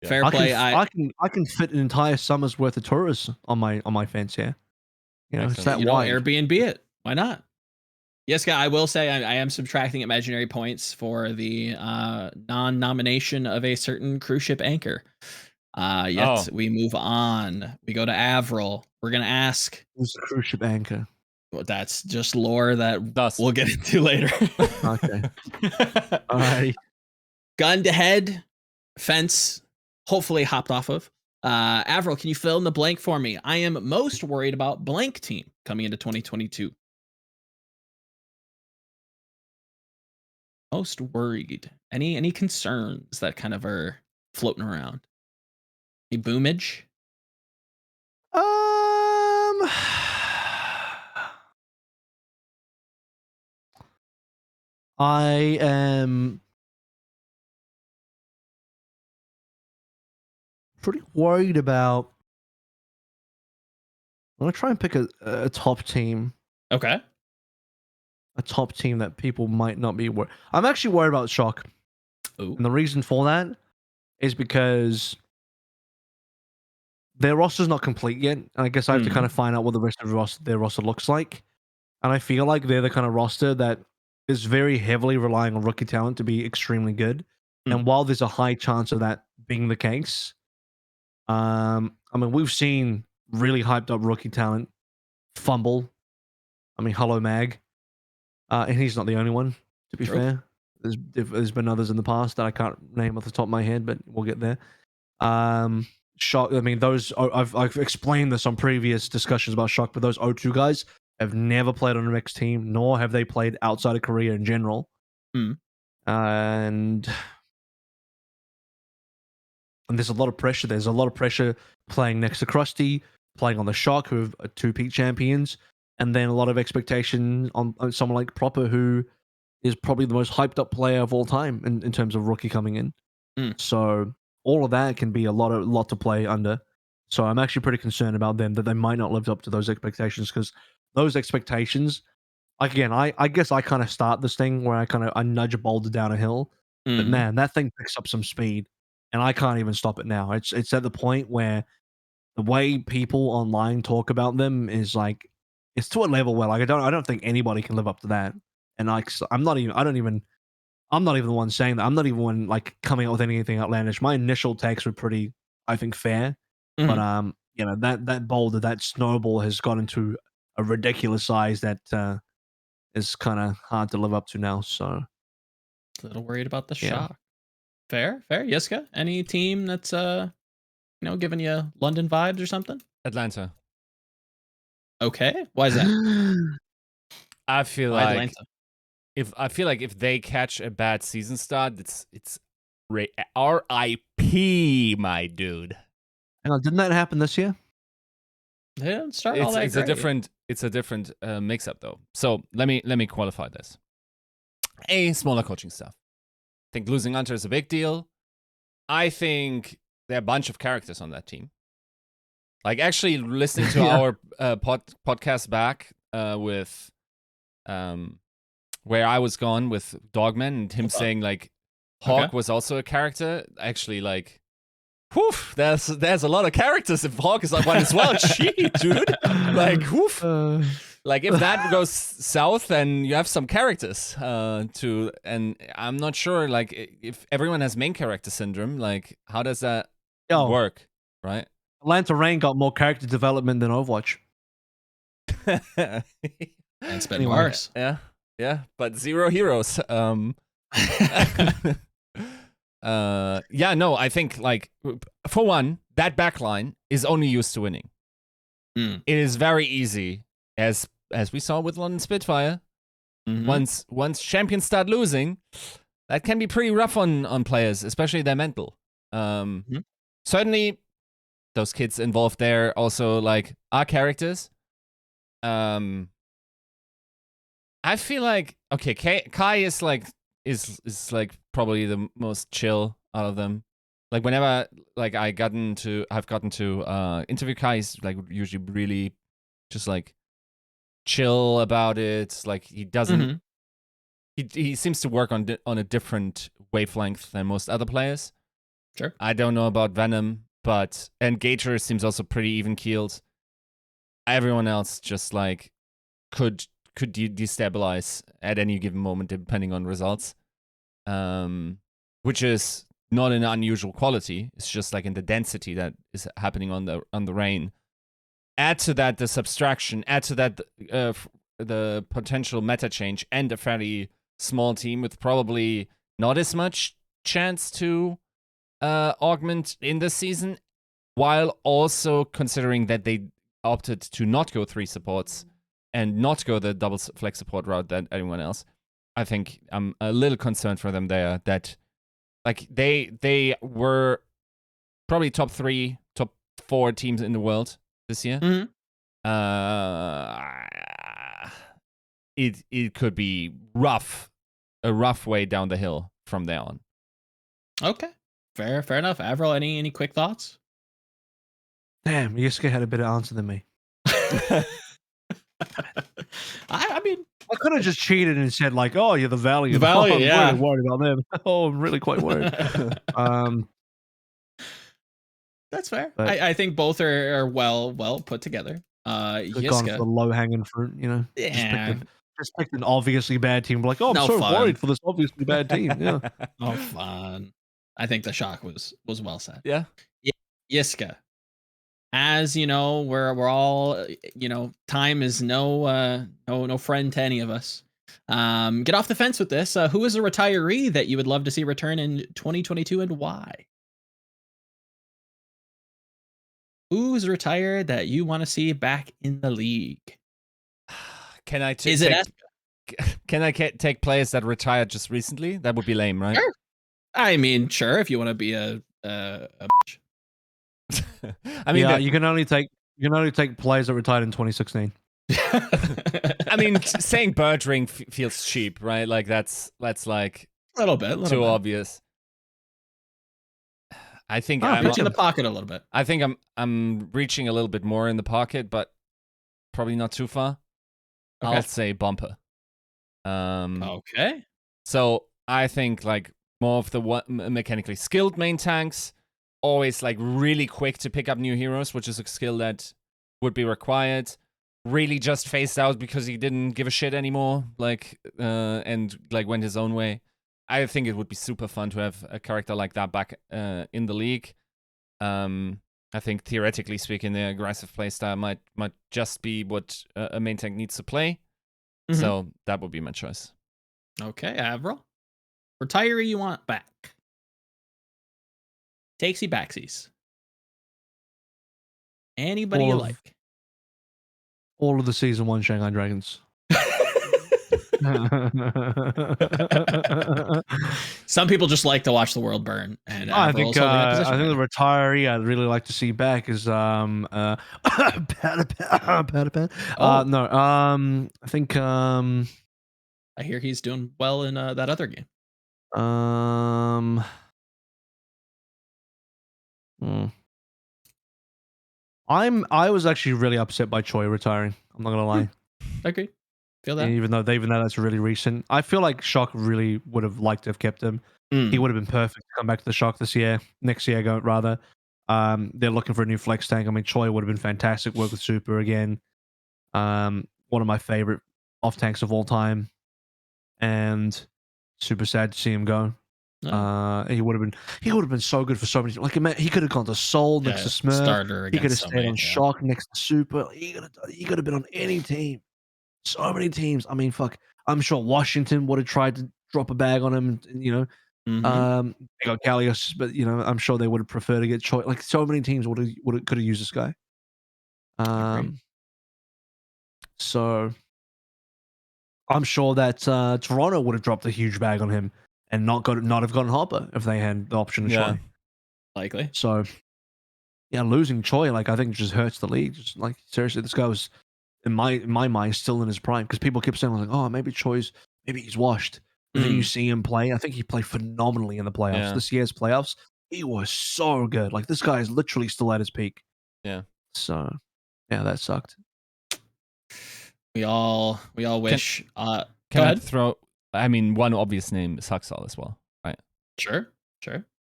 A: Yeah.
C: Fair play.
A: I can fit an entire summer's worth of tourists on my fence here. It's that wide.
C: Airbnb it. Why not? Yes, guy. I will say I am subtracting imaginary points for the non-nomination of a certain cruise ship anchor. We move on. We go to AVRL. We're gonna ask,
A: who's the cruise ship anchor?
C: Well, that's just lore that we'll get into later.
A: Okay. All right.
C: Gun to head, fence, hopefully hopped off of. AVRL, can you fill in the blank for me? I am most worried about blank team coming into 2022. Most worried. Any concerns that kind of are floating around? Any boomage?
A: I am pretty worried about. I'm gonna try and pick a top team.
C: Okay.
A: a top team that people might not be worried. I'm actually worried about Shock.
C: Ooh.
A: And the reason for that is because their roster's not complete yet. And I guess I have to kind of find out what the rest of their roster looks like. And I feel like they're the kind of roster that is very heavily relying on rookie talent to be extremely good. And while there's a high chance of that being the case, I mean, we've seen really hyped up rookie talent fumble. I mean, Hello Mag. And he's not the only one, to be fair. There's been others in the past that I can't name off the top of my head, but we'll get there. Shock. I mean, those I've explained this on previous discussions about Shock, but those O2 guys have never played on a mixed team, nor have they played outside of Korea in general. And there's a lot of pressure. There's a lot of pressure playing next to Krusty, playing on the Shock, who are 2-peat champions, and then a lot of expectation on someone like Proper, who is probably the most hyped up player of all time in terms of rookie coming in. So all of that can be a lot to play under. So I'm actually pretty concerned about them, that they might not live up to those expectations, because those expectations, like, again, I guess I kind of start this thing where I nudge a boulder down a hill, but man, that thing picks up some speed, and I can't even stop it now. It's at the point where the way people online talk about them is like, it's to a level where, like, I don't think anybody can live up to that. And like, I'm not even the one saying that. I'm not even one like coming up with anything outlandish. My initial takes were pretty, I think, fair. But you know, that boulder, that snowball has gotten to a ridiculous size that is kind of hard to live up to now. So
C: a little worried about the Shock. Fair. Yiska, any team that's giving you London vibes or something?
B: Atlanta.
C: Okay, why is that?
B: I feel
C: Why
B: like
C: Atlanta?
B: if they catch a bad season start, it's RIP, my dude.
A: Hang on, didn't that happen this year?
C: They didn't start all that
B: It's
C: great.
B: a different mix-up though. So let me qualify this. Smaller coaching staff. I think losing Hunter is a big deal. I think there are a bunch of characters on that team. Like, actually listening to our podcast back with where I was gone with Dogman, and him saying like Hawk was also a character. Actually, like, whew, there's a lot of characters if Hawk is like one as well. Gee, dude. Like, whew. Like, if that goes south, then you have some characters and I'm not sure, like, if everyone has main character syndrome, like, how does that work, right?
A: Atlanta Reign got more character development than Overwatch.
C: And it's been worse.
B: Yeah, but 0 heroes. I think, like, for one, that backline is only used to winning. It is very easy, as we saw with London Spitfire. Once champions start losing, that can be pretty rough on players, especially their mental. Certainly, those kids involved there also, like, are characters. I feel like, okay, Kai is like probably the most chill out of them. Like, whenever like I've gotten to interview Kai, he's like usually really just like chill about it. Like, he doesn't he seems to work on a different wavelength than most other players.
C: Sure.
B: I don't know about Venom, and Gator seems also pretty even keeled. Everyone else just like could destabilize at any given moment depending on results, which is not an unusual quality. It's just like in the density that is happening on the Reign. Add to that the subtraction, add to that the potential meta change, and a fairly small team with probably not as much chance to augment in this season, while also considering that they opted to not go 3 supports and not go the double flex support route than anyone else. I think I'm a little concerned for them there, that like they were probably top 3, top 4 teams in the world this year. It could be a rough way down the hill from there on. Okay,
C: fair enough. AVRL, any quick thoughts?
A: Damn, Yiska had a better answer than me.
C: I mean,
A: I could have just cheated and said like, "Oh, you're the Valiant."
C: The Valiant,
A: I'm
C: yeah.
A: really worried about them. Oh, I'm really quite worried.
C: That's fair.
A: But-
C: I think both are well put together.
A: Could have gone for the
C: Yiska.
A: low hanging fruit, you know.
C: Yeah.
A: Just picked an obviously bad team. Like, oh, I'm
C: No
A: so
C: fun.
A: worried for this obviously bad team. Yeah.
C: Oh, fun. I think the shock was well said.
B: Yeah.
C: Yiska. As you know, we're all time is no friend to any of us. Get off the fence with this. Who is a retiree that you would love to see return in 2022 and why? Who's retired that you want to see back in the league?
B: Can I
C: Is it
B: take players that retired just recently? That would be lame, right?
C: Sure. I mean, sure, if you want to be a
B: I mean,
A: yeah, you can only take players that retired in 2016.
B: I mean, saying Birdring feels cheap, right? Like that's like
C: a little bit
B: too obvious. I think I'm
C: reach in the pocket a little bit.
B: I think I'm reaching a little bit more in the pocket, but probably not too far.
C: Okay.
B: I'll say Bumper.
C: Okay.
B: So I think like more of the mechanically skilled main tanks, always like really quick to pick up new heroes, which is a skill that would be required. Really just phased out because he didn't give a shit anymore, like and like went his own way. I think it would be super fun to have a character like that back in the league. I think theoretically speaking, the aggressive playstyle might just be what a main tank needs to play.
C: Mhm.
B: So that would be my choice.
C: Okay, AVRL. Retiree you want back. Takesy backsies. Anybody you like.
A: All of the season 1 Shanghai Dragons.
C: Some people just like to watch the world burn, and
A: I
C: AVRL's
A: think
C: holding that
A: I
C: position
A: think
C: right
A: the retiree I'd really like to see back is Patapan.
C: Oh.
A: No, I think
C: now. I hear he's doing well in that other game.
A: I was actually really upset by Choi retiring. I'm not gonna lie.
C: Okay, feel that.
A: Even though that's really recent, I feel like Shock really would have liked to have kept him. He would have been perfect to come back to the Shock next year, rather. They're looking for a new flex tank. I mean, Choi would have been fantastic. Work with Super again. One of my favorite off tanks of all time, and super sad to see him go.
C: Oh.
A: He would have been so good for so many. Like, he could have gone to Soul next to Smurf.
C: Starter
A: He could have
C: against
A: stayed on
C: somebody, yeah.
A: Shock next to Super. He could have been on any team. So many teams. I mean, fuck. I'm sure Washington would have tried to drop a bag on him. You know, they got Kalios, but I'm sure they would have preferred to get Choi. Like, so many teams could have used this guy. So I'm sure that Toronto would have dropped a huge bag on him and not have gotten Hopper if they had the option of Choi.
C: Likely.
A: So yeah, losing Choi, like, I think just hurts the league. Just like, seriously, this guy was in my mind still in his prime, because people keep saying like, oh, maybe he's washed. And then you see him play. I think he played phenomenally in the playoffs.
B: Yeah.
A: This year's playoffs, he was so good. Like, this guy is literally still at his peak.
B: Yeah.
A: So yeah, that sucked.
C: We all wish.
B: Can
C: Go
B: I
C: ahead.
B: throw? I mean, one obvious name is Huxall as well, right?
C: Sure.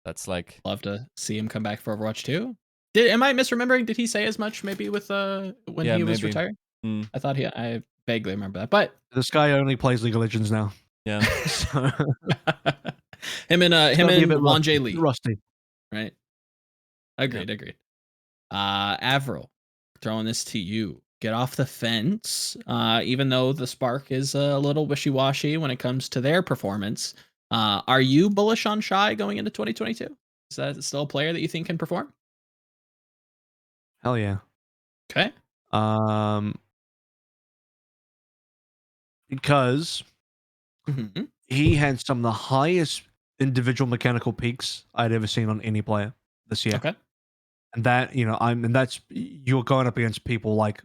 B: That's like
C: Love to see him come back for Overwatch 2. Am I misremembering? Did he say as much maybe with when he was
B: maybe.
C: retired? I thought I vaguely remember that, but
A: This guy only plays League of Legends now.
B: Yeah.
A: So,
C: him and Juan J. Lee,
A: rusty.
C: right? Agreed. AVRL, throwing this to you. Get off the fence. Even though the Spark is a little wishy-washy when it comes to their performance, are you bullish on Shy going into 2022? Is that still a player that you think can perform?
A: Hell yeah.
C: Okay.
A: Because he had some of the highest individual mechanical peaks I'd ever seen on any player this year.
C: Okay.
A: And that, you're going up against people like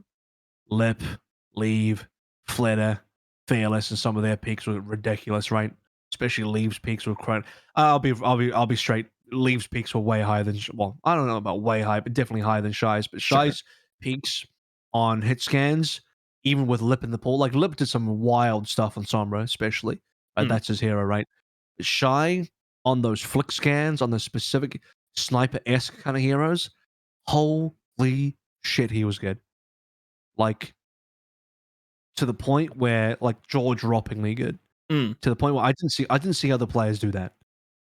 A: Lip, Leave, Flitter, Fearless, and some of their peaks were ridiculous, right? Especially Leave's peaks were quite. I'll be straight. Leave's peaks were way higher than. Well, I don't know about way high, but definitely higher than Shy's. But Shy's peaks on hit scans, even with Lip in the pool. Like Lip did some wild stuff on Sombra, especially. Right? That's his hero, right? Shy on those flick scans, on those specific sniper-esque kind of heroes. Holy shit, he was good. Like, to the point where, like, jaw-droppingly good. To the point where I didn't see other players do that.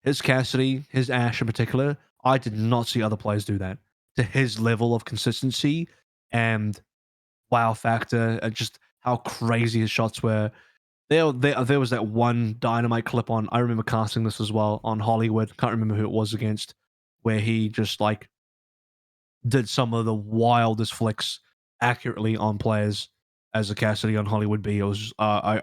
A: His Cassidy, his Ashe in particular, I did not see other players do that to his level of consistency and wow factor, and just how crazy his shots were. There was that one dynamite clip on. I remember casting this as well on Hollywood. Can't remember who it was against, where he just like did some of the wildest flicks accurately on players as a Cassidy on Hollywood B. It was I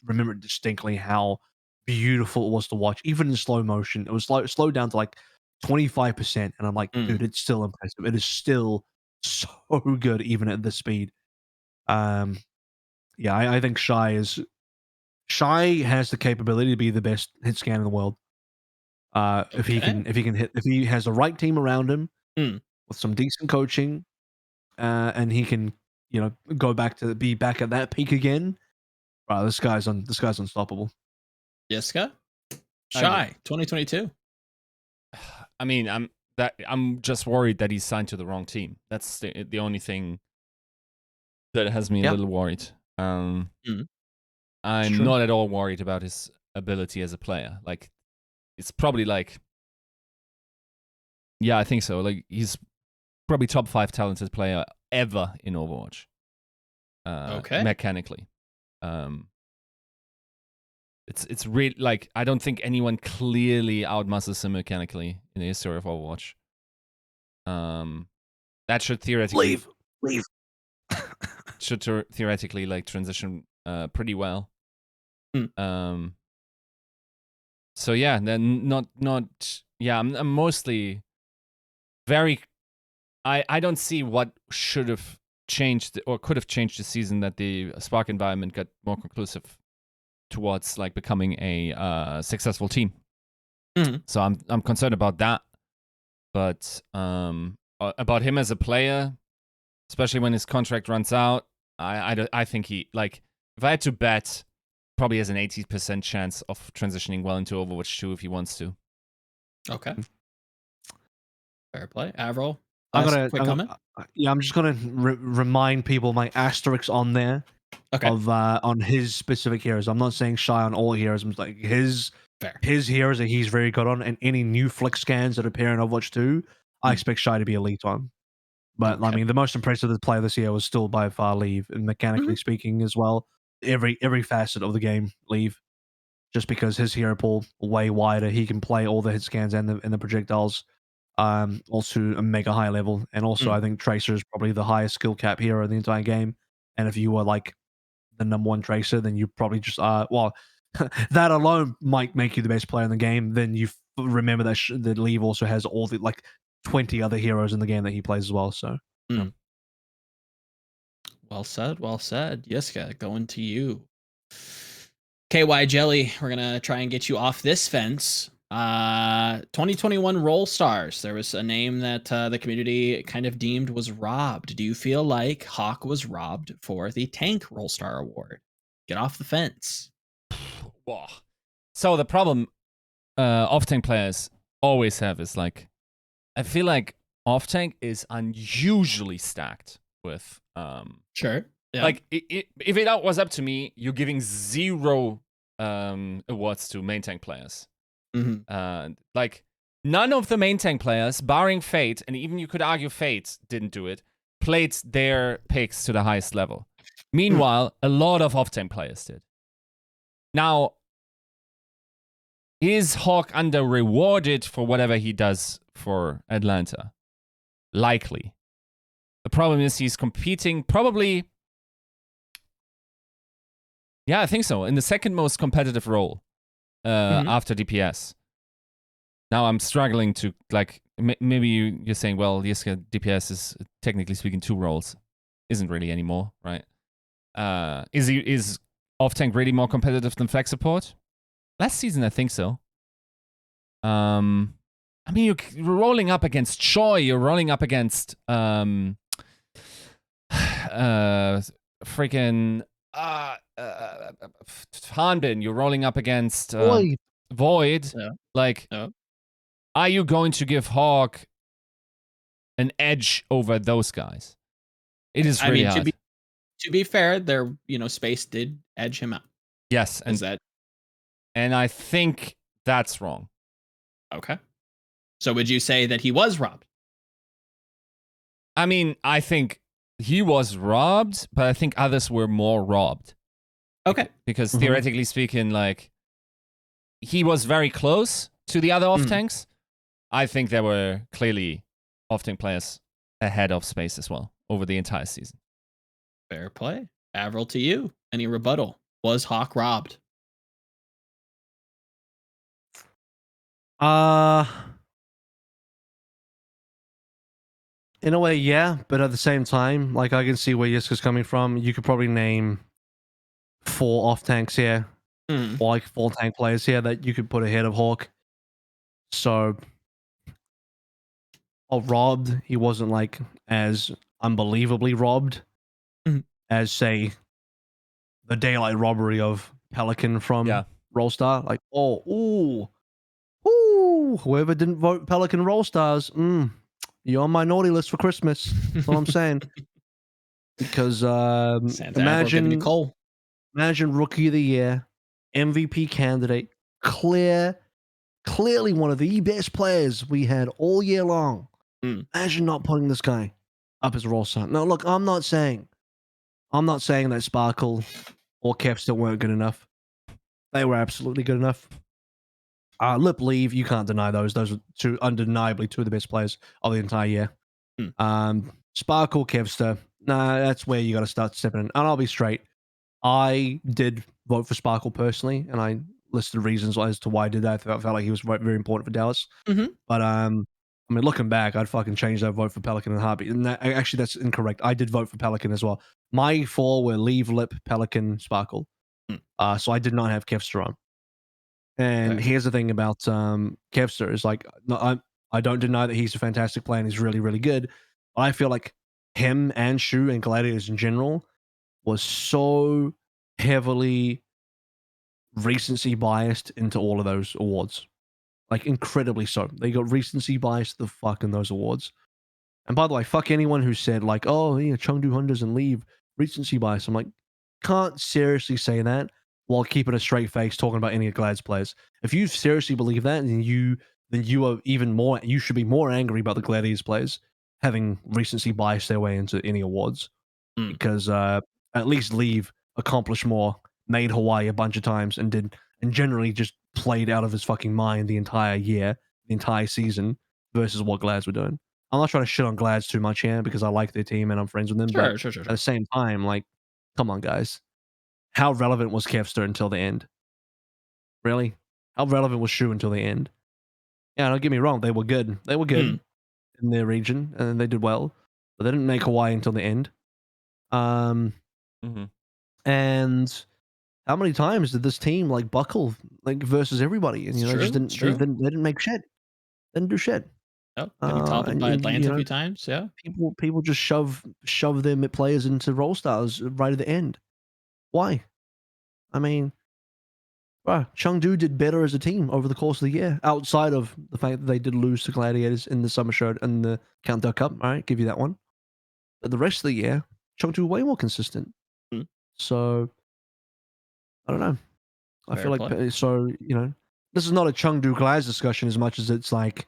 A: remember distinctly how beautiful it was to watch, even in slow motion. It was slowed down to like 25%, and I'm like, dude, it's still impressive. It is still so good, even at this speed. Yeah, I think Shy has the capability to be the best hit scan in the world. If he has the right team around him with some decent coaching, and he can, go back to be back at that peak again. Wow, this guy's unstoppable.
C: Yiska? Shy, 2022.
B: I mean, I'm just worried that he's signed to the wrong team. That's the only thing that has me a little worried. I'm not at all worried about his ability as a player. Like, it's probably like, yeah, I think so. Like, he's probably top 5 talented player ever in Overwatch. Mechanically. It's really, like, I don't think anyone clearly outmuscles him mechanically in the history of Overwatch. That should theoretically
A: leave.
B: should theoretically like transition pretty well. So yeah, then I'm mostly very. I don't see what should have changed or could have changed the season that the Spark environment got more conclusive towards like becoming a successful team. So I'm concerned about that, but about him as a player, especially when his contract runs out, I think he, like, if I had to bet, probably has an 80% chance of transitioning well into Overwatch 2 if he wants to.
C: Okay. Fair play. AVRL,
A: quick comment? I'm just gonna remind people my asterisks on there of on his specific heroes. I'm not saying Shy on all heroes. I'm like his heroes that he's very good on, and any new flick scans that appear in Overwatch 2, I expect Shy to be elite on. But I mean, the most impressive player this year was still by far Leave, and mechanically speaking as well. Every facet of the game, Leave, just because his hero pool way wider, he can play all the hit scans and the projectiles. Also a mega high level, and also I think Tracer is probably the highest skill cap hero in the entire game. And if you were like the number 1 Tracer, then you probably just well, that alone might make you the best player in the game. Then you remember that that Leave also has all the like 20 other heroes in the game that he plays as well. So,
C: well said. Yiska, going to you. KY Jelly, we're gonna try and get you off this fence. 2021 rolestars. There was a name that the community kind of deemed was robbed. Do you feel like Hawk was robbed for the Tank Rolestar Award? Get off the fence.
B: So the problem off-tank players always have is like, I feel like off-tank is unusually stacked with
C: sure. Yeah.
B: Like if it was up to me, you're giving 0 awards to main tank players. Like none of the main tank players, barring Fate, and even you could argue Fate didn't do it, played their picks to the highest level. Meanwhile, a lot of off-tank players did. Now, is Hawk under-rewarded for whatever he does for Atlanta? Likely. The problem is he's competing probably... Yeah, I think so. In the second most competitive role after DPS. Now I'm struggling to, like, maybe you're saying, well, Yiska DPS is technically speaking 2 roles. Isn't really anymore, right? Is off-tank really more competitive than flag support? Last season, I think so. I mean, you're rolling up against Choi, you're rolling up against freaking Hanbin, you're rolling up against
A: Boy,
B: Void.
C: Yeah.
B: Like,
C: Yeah.
B: are you going to give Hawk an edge over those guys? It is really hard.
C: To be fair, their space did edge him out.
B: Yes, and I think that's wrong.
C: Okay? So would you say that he was robbed?
B: I mean, I think he was robbed, but I think others were more robbed.
C: Okay.
B: Because theoretically speaking, like, he was very close to the other off tanks. I think there were clearly off tank players ahead of space as well over the entire season.
C: Fair play. AVRL to you. Any rebuttal? Was Hawk robbed?
A: In a way, yeah, but at the same time, like, I can see where Yiska's coming from. You could probably name 4 off tanks here, or like 4 tank players here that you could put ahead of Hawk. So, robbed, he wasn't like as unbelievably robbed as, say, the daylight robbery of Pelican from Rolestar. Like, whoever didn't vote Pelican Rolestars, you're on my naughty list for Christmas. That's all I'm saying. Because imagine Rookie of the Year, MVP candidate, clearly one of the best players we had all year long. Imagine not putting this guy up as Rolestar. Now, look, I'm not saying that Sparkle or Kevster weren't good enough. They were absolutely good enough. Lip Leave, you can't deny those. Those are undeniably two of the best players of the entire year. Sparkle, Kevster, that's where you got to start stepping in. And I'll be straight. I did vote for Sparkle personally, and I listed reasons as to why I did that. I felt like he was very important for Dallas. But I mean, looking back, I'd fucking change that vote for Pelican in a heartbeat. And actually, that's incorrect. I did vote for Pelican as well. My 4 were Leave, Lip, Pelican, Sparkle. So I did not have Kevster on. And here's the thing about Kevster is, like, no, I don't deny that he's a fantastic player and he's really, really good. But I feel like him and Shu and Gladiators in general was so heavily recency biased into all of those awards. Like, incredibly so. They got recency biased the fuck in those awards. And by the way, fuck anyone who said, like, oh, yeah, Chengdu Hun doesn't leave recency bias. I'm like, can't seriously say that while keeping a straight face talking about any of Glad's players. If you seriously believe that, then you are even more, you should be more angry about the Gladiators players having recency bias their way into any awards. Because at least Leave accomplished more, made Hawaii a bunch of times, and generally just played out of his fucking mind the entire year, the entire season, versus what Glads were doing. I'm not trying to shit on Glads too much here because I like their team and I'm friends with them.
C: Sure.
A: At the same time, like, come on, guys. How relevant was Kevster until the end? Really? How relevant was Shu until the end? Yeah, don't get me wrong. They were good. They were good in their region and they did well, but they didn't make Hawaii until the end. And how many times did this team like buckle like versus everybody? And they didn't make shit. They didn't do shit.
C: Oh, getting toppled by Atlanta a few times. Yeah.
A: People just shove their players into Rolestars right at the end. Why? I mean, bro, Chengdu did better as a team over the course of the year, outside of the fact that they did lose to Gladiators in the Summer Show and the Countdown Cup. All right, give you that one. But the rest of the year, Chengdu were way more consistent. So, I don't know. I feel like, so, this is not a Chengdu Glads discussion as much as it's like,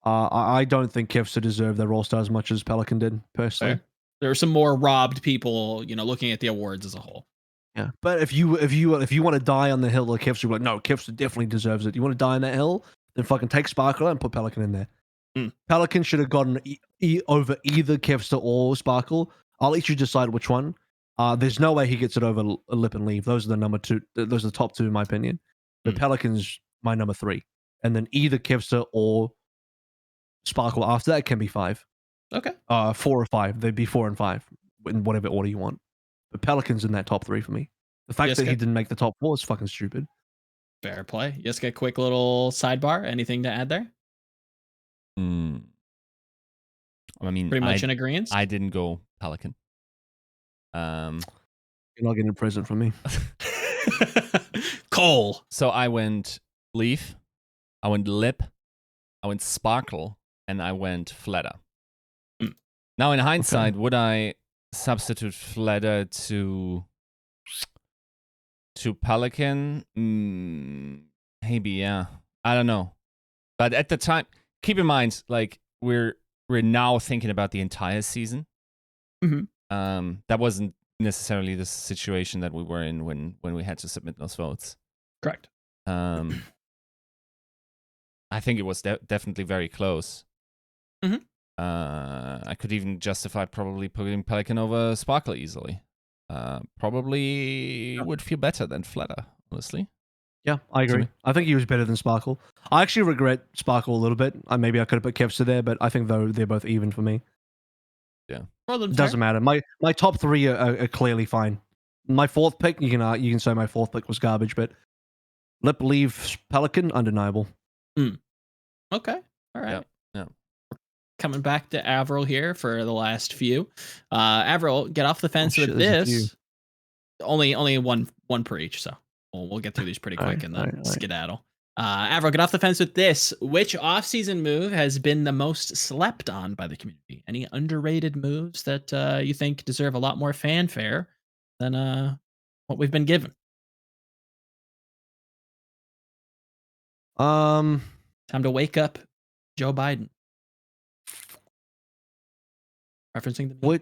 A: I don't think Kevster deserved their All-Star as much as Pelican did, personally.
C: Fair. There are some more robbed people, looking at the awards as a whole.
A: Yeah, but if you want to die on the hill of Kevster, like, no, Kevster definitely deserves it. You want to die on that hill, then fucking take Sparkle and put Pelican in there. Pelican should have gotten over either Kevster or Sparkle. I'll let you decide which one. There's no way he gets it over Lip and Leave. Those are the number 2. Those are the top 2 in my opinion. The Pelican's my number 3, and then either Kevster or Sparkle after that can be 5.
C: Okay.
A: 4 or 5. They'd be 4 and 5 in whatever order you want. But Pelican's in that top 3 for me. The fact that he didn't make the top 4 is fucking stupid.
C: Fair play. Yiska, quick little sidebar. Anything to add there?
B: I mean,
C: pretty much in agreement.
B: I didn't go Pelican. Um,
A: You're not getting a present from me.
C: Cole.
B: so I went Leaf, I went Lip, I went Sparkle, and I went Flatter.
C: Mm.
B: Now, in hindsight, would I substitute Flatter to Pelican? Maybe, yeah. I don't know. But at the time, keep in mind, like we're now thinking about the entire season. That wasn't necessarily the situation that we were in when we had to submit those votes.
C: Correct.
B: I think it was definitely very close. I could even justify probably putting Pelican over Sparkle easily. Probably would feel better than Flatter, honestly.
A: Yeah, I agree. I think he was better than Sparkle. I actually regret Sparkle a little bit. Maybe I could have put Kevster there, but I think they're both even for me.
B: Yeah,
A: it doesn't matter. My top three are clearly fine. My fourth pick, you can say my fourth pick was garbage, but Lip, Leaf, Pelican, undeniable.
C: Okay, all right.
B: Yeah.
C: Coming back to AVRL here for the last few. AVRL, get off the fence with
A: there's a few.
C: this. Only one per each, so we'll get through these pretty quick and then skedaddle. AVRL, get off the fence with this. Which offseason move has been the most slept on by the community? Any underrated moves that you think deserve a lot more fanfare than what we've been given? Time to wake up, Joe Biden. Referencing the meme.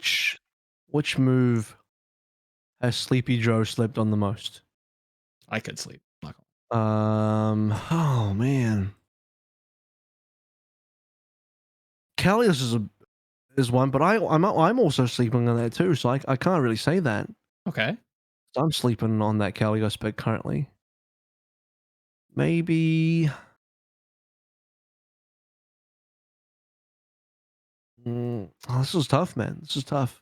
A: Which move has Sleepy Joe slept on the most?
C: I could sleep.
A: Oh man, Kalios is one, but I'm also sleeping on that too, so I can't really say that.
C: Okay.
A: So I'm sleeping on that Kalios pick currently. Maybe. This is tough, man. This is tough.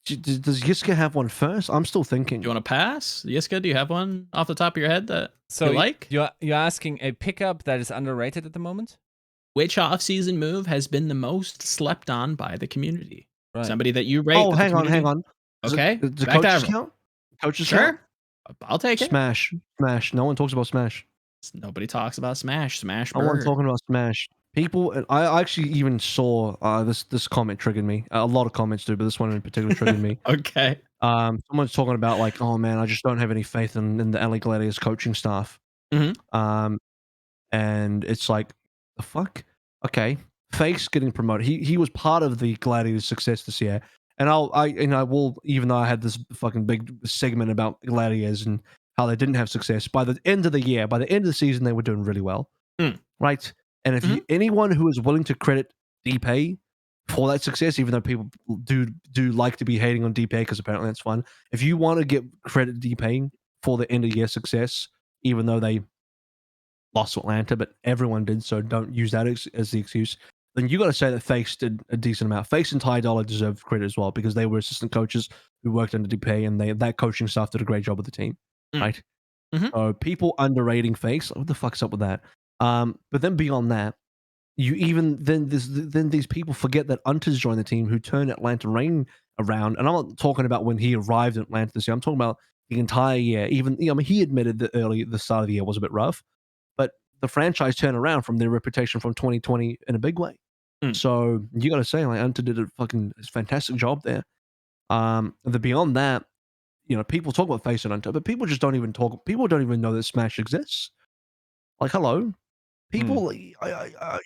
A: Does Yiska have one first? I'm still thinking.
C: Do you want to pass? Yiska, do you have one off the top of your head that you like?
B: You're asking a pickup that is underrated at the moment?
C: Which off-season move has been the most slept on by the community?
B: Right.
C: Somebody that you rate.
A: Oh, hang on.
C: Okay.
A: The coaches count? Coaches count?
C: I'll take it.
A: Smash. No one talks about Smash.
C: Nobody talks about Smash. Smash bird.
A: No one talking about Smash. People, I actually even saw this comment triggered me. A lot of comments do, but this one in particular triggered me.
C: Okay.
A: Someone's talking about like, oh man, I just don't have any faith in the LA Gladiators coaching staff. And it's like, the fuck? Okay, Face getting promoted. He was part of the Gladiators' success this year, and I will, even though I had this fucking big segment about Gladiators and how they didn't have success, by the end of the year, by the end of the season, they were doing really well, right? And if anyone who is willing to credit DPay for that success, even though people do like to be hating on DPay because apparently that's fun, if you want to get credit DPay for the end of year success, even though they lost to Atlanta, but everyone did, so don't use that as the excuse, then you got to say that Face did a decent amount. Face and Ty Dollar deserve credit as well because they were assistant coaches who worked under DPay, and that coaching staff did a great job with the team, right? So people underrating Face, what the fuck's up with that? But then beyond that, then these people forget that Unters joined the team who turned Atlanta Reign around, and I'm not talking about when he arrived in Atlanta this year. I'm talking about the entire year. Even he admitted that the start of the year was a bit rough, but the franchise turned around from their reputation from 2020 in a big way. So you got to say, like, Unter did a fantastic job there. Beyond that, people talk about Face and Unter, but people just don't even talk. People don't even know that Smash exists. Like, hello. People,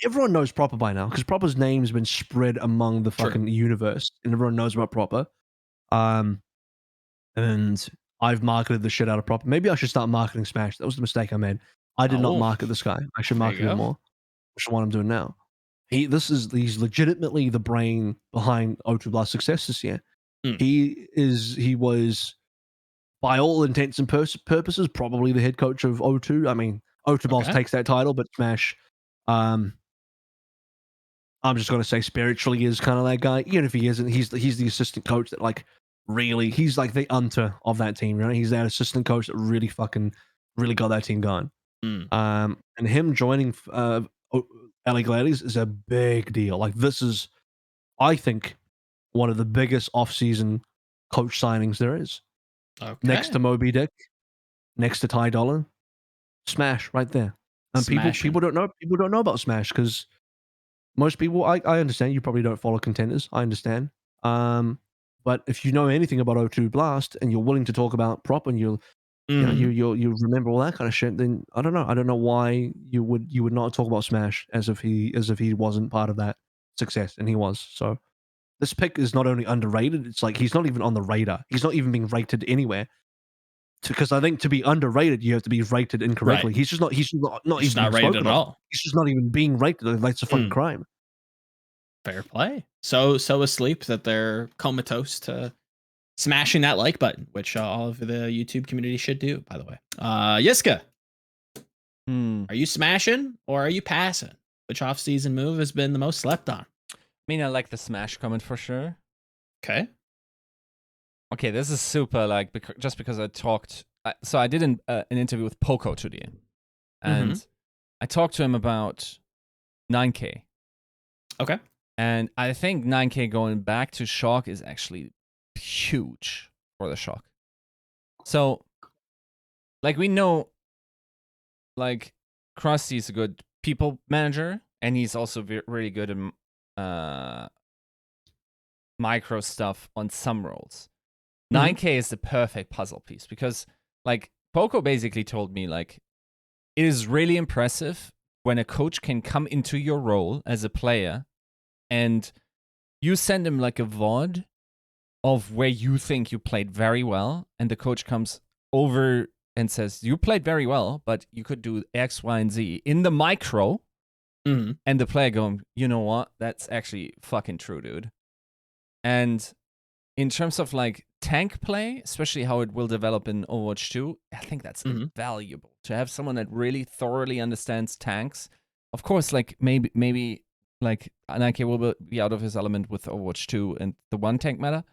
A: everyone knows Proper by now because Proper's name's been spread among the fucking universe, and everyone knows about Proper. And I've marketed the shit out of Proper. Maybe I should start marketing Smash. That was the mistake I made. I did not market this guy. I should market him more, which is what I'm doing now. He's legitimately the brain behind O2 Blast's success this year. He was, by all intents and purposes, probably the head coach of O2. I mean, O2 Blast takes that title, but Smash, I'm just gonna say spiritually is kind of that guy. Even if he isn't, he's the assistant coach that he's like the Unter of that team. Right? He's that assistant coach that really got that team going. And him joining LA Gladiators is a big deal. Like, this is, I think, one of the biggest off-season coach signings there is.
C: Okay.
A: Next to Moby Dick, next to Ty Dollar, Smash right there. And people don't know about Smash because most people, I understand you probably don't follow Contenders. I understand. But if you know anything about O2 Blast and you're willing to talk about prop and you remember all that kind of shit, then I don't know why you would not talk about Smash as if he wasn't part of that success, and he was. So this pick is not only underrated, it's like he's not even on the radar. He's not even being rated anywhere. Because I think to be underrated, you have to be rated incorrectly.
C: Right.
A: He's just not
C: He's
A: even
C: not rated at all.
A: He's just not even being rated. That's a fucking crime.
C: Fair play. So asleep that they're comatose to smashing that like button, which all of the YouTube community should do, by the way. Yiska, are you smashing or are you passing? Which off-season move has been the most slept on?
B: I mean, I like the smash comment for sure.
C: Okay.
B: Okay, this is super, like, just because I talked... So I did an interview with Poco today, and I talked to him about 9K.
C: Okay.
B: And I think 9K going back to Shock is actually huge for the Shock. So, like, we know, like, Krusty's a good people manager, and he's also really good at micro stuff on some roles. 9K is the perfect puzzle piece because, like, Poco basically told me, like, it is really impressive when a coach can come into your role as a player and you send him, like, a VOD of where you think you played very well, and the coach comes over and says, you played very well, but you could do X, Y, and Z in the micro, and the player going, you know what? That's actually fucking true, dude. And in terms of, like, tank play, especially how it will develop in Overwatch 2, I think that's invaluable to have someone that really thoroughly understands tanks. Of course, like, maybe like, 9K will be out of his element with Overwatch 2 and the one tank meta,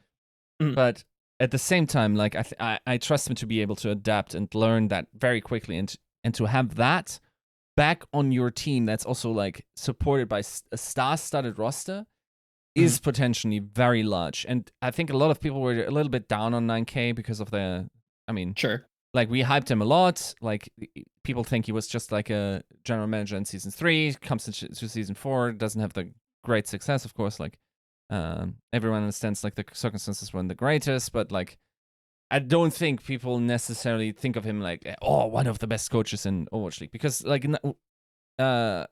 B: but at the same time, like, I trust him to be able to adapt and learn that very quickly, and to have that back on your team that's also, like, supported by a star-studded roster is potentially very large. And I think a lot of people were a little bit down on 9K because of sure, like, we hyped him a lot. Like, people think he was just like a general manager in season 3, comes into season 4, doesn't have the great success, of course. Like, everyone understands, like, the circumstances weren't the greatest, but, like, I don't think people necessarily think of him like, oh, one of the best coaches in Overwatch League, because, like, 9K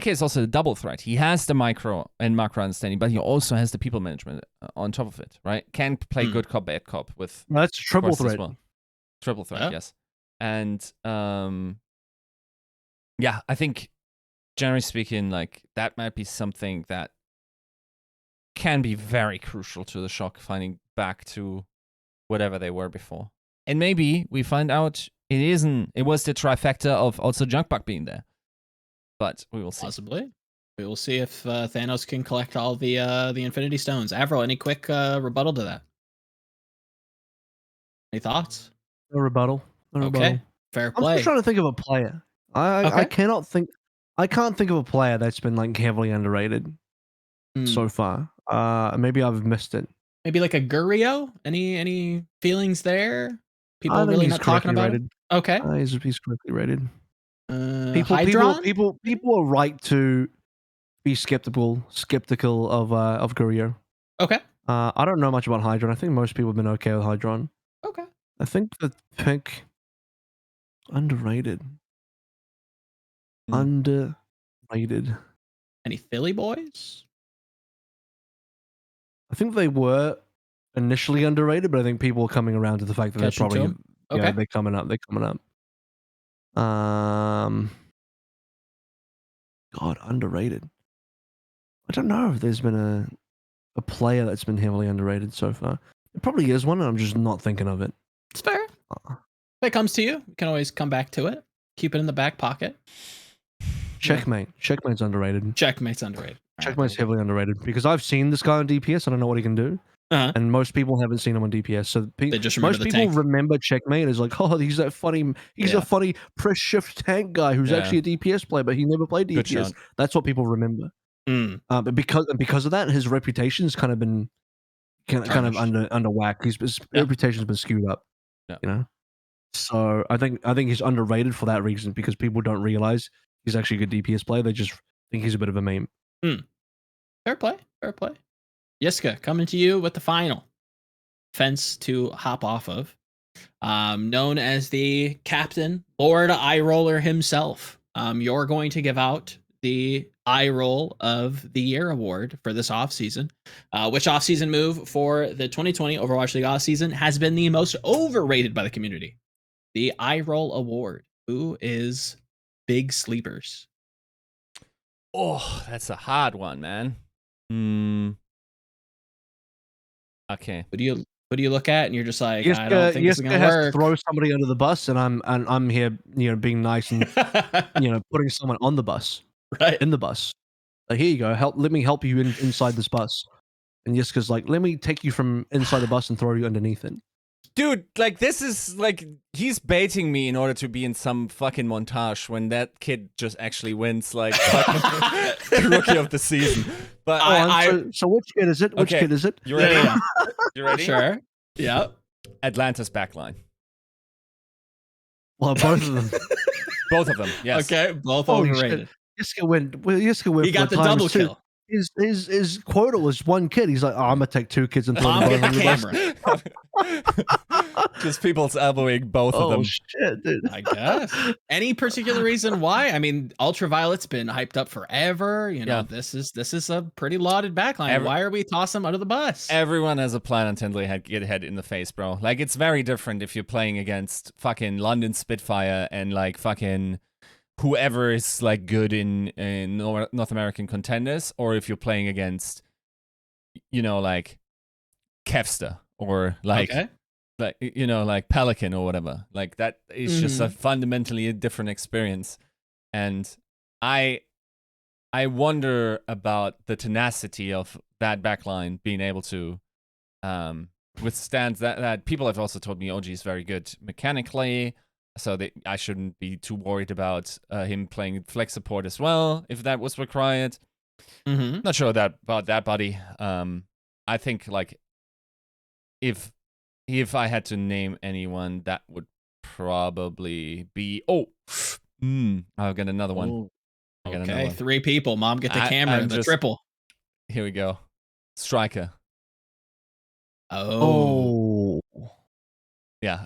B: is also a double threat. He has the micro and macro understanding, but he also has the people management on top of it, right? Can play good cop, bad cop with...
A: That's a triple threat.
B: As well. Triple threat, yes. And, yeah, I think, generally speaking, like, that might be something that can be very crucial to the Shock finding back to whatever they were before. And maybe we find out it was the trifecta of also Junkbuck being there. But we will see.
C: Possibly. We will see if Thanos can collect all the Infinity Stones. AVRL, any quick rebuttal to that? Any thoughts?
A: No rebuttal.
C: Okay. Fair play.
A: I'm just trying to think of a player. I can't think of a player that's been, like, heavily underrated so far. Maybe I've missed it.
C: Maybe like a Gurio? Any feelings there? People really not talking about it? Okay.
A: He's correctly rated.
C: Hydron?
A: People are right to be skeptical of Gurio.
C: Okay.
A: I don't know much about Hydron. I think most people have been okay with Hydron.
C: Okay.
A: I think the pick underrated. Underrated.
C: Any Philly boys?
A: I think they were initially underrated, but I think people are coming around to the fact that they're probably they're coming up. God, underrated. I don't know if there's been a player that's been heavily underrated so far. It probably is one, and I'm just not thinking of it.
C: It's fair. If it comes to you, you can always come back to it. Keep it in the back pocket.
A: Checkmate. Checkmate's underrated.
C: Checkmate's underrated.
A: Checkmate's heavily underrated because I've seen this guy on DPS. I don't know what he can do. And most people haven't seen him on DPS. So
C: they just remember
A: most people remember Checkmate as like, oh, he's that funny, a funny press shift tank guy who's actually a DPS player, but he never played DPS. That's what people remember. But because of that, his reputation's kind of been kind of under whack. His reputation's been skewed up.
B: Yeah.
A: You know, so I think he's underrated for that reason because people don't realize he's actually a good DPS player. They just think he's a bit of a meme.
C: Fair play. Yiska, coming to you with the final fence to hop off of. Known as the captain, Lord Eye Roller himself. You're going to give out the Eye Roll of the Year award for this offseason. Which offseason move for the 2020 Overwatch League offseason has been the most overrated by the community? The Eye Roll award. Who is Big Sleepers?
B: Oh, that's a hard one, man. Okay.
C: What do you look at and you're just like,
A: Yiska,
C: I don't think this is
A: Yiska
C: gonna
A: has
C: work.
A: to throw somebody under the bus, and I'm here, being nice and putting someone on the bus,
C: Right.
A: in the bus. Like, here you go, let me help you inside this bus. And Yiska's like, let me take you from inside the bus and throw you underneath it.
B: Dude, like, this is like, he's baiting me in order to be in some fucking montage when that kid just actually wins, like, fucking rookie of the season. But
A: so which kid is it? Which
B: Okay.
A: kid is it?
B: You ready?
C: Yeah.
B: You ready?
C: Sure. Yep.
B: Atlanta's backline.
A: Well, both of them.
B: Both of them, yes.
C: Okay, both
A: Holy
C: overrated.
A: Yiska went.
C: He got the
A: 4 times
C: double
A: too.
C: kill.
A: His quota was 1 kid. He's like, oh, I'm gonna take 2 kids and throw
C: Mom,
A: them
C: get
A: both
C: the
A: under the bus.
C: camera.
B: Just people's elbowing both of
A: Oh
B: them.
A: shit, dude.
C: I guess. Any particular reason why? I mean, Ultraviolet's been hyped up forever.
B: Yeah.
C: This is a pretty lauded backline. Why are we tossing him under the bus?
B: Everyone has a plan until they get hit in the face, bro. Like, it's very different if you're playing against fucking London Spitfire and like fucking whoever is like good in North American contenders, or if you're playing against, like Kevster or like
C: Okay.
B: like Pelican or whatever. Like, that is just a fundamentally different experience. And I wonder about the tenacity of that backline being able to withstand that. People have also told me OG is very good mechanically, so I shouldn't be too worried about him playing flex support as well if that was required. Not sure about that, buddy. I think, like, if I had to name anyone, that would probably be I've got another one.
C: Ooh.
B: I got another
C: Okay,
B: one.
C: 3 people. Mom, get the camera.
B: I'm
C: The
B: just-
C: triple.
B: Here we go. Striker.
C: Oh.
B: Yeah.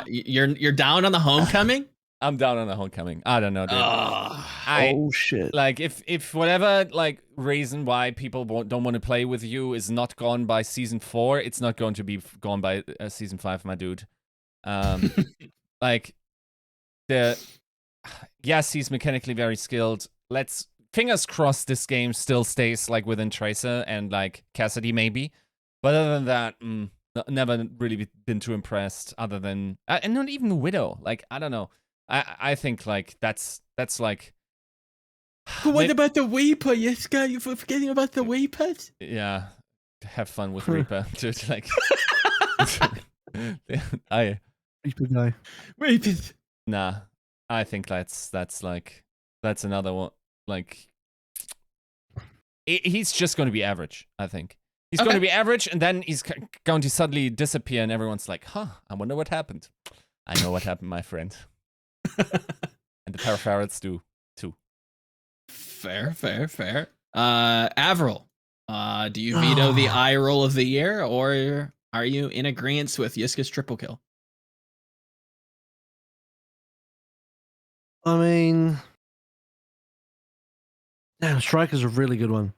C: You're down on the homecoming?
B: I'm down on the homecoming. I don't know, dude.
A: Oh shit.
B: Like, if whatever like reason why people don't want to play with you is not gone by season 4, it's not going to be gone by season 5, my dude. Like, yes, he's mechanically very skilled. Let's fingers crossed this game still stays like within Tracer and like Cassidy maybe. But other than that, never really been too impressed. Other than and not even Widow. Like, I don't know. I think like that's like.
C: What about the Weeper? Yiska, you're forgetting about the Weeper?
B: Yeah, have fun with Reaper, dude. Like,
A: Reaper guy.
C: Weeper.
B: Nah, I think that's another one. Like, he's just going to be average. I think he's going to be average, and then he's going to suddenly disappear, and everyone's like, "Huh? I wonder what happened." I know what happened, my friend. And the Parafarrads do too.
C: Fair. AVRL, do you veto the eye roll of the year, or are you in agreement with Yiska's triple kill?
A: I mean, damn, Striker's a really good one.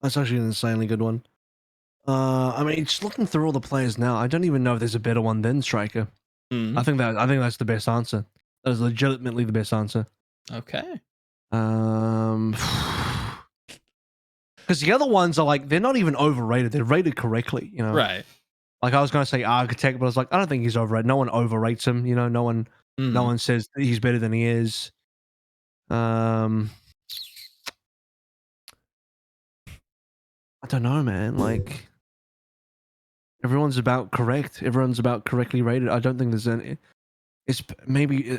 A: That's actually an insanely good one. I mean, just looking through all the players now, I don't even know if there's a better one than Striker. I think that's the best answer. That is legitimately the best answer.
C: Okay.
A: Because the other ones are like, they're not even overrated. They're rated correctly,
C: Right.
A: Like, I was going to say Architect, but I was like, I don't think he's overrated. No one overrates him, no one says he's better than he is. I don't know, man. Like, everyone's about correct. Everyone's about correctly rated. I don't think there's any. It's maybe.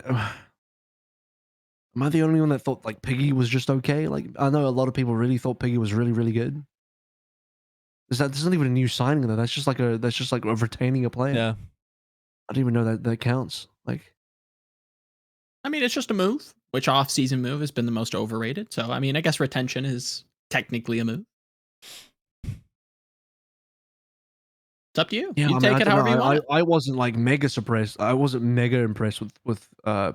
A: Am I the only one that thought like Piggy was just okay? Like, I know a lot of people really thought Piggy was really, really good. That's not even a new signing though. That's just like a retaining a player.
B: Yeah.
A: I don't even know that counts. Like,
C: I mean, it's just a move. Which off-season move has been the most overrated? So, I mean, I guess retention is technically a move. It's up to you.
A: yeah,
C: You
A: I mean,
C: take
A: I
C: it
A: don't
C: however
A: know.
C: you want it.
A: I wasn't like mega surprised. I wasn't mega impressed with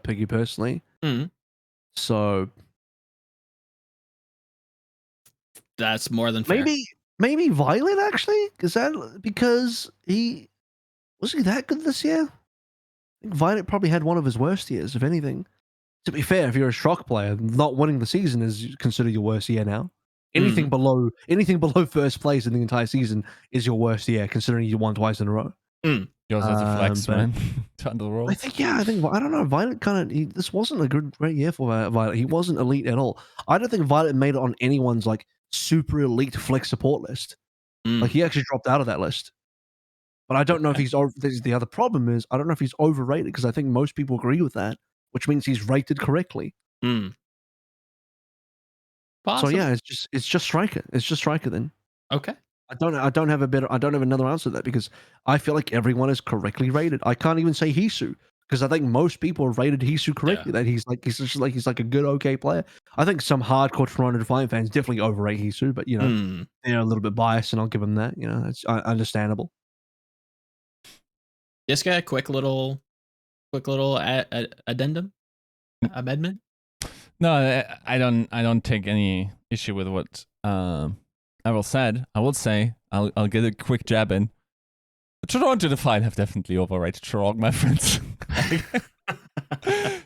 A: Piggy personally.
C: Mhm.
A: So
C: That's more than fair.
A: maybe Violet actually? Is that because he that good this year? I think Violet probably had one of his worst years, if anything. To be fair, if you're a shock player, not winning the season is considered your worst year now. Anything below first place in the entire season is your worst year, considering you won twice in a row.
B: Yours has a flex,
A: but
B: man. Tundle roll.
A: I think I don't know. Violet this wasn't a great year for Violet. He wasn't elite at all. I don't think Violet made it on anyone's like super elite flex support list. Like he actually dropped out of that list. But I don't know if he's over. The other problem is I don't know if he's overrated because I think most people agree with that, which means he's rated correctly.
C: Possible.
A: So yeah, it's just striker. It's just striker then.
C: Okay.
A: I don't have another answer to that because I feel like everyone is correctly rated. I can't even say Hisu because I think most people have rated Hisu correctly.
C: Yeah.
A: That he's like a good okay player. I think some hardcore Toronto Defiant fans definitely overrate Hisu, but you know they're a little bit biased, and I'll give them that. You know, it's understandable.
C: Yiska, quick little addendum, amendment.
B: No, I don't take any issue with what Errol said. I will say I'll get a quick jab in. The Toronto Defiant have definitely overrated Toronto, my friends.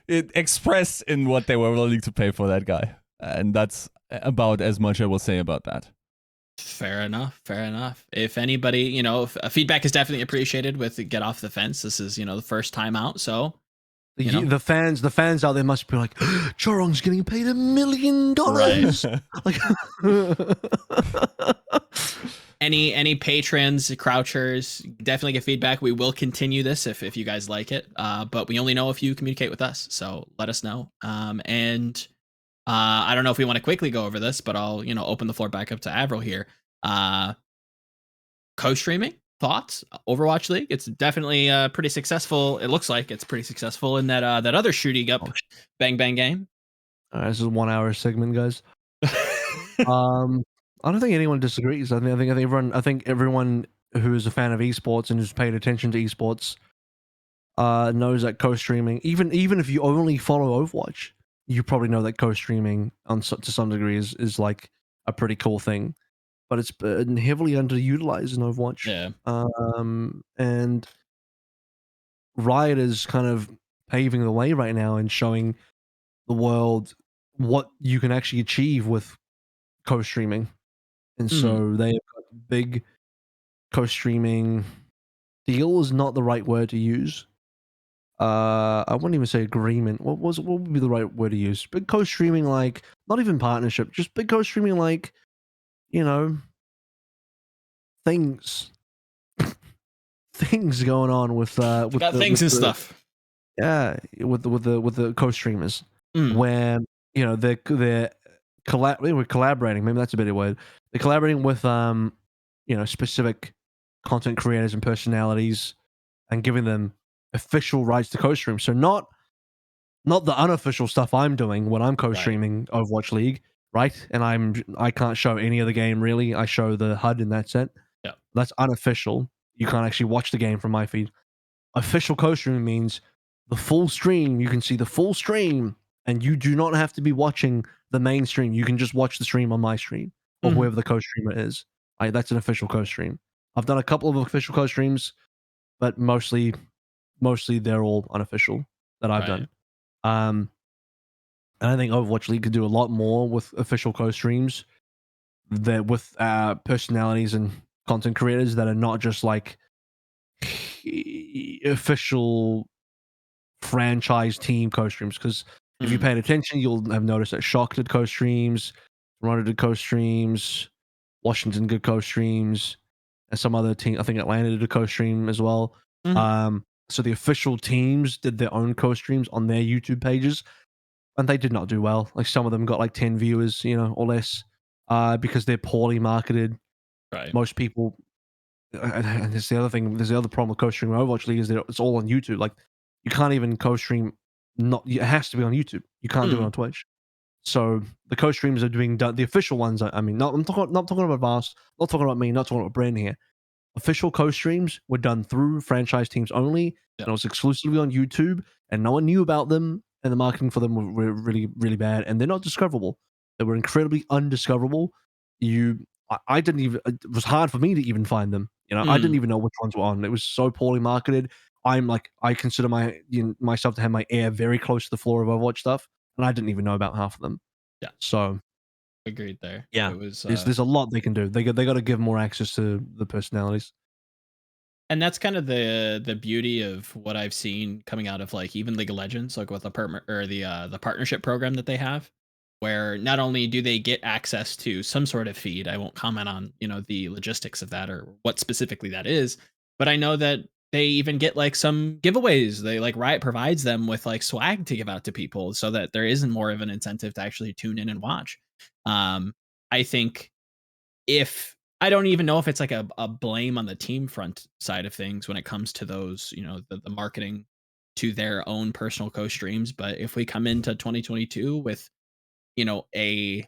B: It expressed in what they were willing to pay for that guy, and that's about as much I will say about that.
C: Fair enough. If anybody, you know, feedback is definitely appreciated with Get Off the Fence. This is, you know, the first time out, so you know.
A: The fans out there must be like, Chorong's getting paid $1 million.
C: Right. Like, any patrons, crouchers, definitely get feedback. We will continue this if you guys like it. But we only know if you communicate with us, so let us know. And I don't know if we want to quickly go over this, but I'll, you know, open the floor back up to AVRL here. Co-streaming thoughts? Overwatch League. It's definitely pretty successful. It looks like it's pretty successful in that other shooting up bang bang game.
A: This is a 1 hour segment, guys. I don't think anyone disagrees. I think everyone who is a fan of esports and who's paid attention to esports knows that co-streaming, even if you only follow Overwatch, you probably know that co-streaming to some degree is like a pretty cool thing, but it's been heavily underutilized in Overwatch.
C: Yeah.
A: And Riot is kind of paving the way right now and showing the world what you can actually achieve with co-streaming. And so they have got big co-streaming deal is not the right word to use. I wouldn't even say agreement. What would be the right word to use? Big co-streaming, like not even partnership, just big co-streaming, like, you know, things going on with
C: stuff.
A: Yeah, with the co-streamers where, you know, we're collaborating. Maybe that's a better word. They're collaborating with you know, specific content creators and personalities and giving them official rights to co-stream. So not the unofficial stuff I'm doing when I'm co-streaming Overwatch League, right? And I can't show any of the game really. I show the HUD and that's it.
C: Yeah.
A: That's unofficial. You can't actually watch the game from my feed. Official co-streaming means the full stream. You can see the full stream, and you do not have to be watching the main stream. You can just watch the stream on my stream or whoever the co-streamer is. That's an official co-stream. I've done a couple of official co-streams, but mostly they're all unofficial that I've done. And I think Overwatch League could do a lot more with official co-streams that with personalities and content creators that are not just like official franchise team co-streams. Because if you paid attention, you'll have noticed that Shock did co-streams, Toronto did co-streams, Washington did co-streams, and some other team, I think Atlanta did a co-stream as well. So the official teams did their own co-streams on their YouTube pages, and they did not do well. Like some of them got like 10 viewers, you know, or less, because they're poorly marketed.
C: Right.
A: Most people, and there's the other thing. There's the other problem with co-streaming Overwatch League is that it's all on YouTube. Like you can't even co-stream. Not it has to be on YouTube. You can't do it on Twitch. So the co-streams are being done. The official ones. I mean, not talking about Vast. Not talking about me. Not talking about Brandon here. Official co-streams were done through franchise teams only, and it was exclusively on YouTube, and no one knew about them, and the marketing for them were really, really bad, and they're not discoverable. They were incredibly undiscoverable. I didn't even. It was hard for me to even find them. I didn't even know which ones were on. It was so poorly marketed. I consider myself to have my ear very close to the floor of Overwatch stuff, and I didn't even know about half of them.
C: Yeah.
A: So
C: agreed there.
A: yeah,
C: It was,
A: there's a lot they can do. They got to give more access to the personalities.
C: and that's kind of the beauty of what I've seen coming out of like even League of Legends, like with the the partnership program that they have, where not only do they get access to some sort of feed, I won't comment on the logistics of that or what specifically that is, but I know that they even get like some giveaways. They like Riot provides them with like swag to give out to people so that there isn't more of an incentive to actually tune in and watch. I think if I don't even know if it's like a blame on the team front side of things when it comes to those, the marketing to their own personal co-streams. But if we come into 2022 with, a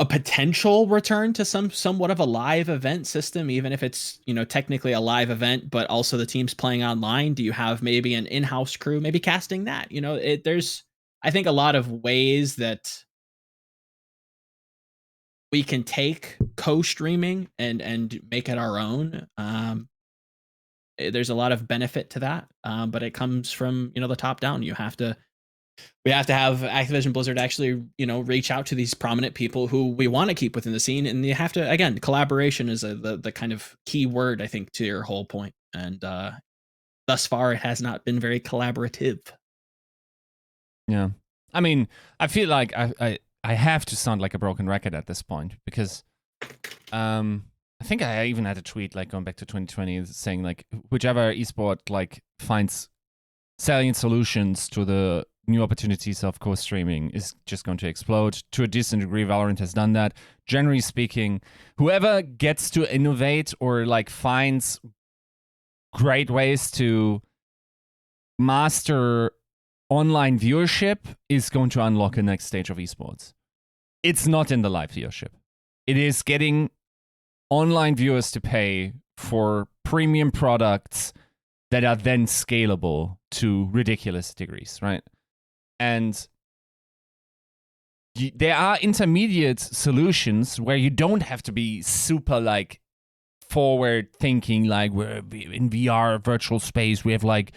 C: potential return to somewhat of a live event system, even if it's, technically a live event, but also the team's playing online, do you have maybe an in-house crew, maybe casting that, there's, I think a lot of ways that we can take co-streaming and make it our own. There's a lot of benefit to that, but it comes from the top down. We have to have Activision Blizzard actually reach out to these prominent people who we want to keep within the scene, and you have to, again, collaboration is the kind of key word, I think, to your whole point. And thus far, it has not been very collaborative.
B: Yeah, I mean, I feel like I have to sound like a broken record at this point because I think I even had a tweet like going back to 2020 saying like whichever esport like finds salient solutions to the new opportunities of co-streaming is just going to explode. To a decent degree, Valorant has done that. Generally speaking, whoever gets to innovate or like finds great ways to master online viewership is going to unlock the next stage of esports. It's not in the live viewership. It is getting online viewers to pay for premium products that are then scalable to ridiculous degrees, right? And there are intermediate solutions where you don't have to be super like forward thinking, like we're in VR virtual space, we have like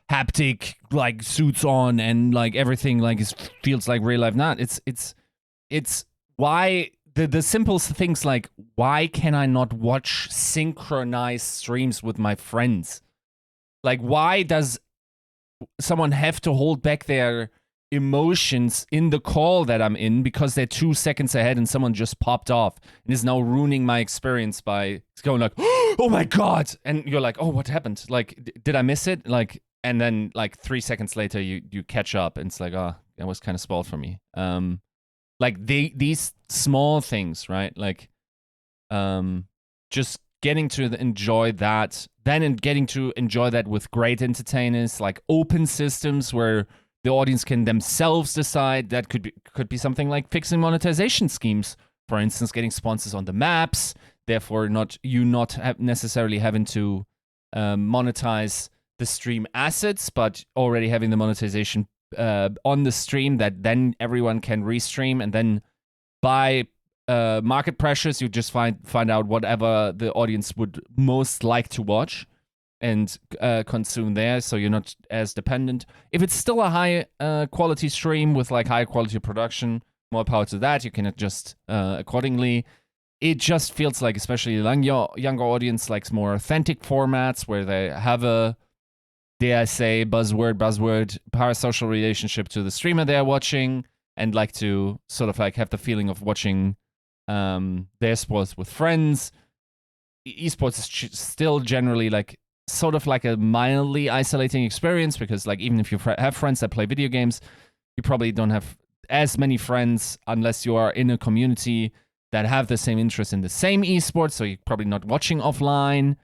B: haptic like suits on and like everything like feels like real life. Not it's why the simplest things like why can I not watch synchronized streams with my friends? Like why does someone have to hold back their emotions in the call that I'm in because they're 2 seconds ahead and someone just popped off and is now ruining my experience by going like, oh my God. And you're like, oh, what happened? Like, did I miss it? Like, and then like 3 seconds later you catch up and it's like, oh, that was kind of spoiled for me. Like these small things, right? Like, just getting to enjoy that, then getting to enjoy that with great entertainers, like open systems where the audience can themselves decide. That could be something like fixing monetization schemes, for instance, getting sponsors on the maps, therefore not necessarily having to monetize the stream assets, but already having the monetization on the stream that then everyone can restream, and then by market pressures, you just find out whatever the audience would most like to watch and consume there, so you're not as dependent. If it's still a high quality stream with like high quality production, more power to that. You can adjust accordingly. It just feels like, especially younger audience, likes more authentic formats where they have a, dare I say, buzzword, parasocial relationship to the streamer they're watching, and like to sort of like have the feeling of watching their sports with friends. Esports is still generally like sort of like a mildly isolating experience, because like even if you have friends that play video games, you probably don't have as many friends unless you are in a community that have the same interest in the same esports, so you're probably not watching offline.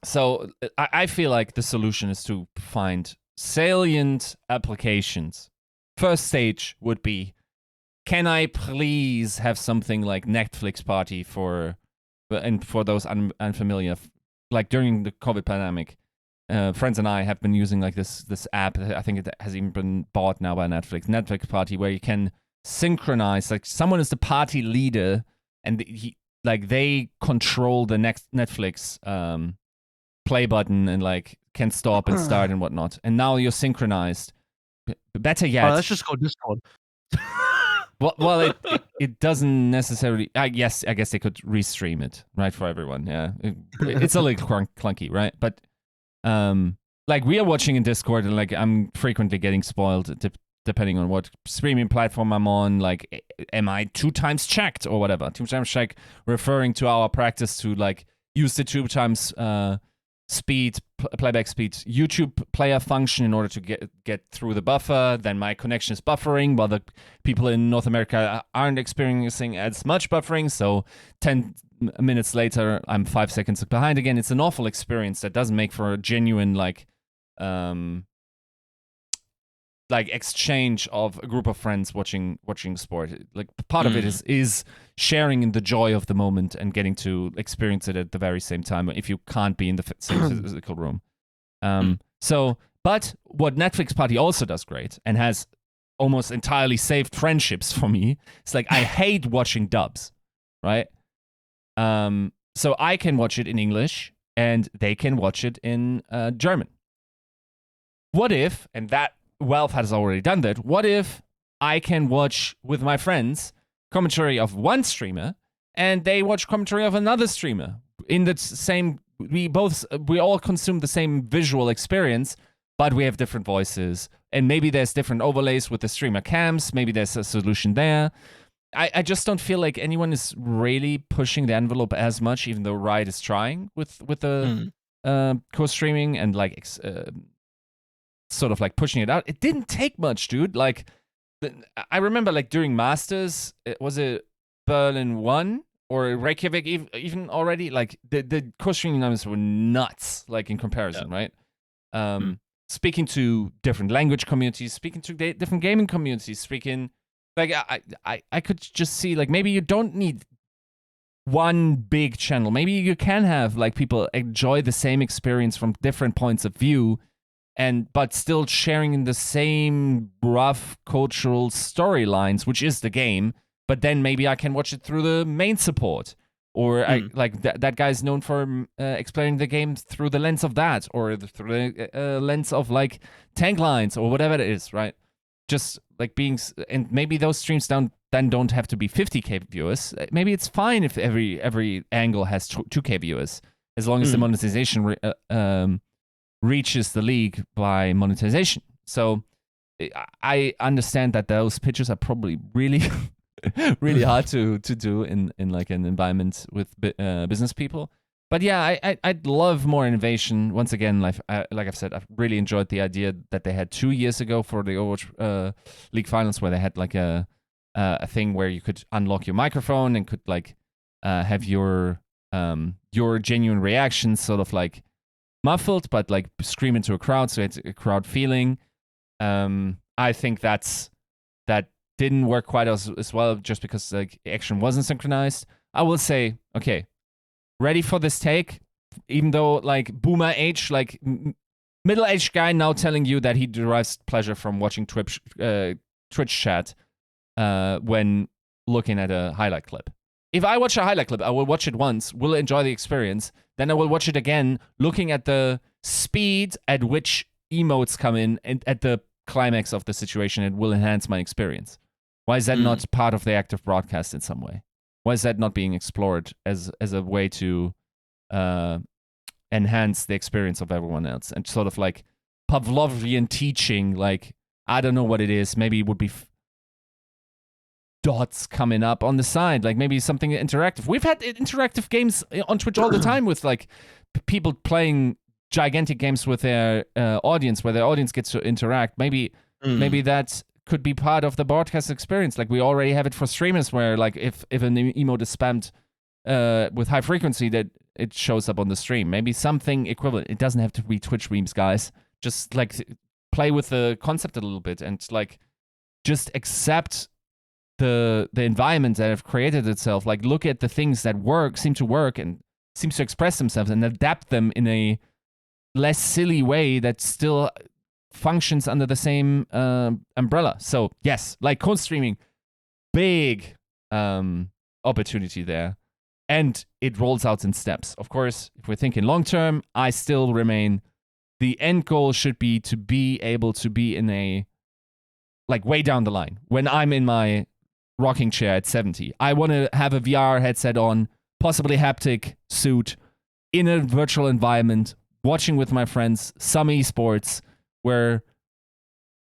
B: So I feel like the solution is to find salient applications. First stage would be, can I please have something like Netflix party for those unfamiliar, like during the COVID pandemic, friends and I have been using like this app. I think it has even been bought now by Netflix party, where you can synchronize, like someone is the party leader and they control the next Netflix play button and like can stop and start and whatnot. And now you're synchronized. Better yet,
A: let's just go Discord.
B: Well, it doesn't necessarily. I guess they could restream it, right, for everyone. Yeah, it's a little clunky, right? But like we are watching in Discord, and like I'm frequently getting spoiled depending on what streaming platform I'm on. Like, am I 2 times checked or whatever? 2 times check, referring to our practice to like use the 2 times playback speed YouTube player function in order to get through the buffer. Then my connection is buffering while the people in North America aren't experiencing as much buffering. So 10 minutes later, I'm 5 seconds behind again. It's an awful experience that doesn't make for a genuine like exchange of a group of friends watching sport. Like part of it is sharing in the joy of the moment and getting to experience it at the very same time if you can't be in the same physical room. But what Netflix Party also does great and has almost entirely saved friendships for me, it's like I hate watching dubs, right? So I can watch it in English and they can watch it in German. What if, and that Valve has already done that, what if I can watch with my friends commentary of one streamer and they watch commentary of another streamer in the same, we all consume the same visual experience, but we have different voices, and maybe there's different overlays with the streamer cams, maybe there's a solution there. I just don't feel like anyone is really pushing the envelope as much, even though Riot is trying with the co-streaming and like sort of like pushing it out. It didn't take much, dude. Like, I remember like during Masters, was it Berlin 1 or Reykjavik even already? Like the co-streaming numbers were nuts, like in comparison, right? Speaking to different language communities, speaking to different gaming communities, speaking like I could just see like maybe you don't need one big channel. Maybe you can have like people enjoy the same experience from different points of view, but still sharing in the same rough cultural storylines, which is the game. But then maybe I can watch it through the main support, or that guy's known for explaining the game through the lens of that, or through the lens of like tank lines or whatever it is, right? Just like being, and maybe those streams don't have to be 50K viewers. Maybe it's fine if every angle has 2K viewers, as long as the monetization reaches the league by monetization. So I understand that those pitches are probably really really hard to do in like an environment with business people. But yeah, I'd love more innovation. Once again, like I've said, I've really enjoyed the idea that they had 2 years ago for the Overwatch League Finals, where they had like a thing where you could unlock your microphone and could like have your genuine reactions sort of like muffled, but like scream into a crowd, so it's a crowd feeling. I think that didn't work quite as well, just because like action wasn't synchronized. I will say, okay, ready for this take, even though like boomer age, like middle-aged guy now telling you that he derives pleasure from watching Twitch chat when looking at a highlight clip. If I watch a highlight clip, I will watch it once, will enjoy the experience, then I will watch it again, looking at the speed at which emotes come in and at the climax of the situation. It will enhance my experience. Why is that not part of the active broadcast in some way? Why is that not being explored as a way to enhance the experience of everyone else? And sort of like Pavlovian teaching, like, I don't know what it is. Maybe it would be dots coming up on the side, like maybe something interactive. We've had interactive games on Twitch all the time with like people playing gigantic games with their audience, where their audience gets to interact. Maybe that could be part of the broadcast experience. Like we already have it for streamers, where like if an emote is spammed with high frequency, that it shows up on the stream. Maybe something equivalent. It doesn't have to be Twitch memes, guys. Just like play with the concept a little bit and like just accept the environment that have created itself. Like look at the things that seem to work and seems to express themselves, and adapt them in a less silly way that still functions under the same umbrella. So yes, like co-streaming, big opportunity there. And it rolls out in steps. Of course, if we're thinking long term, I still remain the end goal should be to be able to be in a, like way down the line, when I'm in my rocking chair at 70. I want to have a VR headset on, possibly haptic suit, in a virtual environment, watching with my friends some esports where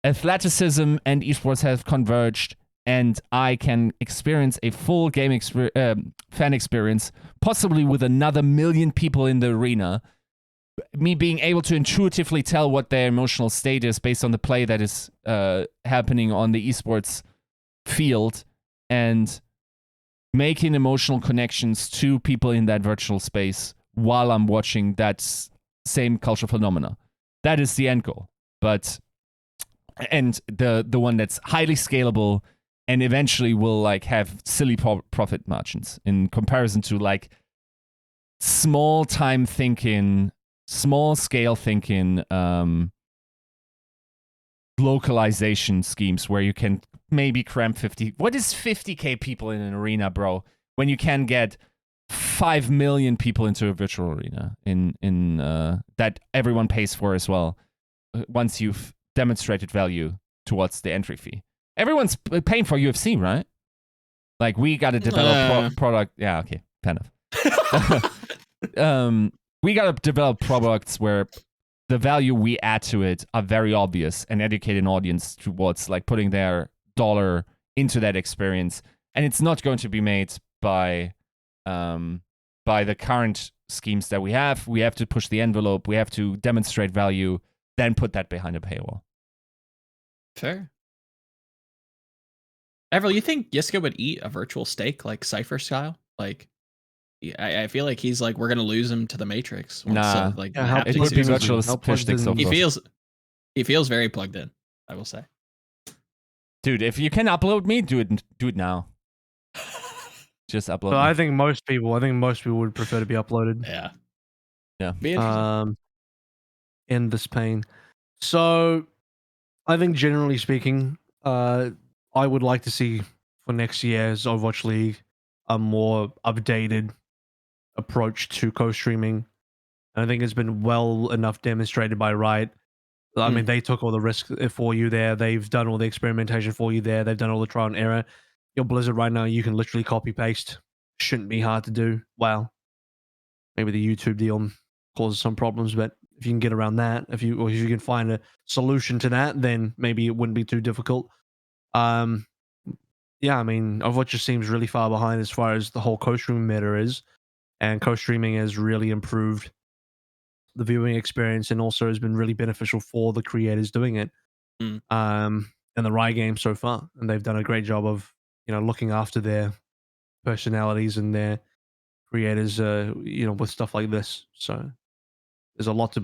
B: athleticism and esports have converged, and I can experience a full game fan experience, possibly with another million people in the arena. Me being able to intuitively tell what their emotional state is based on the play that is happening on the esports field, and making emotional connections to people in that virtual space while I'm watching that same cultural phenomena. That is the end goal. And the one that's highly scalable and eventually will like have silly profit margins in comparison to like small scale thinking localization schemes where you can maybe cram 50. What is 50k people in an arena, bro? When you can get 5 million people into a virtual arena in that everyone pays for as well, once you've demonstrated value towards the entry fee. Everyone's paying for UFC, right? Like we got to develop product. Yeah, okay, kind of. We got to develop products where the value we add to it are very obvious, and educate an audience towards like putting their dollar into that experience. And it's not going to be made by the current schemes that we have. We have to push the envelope. We have to demonstrate value, then put that behind a paywall.
C: Fair. AVRL, you think Yiska would eat a virtual steak like Cypher style? Like, I feel like he's like, we're gonna lose him to the Matrix.
B: Nah,
C: like
A: Yeah,
B: it would be virtual
A: How
B: fish sticks.
A: plugged in-
C: he feels very plugged in, I will say.
B: Dude, if you can upload me, do it now. Just upload.
A: So
B: me.
A: I think most people would prefer to be uploaded.
C: Yeah.
B: Yeah.
C: Be interesting.
A: In this pain. So I think generally speaking, I would like to see for next year's Overwatch League a more updated approach to co-streaming. I think it's been well enough demonstrated by Riot. I mean, they took all the risk for you there. They've done all the experimentation for you there. They've done all the trial and error. Your Blizzard right now, you can literally copy paste. Shouldn't be hard to do. Well, maybe the YouTube deal causes some problems, but if you can get around that, if you can find a solution to that, then maybe it wouldn't be too difficult. Yeah, I mean, Overwatch just seems really far behind as far as the whole co-streaming meta is, and co-streaming has really improved the viewing experience, and also has been really beneficial for the creators doing it. In the Riot game so far, and they've done a great job of looking after their personalities and their creators, with stuff like this. So there's a lot to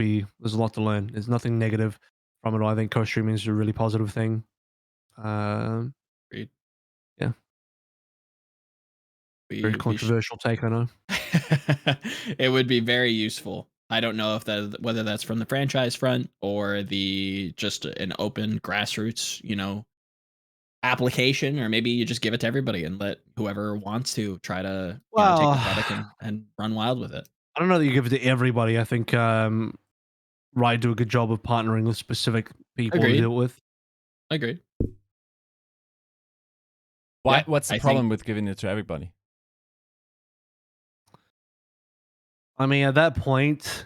A: learn. There's nothing negative from it. I think co-streaming is a really positive thing.
C: Agreed.
A: Yeah. Very controversial take, I know.
C: It would be very useful. I don't know whether that's from the franchise front or just an open grassroots, application, or maybe you just give it to everybody and let whoever wants to try to take the product and run wild with it.
A: I don't know that you give it to everybody. I think Riot do a good job of partnering with specific people to deal with.
C: Agreed.
B: What's the problem with giving it to everybody?
A: I mean, at that point,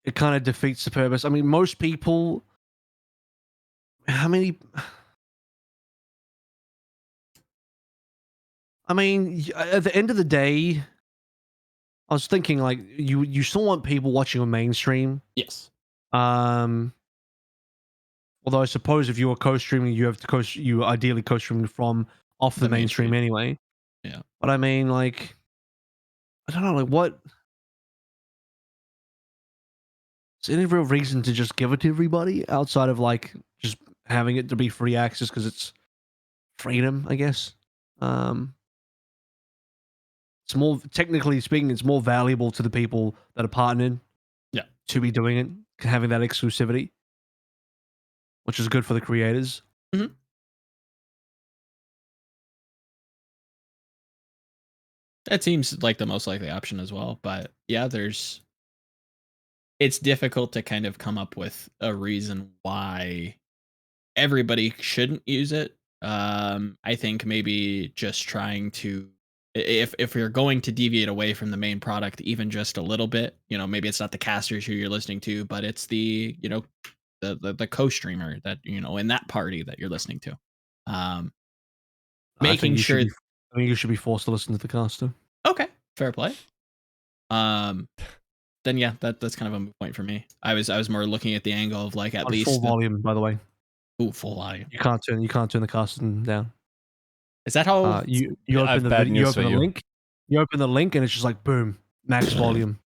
A: it kind of defeats the purpose. I mean, most people... How many... I mean, at the end of the day, I was thinking, like, you still want people watching on mainstream.
C: Yes.
A: Although I suppose if you are co-streaming, you have to you ideally co-streaming from off the
C: The main
A: mainstream
C: feed.
A: anyway.
C: Yeah.
A: But I mean, like, I don't know, like, what? Is there any real reason to just give it to everybody outside of like just having it to be free access because it's freedom, I guess. It's more technically speaking, it's more valuable to the people that are partnered.
C: Yeah.
A: To be doing it, having that exclusivity, which is good for the creators.
C: Mhm. That seems like the most likely option as well. But yeah, it's difficult to kind of come up with a reason why everybody shouldn't use it. I think maybe just trying to, if you're going to deviate away from the main product even just a little bit, maybe it's not the casters who you're listening to, but it's the the co-streamer that in that party that you're listening to. Making sure.
A: I think you should be forced to listen to the caster.
C: Okay, fair play. Then yeah, that's kind of a moot point for me. I was more looking at the angle of like at
A: On
C: least
A: full volume, by the way.
C: Ooh, full volume.
A: You can't turn the casting down.
C: Is that how
A: You
B: I have
A: open the
B: bad
A: video, you
B: news
A: open
B: for
A: the
B: you.
A: link, you open the link, and it's just like boom, max volume.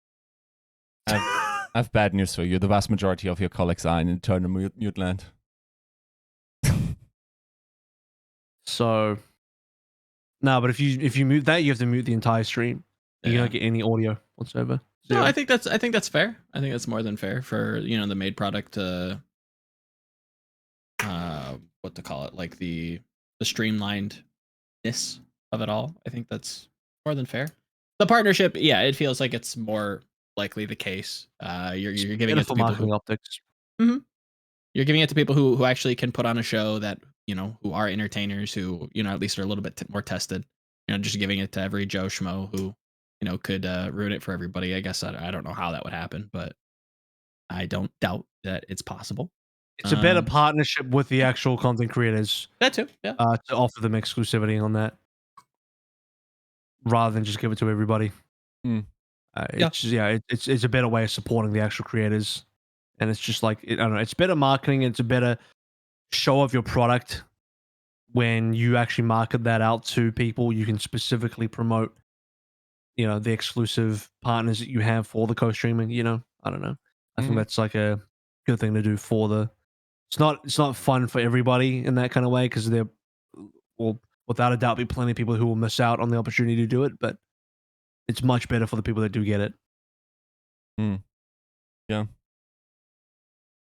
B: I've bad news for you. The vast majority of your colleagues are in eternal mute land.
A: So, no, but if you mute that, you have to mute the entire stream. You
C: Yeah.
A: don't get any audio whatsoever.
C: No,
A: Zero.
C: I think that's fair. I think that's more than fair for the made product to what to call it, like the streamlinedness of it all. I think that's more than fair. The partnership, yeah, it feels like it's more likely the case. You're giving it to
A: for
C: people
A: marketing
C: who
A: optics.
C: you're giving it to people who actually can put on a show that who are entertainers, who at least are a little bit more tested. Just giving it to every Joe Schmo who could ruin it for everybody. I guess I don't know how that would happen, but I don't doubt that it's possible.
A: It's a better partnership with the actual content creators.
C: That too, yeah.
A: To offer them exclusivity on that, rather than just give it to everybody. It's a better way of supporting the actual creators, and it's just like I don't know. It's better marketing. It's a better show of your product when you actually market that out to people. You can specifically promote, the exclusive partners that you have for the co-streaming. I don't know. I think that's like a good thing to do for the. It's not fun for everybody in that kind of way because there will without a doubt be plenty of people who will miss out on the opportunity to do it, but it's much better for the people that do get it.
B: Yeah.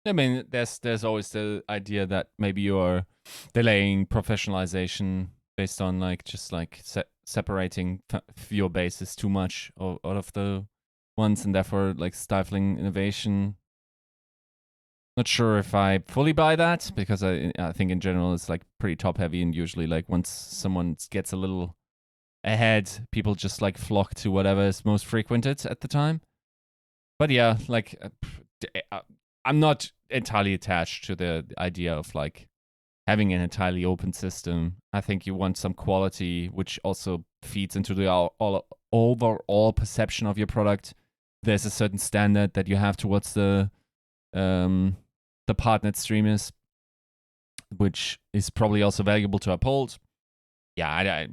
B: I mean, there's always the idea that maybe you're delaying professionalization based on separating viewer bases too much out of the ones, and therefore like stifling innovation. Not sure if I fully buy that, because I think in general it's like pretty top heavy, and usually like once someone gets a little ahead, people just like flock to whatever is most frequented at the time. But yeah, like I'm not entirely attached to the idea of like having an entirely open system. I think you want some quality, which also feeds into the overall perception of your product. There's a certain standard that you have towards the partnered streamers, which is probably also valuable to uphold. Yeah,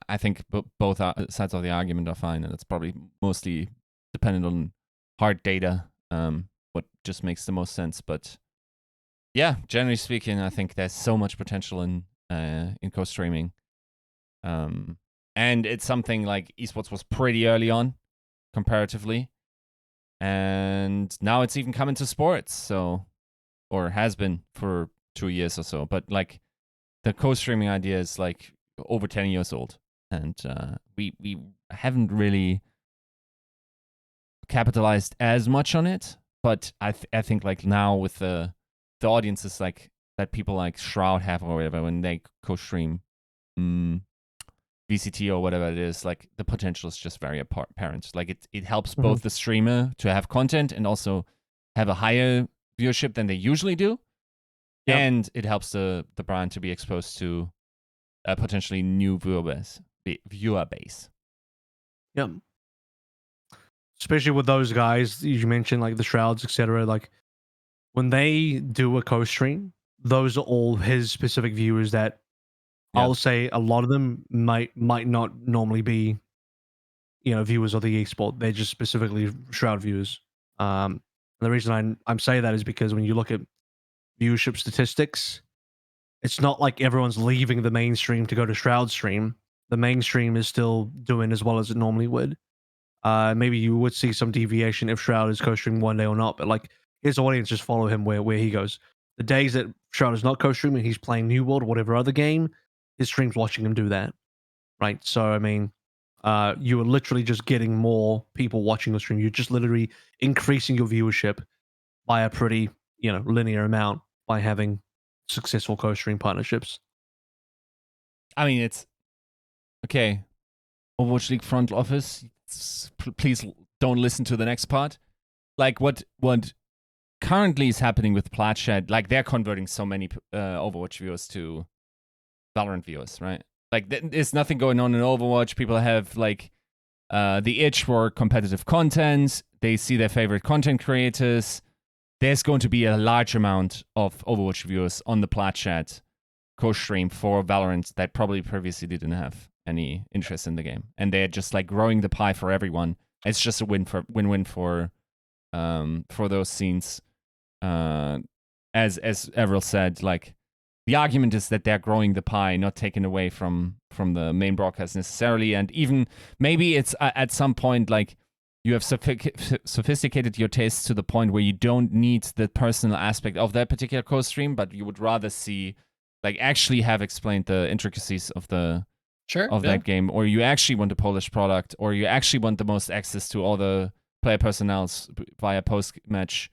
B: I think both sides of the argument are fine, and it's probably mostly dependent on hard data, what just makes the most sense. But yeah, generally speaking, I think there's so much potential in co-streaming, and it's something like esports was pretty early on comparatively, and now it's even come into sports, or has been for 2 years or so. But like the co-streaming idea is like over 10 years old, and we haven't really capitalized as much on it. But I think like now with the audiences like that people like Shroud have or whatever, when they co-stream VCT or whatever it is, like the potential is just very apparent. Like it helps both the streamer to have content and also have a higher viewership than they usually do. Yep. And it helps the brand to be exposed to a potentially new viewer base.
A: Yep. Especially with those guys you mentioned, like the Shrouds, etc. Like when they do a co-stream, those are all his specific viewers that
B: Yeah.
A: I'll say a lot of them might not normally be, viewers of the esport. They're just specifically Shroud viewers. And the reason I'm saying that is because when you look at viewership statistics, it's not like everyone's leaving the mainstream to go to Shroud stream. The mainstream is still doing as well as it normally would. Maybe you would see some deviation if Shroud is co-streaming one day or not, but like his audience just follow him where he goes. The days that Shroud is not co-streaming, he's playing New World or whatever other game, his stream's watching him do that, right? So I mean, you are literally just getting more people watching your stream. You're just literally increasing your viewership by a pretty linear amount by having successful co-stream partnerships.
B: I mean, it's okay. Overwatch League front office, please don't listen to the next part. Like what currently is happening with Platshed, like they're converting so many Overwatch viewers to Valorant viewers, right? Like there's nothing going on in Overwatch. People have like the itch for competitive content. They see their favorite content creators. There's going to be a large amount of Overwatch viewers on the Platshed co-stream for Valorant that probably previously didn't have any interest in the game, and they're just like growing the pie for everyone. It's just a win-win for those scenes. As AVRL said, like the argument is that they're growing the pie, not taken away from the main broadcast necessarily, and even maybe it's at some point like you have sophisticated your tastes to the point where you don't need the personal aspect of that particular co-stream, but you would rather see like actually have explained the intricacies of that game, or you actually want a Polish product, or you actually want the most access to all the player personnels via post-match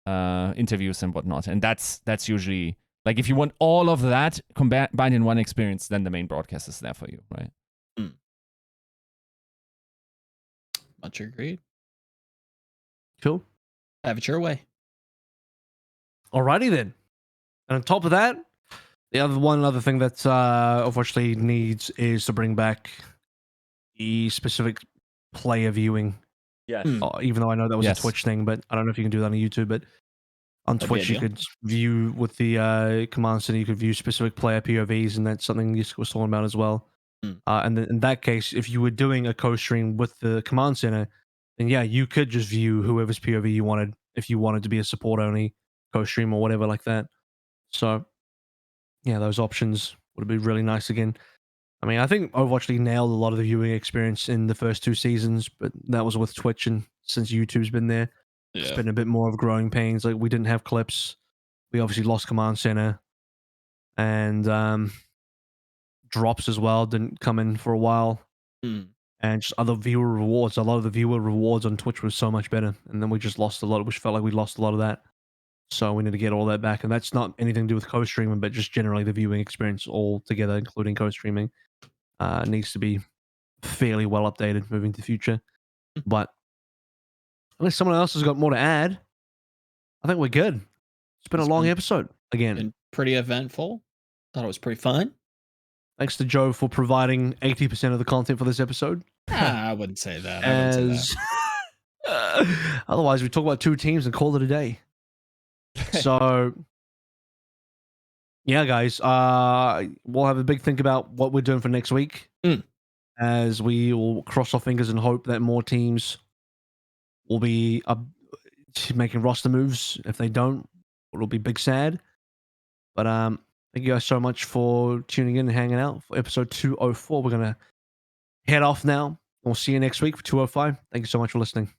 B: interviews and whatnot. And that's usually like if you want all of that combined in one experience, then the main broadcast is there for you, right?
C: Much agreed.
A: Cool.
C: Have it your way.
A: Alrighty then. And on top of that, the other thing that unfortunately needs is to bring back the specific player viewing.
B: Yes.
A: Even though I know that was a Twitch thing, but I don't know if you can do that on YouTube. But on Twitch, you could view with the command center, you could view specific player POVs, and that's something Yiska was talking about as well. And in that case, if you were doing a co-stream with the command center, then yeah, you could just view whoever's POV you wanted if you wanted to be a support only co-stream or whatever like that. So yeah, those options would be really nice again. I mean, I think Overwatch League nailed a lot of the viewing experience in the first 2 seasons, but that was with Twitch, and since YouTube's been there, it's been a bit more of growing pains. Like we didn't have clips, we obviously lost command center, and drops as well didn't come in for a while, and just other viewer rewards. A lot of the viewer rewards on Twitch was so much better, and then we just lost a lot. We felt like we lost a lot of that. So we need to get all that back, and that's not anything to do with co-streaming, but just generally the viewing experience all together, including co-streaming, needs to be fairly well updated moving to the future. But unless someone else has got more to add, I think we're good. It's been a long episode again.
C: Been pretty eventful. Thought it was pretty fun.
A: Thanks to Joe for providing 80% of the content for this episode.
C: I wouldn't say that.
A: Otherwise, we talk about 2 teams and call it a day. So, yeah, guys, we'll have a big think about what we're doing for next week, as we will cross our fingers and hope that more teams will be making roster moves. If they don't, it'll be big sad. But thank you guys so much for tuning in and hanging out for episode 204. We're gonna head off now. We'll see you next week for 205. Thank you so much for listening.